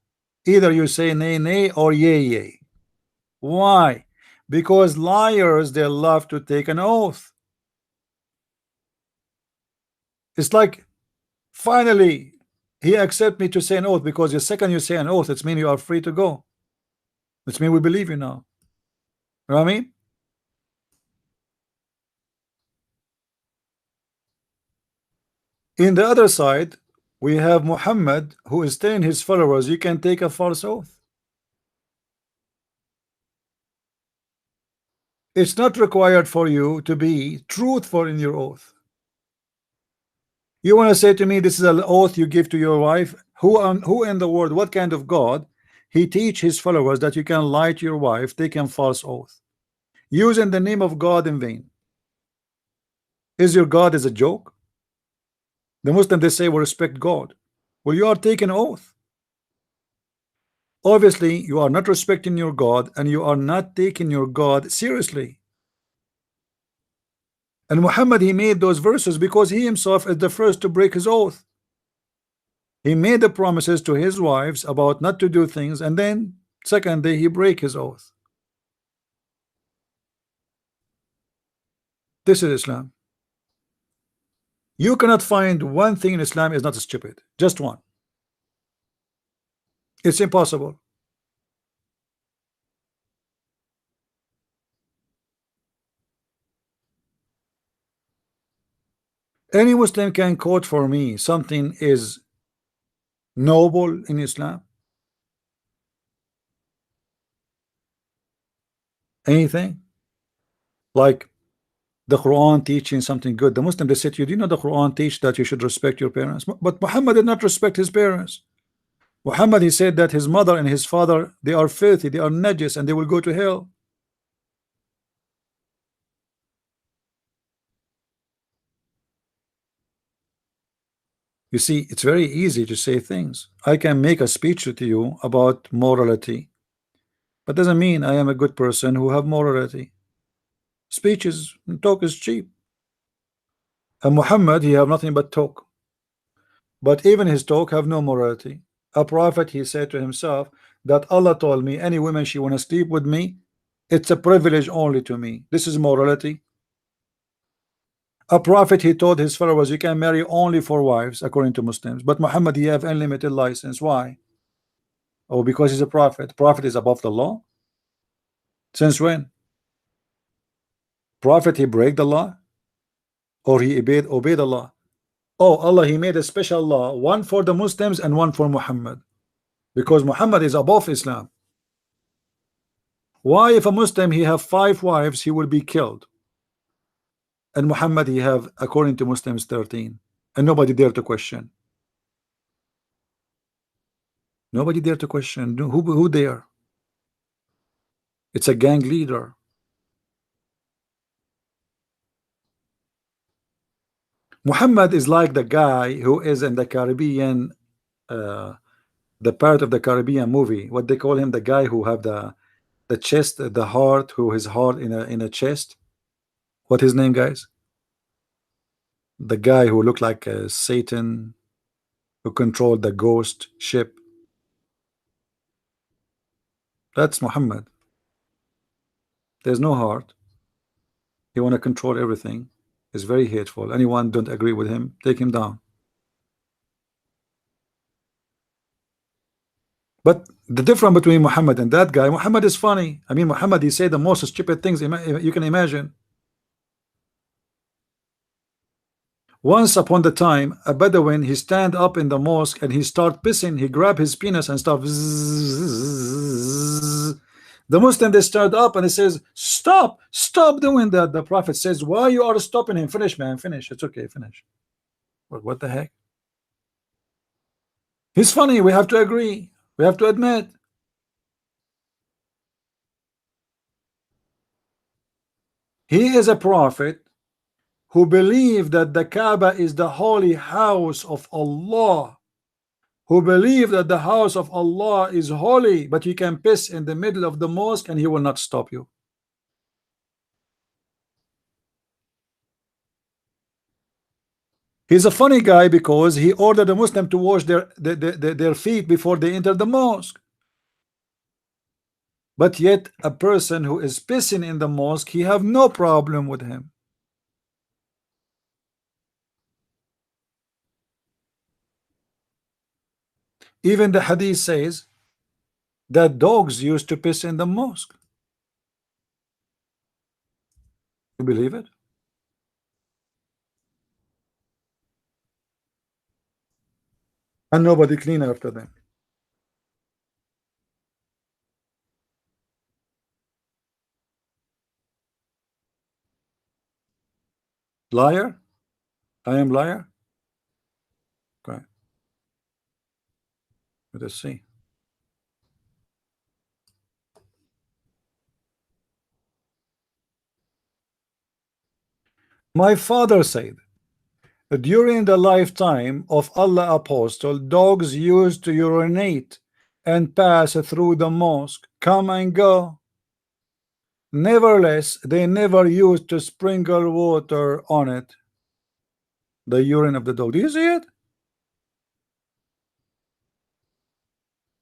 Either you say nay, nay, or yea, yea. Why? Because liars, they love to take an oath. It's like, finally, he accept me to say an oath, because the second you say an oath, it's mean you are free to go. It's mean we believe you now. You know what I mean? In the other side, we have Muhammad, who is telling his followers, you can take a false oath. It's not required for you to be truthful in your oath. You want to say to me, this is an oath you give to your wife, Who in the world, what kind of God he teach his followers that you can lie to your wife, taking false oath, using the name of God in vain? Is your God is a joke? The Muslim, they say we respect God. Well, you are taking oath. Obviously you are not respecting your God, and you are not taking your God seriously. And Muhammad, he made those verses because he himself is the first to break his oath. He made the promises to his wives about not to do things, and then second day he break his oath. This is Islam. You cannot find one thing in Islam is not stupid. Just one. It's impossible. Any Muslim can quote for me something is noble in Islam. Anything like the Quran teaching something good. The Muslim, they said to you, do you know the Quran teach that you should respect your parents? But Muhammad did not respect his parents. Muhammad, he said that his mother and his father, they are filthy, they are najis, and they will go to hell. You see, it's very easy to say things. I can make a speech to you about morality, but doesn't mean I am a good person who have morality. Speech is talk is cheap. And Muhammad, he have nothing but talk. But even his talk have no morality. A prophet, he said to himself that Allah told me any woman she want to sleep with me, it's a privilege only to me. This is morality. A prophet, he told his followers you can marry only 4 wives according to Muslims. But Muhammad, he have unlimited license. Why? Oh, because he's a prophet. Prophet is above the law. Since when? Prophet, he break the law, or he obeyed the law? Oh, Allah, he made a special law, one for the Muslims and one for Muhammad, because Muhammad is above Islam. Why, if a Muslim he have 5 wives, he will be killed, and Muhammad he have, according to Muslims, 13, and nobody dare to question. Nobody dare to question. Who dare? It's a gang leader. Muhammad is like the guy who is in the Caribbean, uh, the part of the Caribbean movie. What they call him, the guy who have the chest, the heart, who his heart in a chest. What his name, guys? The guy who looked like Satan, who controlled the ghost ship. That's Muhammad. There's no heart. He want to control everything. He's very hateful. Anyone don't agree with him, take him down. But the difference between Muhammad and that guy, Muhammad is funny. I mean, Muhammad, he said the most stupid things you can imagine. Once upon the time, a Bedouin, he stand up in the mosque and he start pissing. He grab his penis and start. The Muslim, they stood up and he says, "Stop, stop doing that." The Prophet says, "Why you are stopping him? Finish, man, finish. It's okay, finish." What the heck? He's funny. We have to agree. We have to admit. He is a prophet who believed that the Kaaba is the holy house of Allah, who believe that the house of Allah is holy, but you can piss in the middle of the mosque and he will not stop you. He's a funny guy because he ordered a Muslim to wash their feet before they enter the mosque. But yet a person who is pissing in the mosque, he have no problem with him. Even the hadith says that dogs used to piss in the mosque. You believe it? And nobody clean after them. Liar? I am liar? Okay. Let us see. My father said, during the lifetime of Allah Apostle, dogs used to urinate and pass through the mosque, come and go. Nevertheless, they never used to sprinkle water on it. The urine of the dog. Do you see it?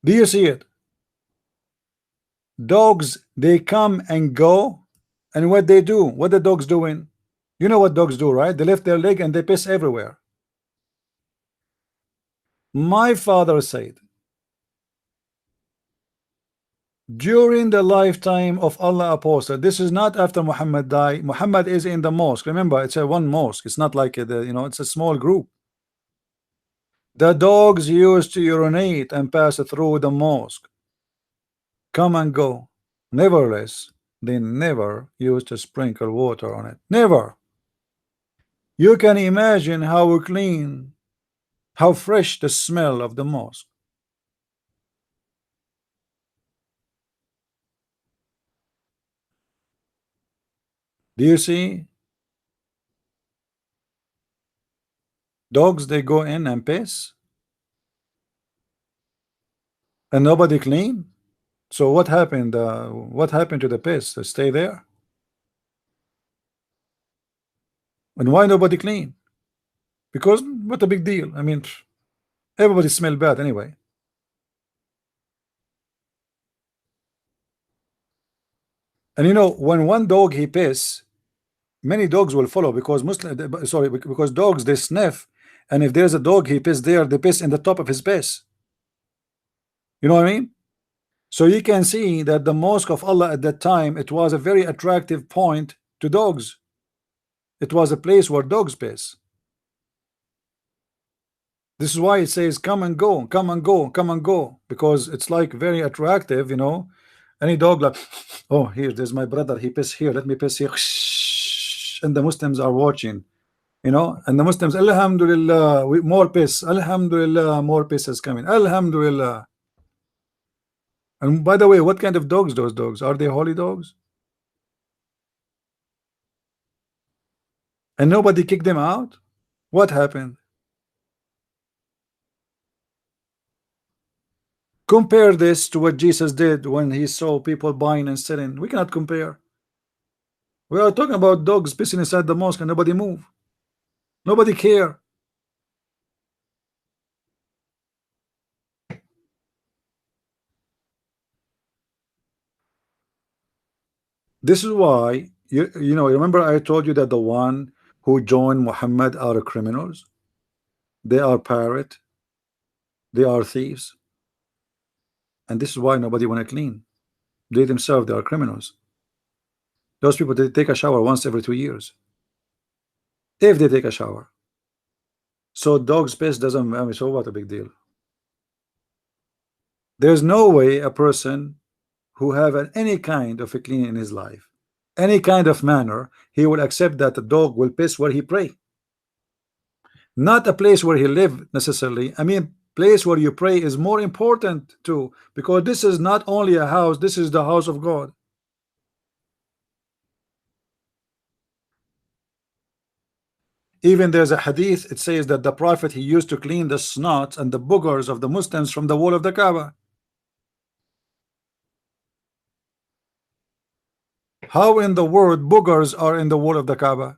Do you see it? Dogs, they come and go, and what they do, what the dogs doing? You know what dogs do, right? They lift their leg and they piss everywhere. My father said, during the lifetime of Allah Apostle, this is not after Muhammad died. Muhammad is in the mosque. Remember, it's a one mosque. It's not like the, it's a small group. The dogs used to urinate and pass through the mosque, come and go. Nevertheless, they never used to sprinkle water on it. Never. You can imagine how clean, how fresh the smell of the mosque. Do you see? Dogs, they go in and piss, and nobody clean. So what happened? What happened to the piss? They stay there. And why nobody clean? Because what a big deal. I mean, everybody smell bad anyway. And when one dog he piss, many dogs will follow because because dogs they sniff, and if there's a dog he piss there, they piss in the top of his piss. You know what I mean? So you can see that the mosque of Allah at that time, it was a very attractive point to dogs. It was a place where dogs piss. This is why it says come and go, come and go, come and go, because it's like very attractive. Any dog like, oh, there's my brother, he piss here, let me piss here. And the Muslims are watching, and the Muslims, Alhamdulillah, more piss, Alhamdulillah, more piss is coming, Alhamdulillah. And by the way, what kind of dogs those dogs? Are they holy dogs? And nobody kicked them out? What happened? Compare this to what Jesus did when he saw people buying and selling. We cannot compare. We are talking about dogs pissing inside the mosque and nobody move. Nobody care. This is why remember I told you that the one who joined Muhammad are criminals. They are pirate. They are thieves. And this is why nobody want to clean. They themselves, they are criminals. Those people, they take a shower once every 2 years. If they take a shower. So dog's piss doesn't, I mean, so what a big deal. There's no way a person who have any kind of a clean in his life, any kind of manner, he will accept that the dog will piss where he pray. Not a place where he live necessarily. I mean, place where you pray is more important too, because this is not only a house, this is the house of God. Even there's a hadith, it says that the Prophet, he used to clean the snots and the boogers of the Muslims from the wall of the Kaaba. How in the world boogers are in the wall of the Kaaba?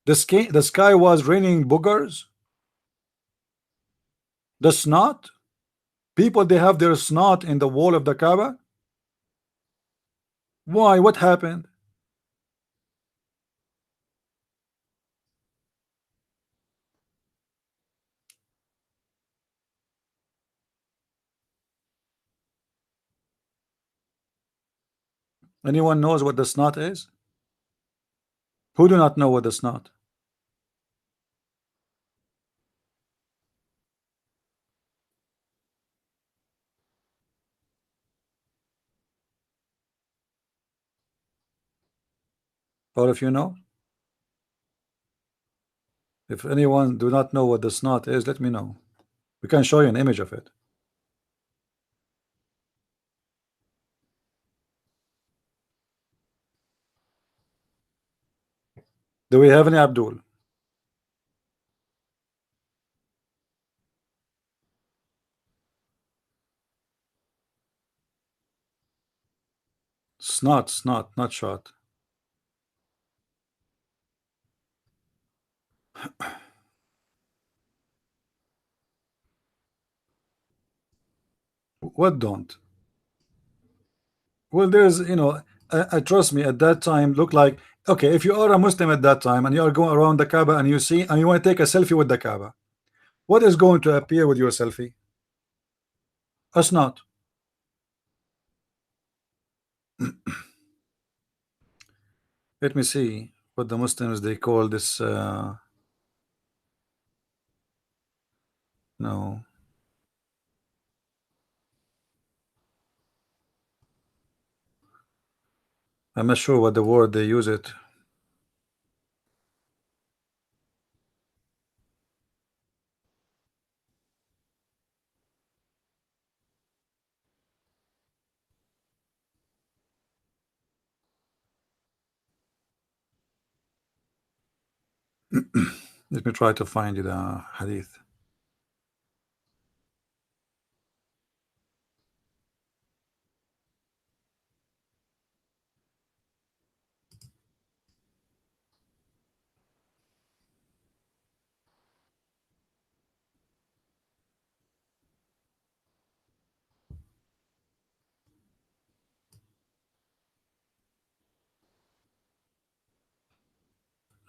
The sky was raining boogers. The snot, people, they have their snot in the wall of the Kaaba. Why? What happened? Anyone knows what the snot is? Who do not know what the snot? All of you know? If anyone do not know what the snot is, let me know. We can show you an image of it. Do we have any Abdul? Snot, snot, not shot. What don't? Well, there's, trust me, at that time, look like, okay, if you are a Muslim at that time and you are going around the Kaaba and you see and you want to take a selfie with the Kaaba, what is going to appear with your selfie? A snot. Let me see what the Muslims they call this. No, I'm not sure what the word they use it. Let me try to find you the hadith.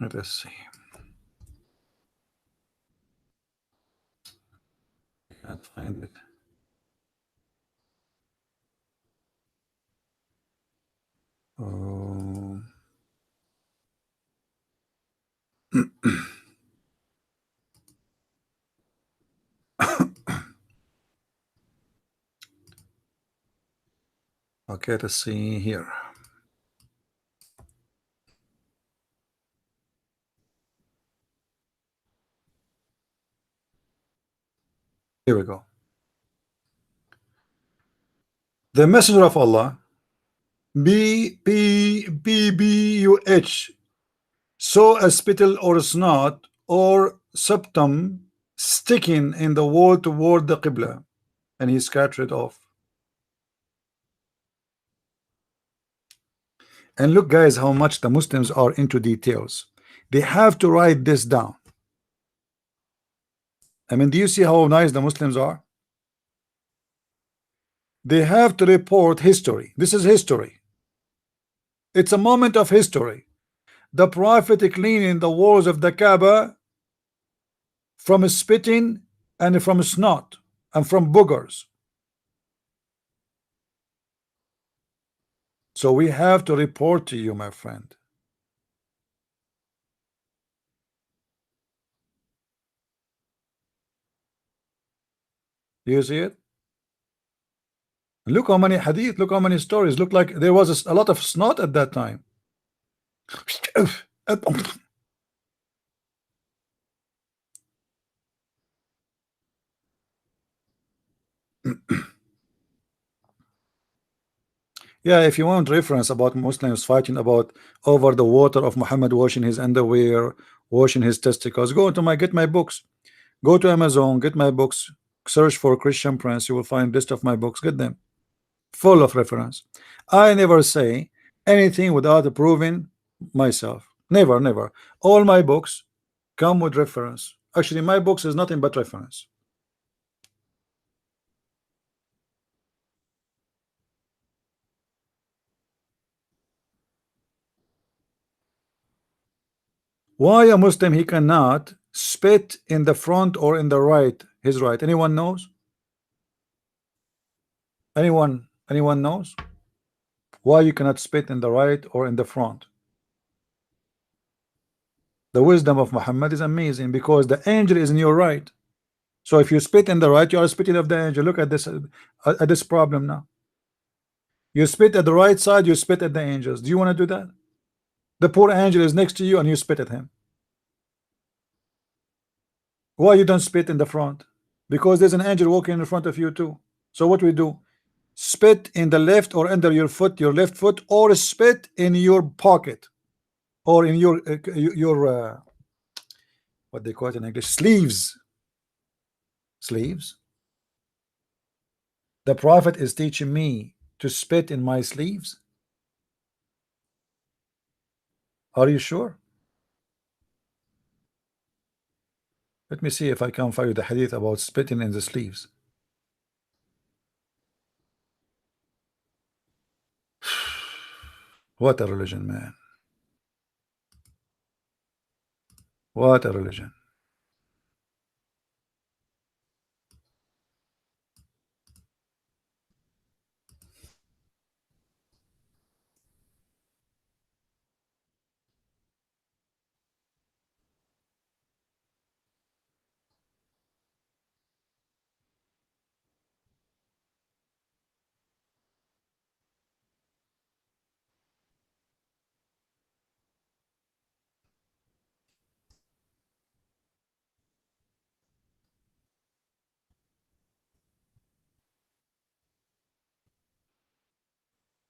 Let us see. Can't find it. Oh. Okay, let's see here. Here we go. The Messenger of Allah, BBBUH, saw a spittle or snot or septum sticking in the wall toward the Qibla, and he scattered it off. And look, guys, how much the Muslims are into details. They have to write this down. I mean, do you see how nice the Muslims are? They have to report history. This is history. It's a moment of history. The Prophet cleaning the walls of the Kaaba from spitting and from snot and from boogers. So we have to report to you, my friend. You see it? Look how many hadith, look how many stories. Look like there was a lot of snot at that time. Yeah, if you want reference about Muslims fighting about over the water of Muhammad washing his underwear, washing his testicles, go to get my books. Go to Amazon, get my books, search for Christian Prince, you will find list of my books, get them. Full of reference. I never say anything without proving myself. Never, never. All my books come with reference. Actually, my books is nothing but reference. Why a Muslim he cannot spit in the front or in the right, his right? Anyone knows? Anyone knows? Why you cannot spit in the right or in the front? The wisdom of Muhammad is amazing because the angel is in your right. So if you spit in the right, you are spitting of the angel. Look at this problem now. You spit at the right side, you spit at the angels. Do you want to do that? The poor angel is next to you and you spit at him. Why you don't spit in the front? Because there's an angel walking in front of you too. So what we do? Spit in the left or under your foot, your left foot, or spit in your pocket, or in your what they call it in English, sleeves. Sleeves. The Prophet is teaching me to spit in my sleeves. Are you sure? Let me see if I can find you the hadith about spitting in the sleeves. What a religion, man. What a religion.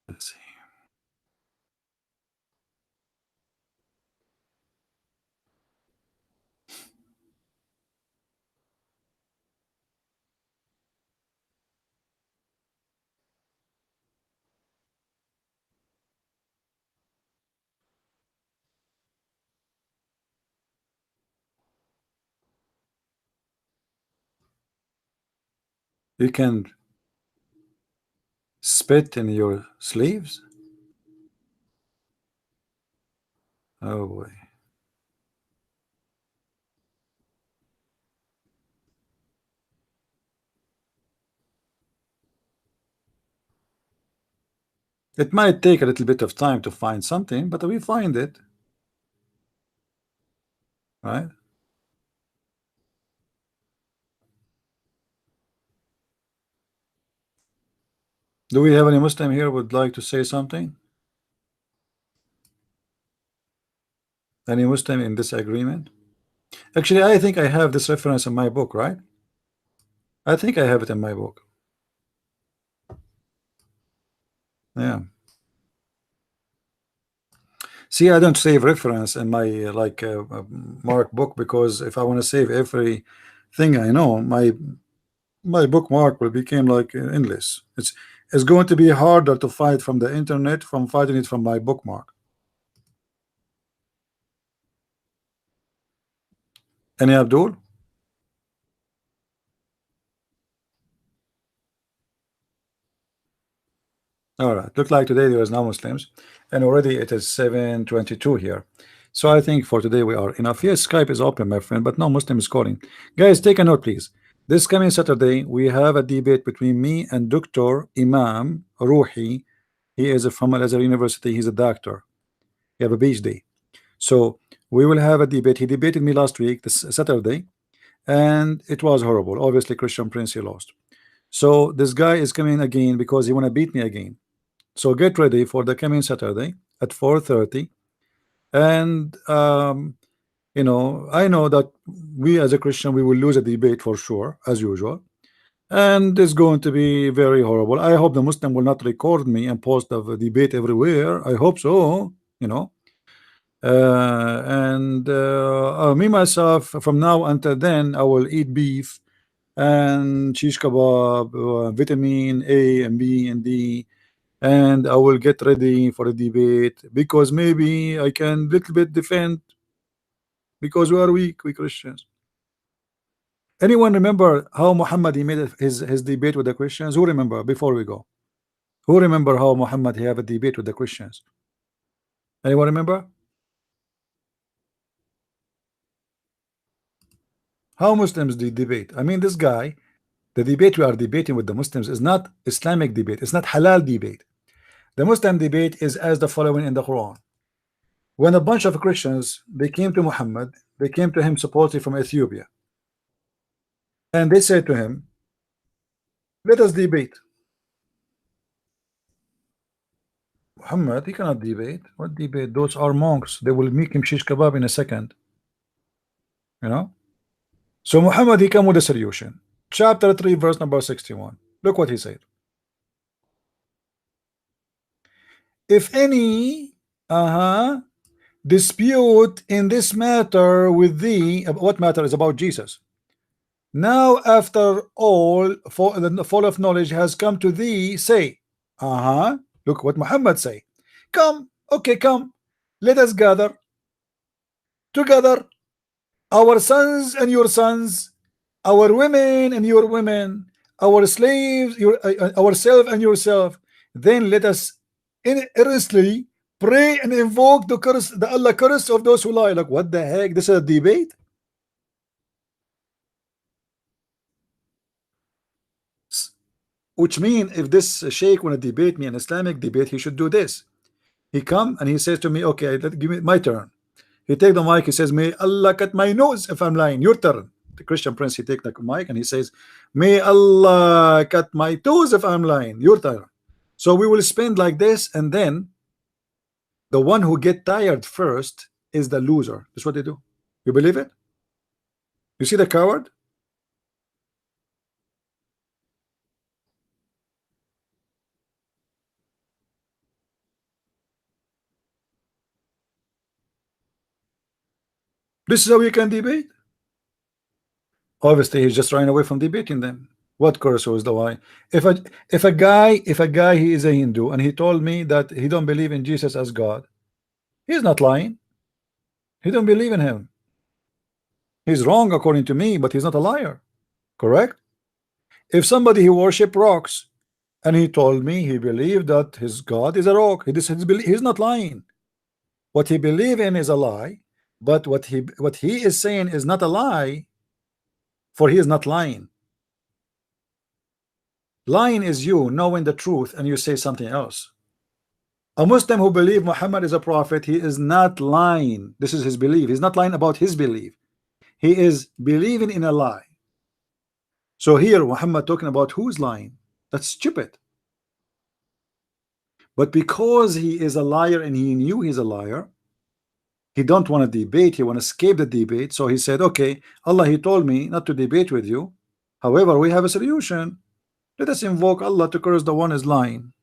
Let's see. You can spit in your sleeves? Oh boy. It might take a little bit of time to find something, but we find it, right? Do we have any Muslim here who would like to say something? Any Muslim in this agreement? Actually, I think I have this reference in my book, right? I think I have it in my book. Yeah. See, I don't save reference in my mark book, because if I want to save everything I know, my bookmark will become like endless. It's going to be harder to find from the internet from finding it from my bookmark. Any Abdul? All right. Look like today there is no Muslims, and already it is 7:22 here. So I think for today we are enough. Yes, Skype is open, my friend, but no Muslim is calling. Guys, take a note, please. This coming Saturday, we have a debate between me and Dr. Imam Ruhi. He is from Al Azhar University. He's a doctor. He have a PhD. So we will have a debate. He debated me last week, this Saturday, and it was horrible. Obviously, Christian Prince, he lost. So this guy is coming again because he want to beat me again. So get ready for the coming Saturday at 4:30. And you know, I know that we as a Christian we will lose a debate for sure, as usual, and it's going to be very horrible. I hope the Muslim will not record me and post the debate everywhere. I hope so, you know. And me myself, from now until then, I will eat beef and shish kebab, vitamin A and B and D, and I will get ready for the debate, because maybe I can little bit defend, because we are weak, we Christians. Anyone remember how Muhammad he made his debate with the Christians? Who remember before we go? Who remember how Muhammad he have a debate with the Christians? Anyone remember? How Muslims did debate? I mean, this guy, the debate we are debating with the Muslims is not Islamic debate. It's not halal debate. The Muslim debate is as the following in the Quran. When a bunch of Christians they came to Muhammad, they came to him supposedly from Ethiopia, and they said to him, "Let us debate." Muhammad, he cannot debate. What debate? Those are monks. They will make him shish kebab in a second. You know. So Muhammad, he come with a solution. Chapter 3, verse number 61. Look what he said. If any dispute in this matter with thee, what matter is about Jesus. Now after all, for the fall of knowledge has come to thee, say, look what Muhammad say. Come, okay, come. Let us gather together, our sons and your sons, our women and your women, our slaves, ourselves and yourself. Then let us earnestly pray and invoke the Allah curse of those who lie. Like, what the heck? This is a debate. Which mean if this sheikh want to debate me an Islamic debate, he should do this. He come and he says to me, okay, give me my turn. He take the mic, he says, may Allah cut my nose if I'm lying. Your turn. The Christian prince, he take the mic and he says, may Allah cut my toes if I'm lying. Your turn. So we will spend like this, and then the one who get tired first is the loser. That's what they do. You believe it? You see the coward? This is how you can debate. Obviously, he's just running away from debating them. What course was the why? If a guy he is a Hindu and he told me that he don't believe in Jesus as God, he's not lying. He don't believe in him. He's wrong according to me, but he's not a liar. Correct? If somebody who worship rocks and he told me he believed that his God is a rock, he's not lying. What he believe in is a lie, but what he is saying is not a lie, for he is not lying. Lying is you knowing the truth and you say something else. A Muslim who believes Muhammad is a prophet, he is not lying. This is his belief. He's not lying about his belief. He is believing in a lie. So here Muhammad talking about who's lying. That's stupid. But because he is a liar and he knew he's a liar, he don't want to debate. He want to escape the debate. So he said, okay, Allah, he told me not to debate with you. However, we have a solution. Let us invoke Allah to curse the one is lying.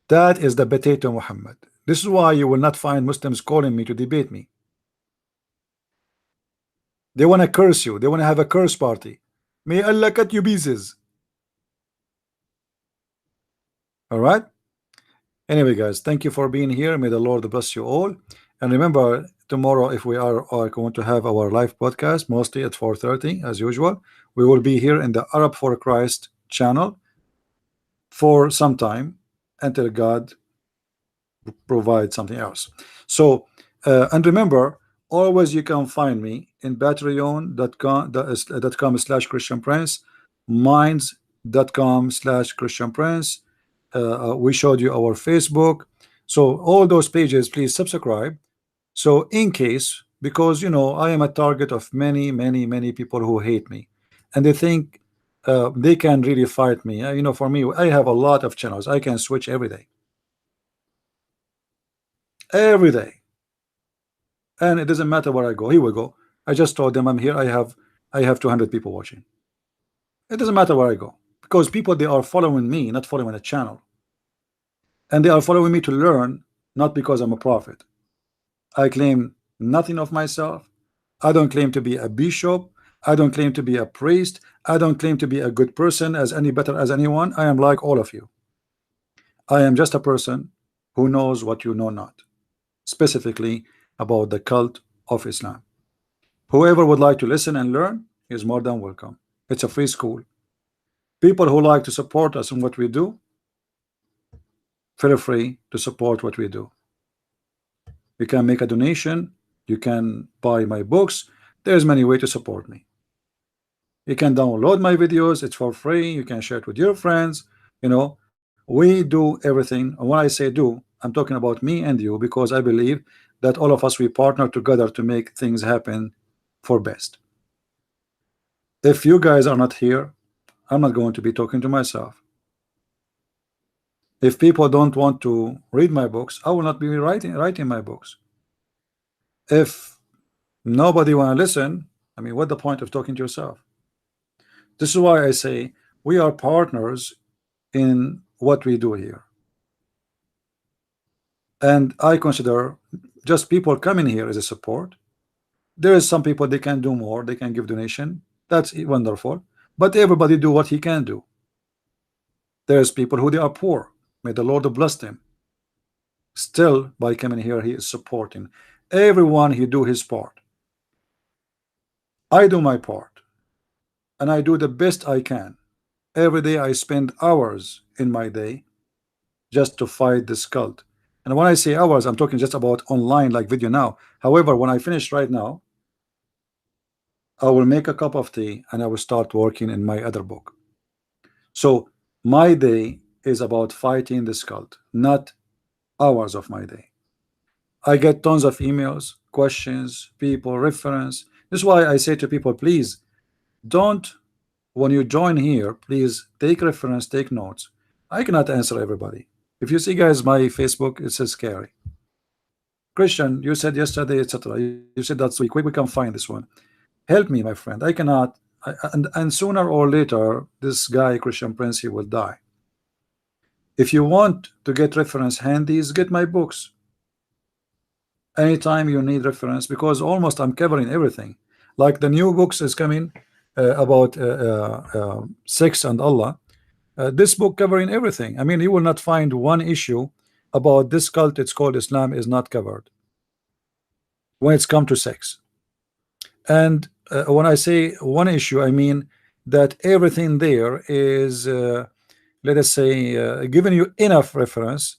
That is the potato Muhammad. This is why you will not find Muslims calling me to debate me. They want to curse you. They want to have a curse party. May Allah cut you pieces. All right. Anyway, guys, thank you for being here. May the Lord bless you all. And remember, tomorrow, if we are going to have our live podcast, mostly at 4:30 as usual, we will be here in the Arab for Christ channel for some time until God provide something else. So and remember, always you can find me in patreon.com/Christian Prince, minds.com/Christian Prince. We showed you our Facebook. So all those pages, please subscribe. So in case, because I am a target of many people who hate me, and they think they can really fight me. For me, I have a lot of channels. I can switch every day. Every day. And it doesn't matter where I go. Here we go. I just told them I'm here. I have 200 people watching. It doesn't matter where I go, because people, they are following me, not following a channel. And they are following me to learn, not because I'm a prophet. I claim nothing of myself. I don't claim to be a bishop. I don't claim to be a priest. I don't claim to be a good person as any better as anyone. I am like all of you. I am just a person who knows what you know not, specifically about the cult of Islam. Whoever would like to listen and learn is more than welcome. It's a free school. People who like to support us in what we do, feel free to support what we do. You can make a donation. You can buy my books. There's many ways to support me. You can download my videos. It's for free. You can share it with your friends. We do everything. And when I say do, I'm talking about me and you, because I believe that all of us, we partner together to make things happen for best. If you guys are not here, I'm not going to be talking to myself. If people don't want to read my books, I will not be writing my books. If Nobody want to listen. I mean, what the point of talking to yourself? This is why I say we are partners in what we do here. And I consider just people coming here as a support. There is some people they can do more, they can give donation. That's wonderful. But everybody do what he can do. There's people who they are poor. May the Lord bless them. Still, by coming here, he is supporting. Everyone he do his part. I do my part. And I do the best I can. Every day I spend hours in my day just to fight this cult. And when I say hours, I'm talking just about online like video now. However, when I finish right now, I will make a cup of tea and I will start working in my other book. So my day is about fighting this cult, not hours of my day. I get tons of emails, questions, people, reference. This is why I say to people, please don't, when you join here, please take reference, take notes. I cannot answer everybody. If you see, guys, my Facebook, it says scary. Christian, you said yesterday, etc. You said that's week. We can find this one. Help me, my friend. I cannot. And sooner or later, this guy, Christian Prince, he will die. If you want to get reference handies, get my books. Anytime you need reference, because almost I'm covering everything. Like the new books is coming about sex and Allah. This book covering everything. I mean, you will not find one issue about this cult. It's called Islam is not covered when it's come to sex. And when I say one issue, I mean that everything there is, let us say, giving you enough reference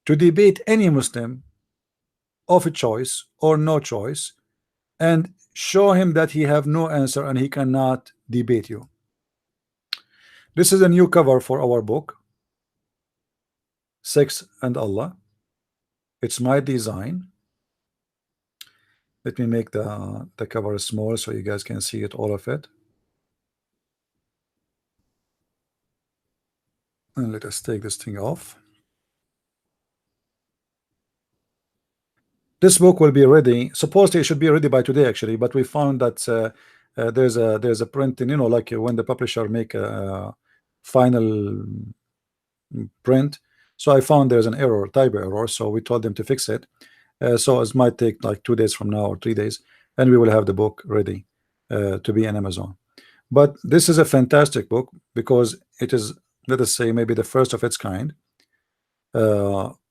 to debate any Muslim of a choice or no choice, and show him that he have no answer and he cannot debate you. This is a new cover for our book, Sex and Allah. It's my design. Let me make the cover small so you guys can see it, all of it. And let us take this thing off. This book will be ready. Supposedly it should be ready by today, actually, but we found that there's a printing, you know, like when the publisher make a final print. So I found there's an error, typo error. So we told them to fix it. So it might take like 2 days from now or 3 days, and we will have the book ready to be on Amazon. But this is a fantastic book because it is, let us say, maybe the first of its kind.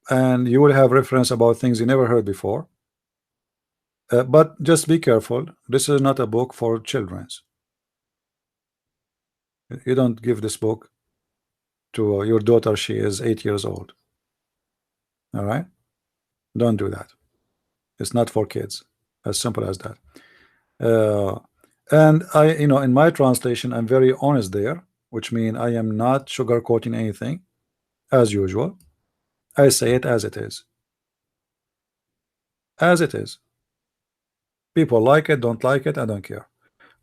And you will have reference about things you never heard before. But just be careful. This is not a book for children. You don't give this book to your daughter. She is 8 years old. All right? Don't do that. It's not for kids. As simple as that. And I, you know, in my translation, I'm very honest there, which means I am not sugarcoating anything, as usual. I say it as it is. As it is. People like it, don't like it, I don't care.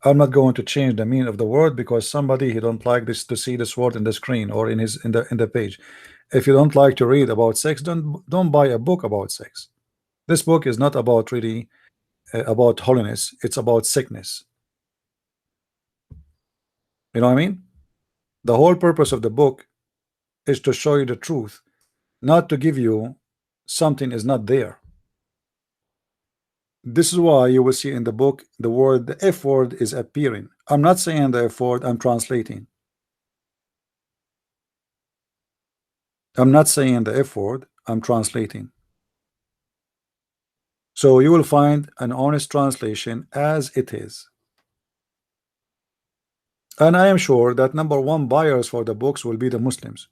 I'm not going to change the meaning of the word because somebody he don't like this to see this word in the screen or in the page. If you don't like to read about sex, don't buy a book about sex. This book is not about really about holiness. It's about sickness. You know what I mean? The whole purpose of the book is to show you the truth, not to give you something is not there. This is why you will see in the book the word, the F word is appearing. I'm not saying the F word, I'm translating. I'm not saying the F word, I'm translating. So you will find an honest translation as it is. And I am sure that number one buyers for the books will be the Muslims,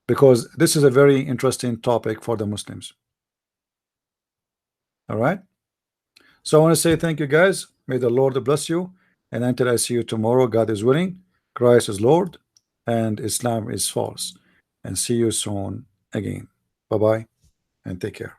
because this is a very interesting topic for the Muslims. All right. So I want to say thank you, guys. May the Lord bless you. And until I see you tomorrow, God is willing, Christ is Lord, and Islam is false. And see you soon again. Bye bye, and take care.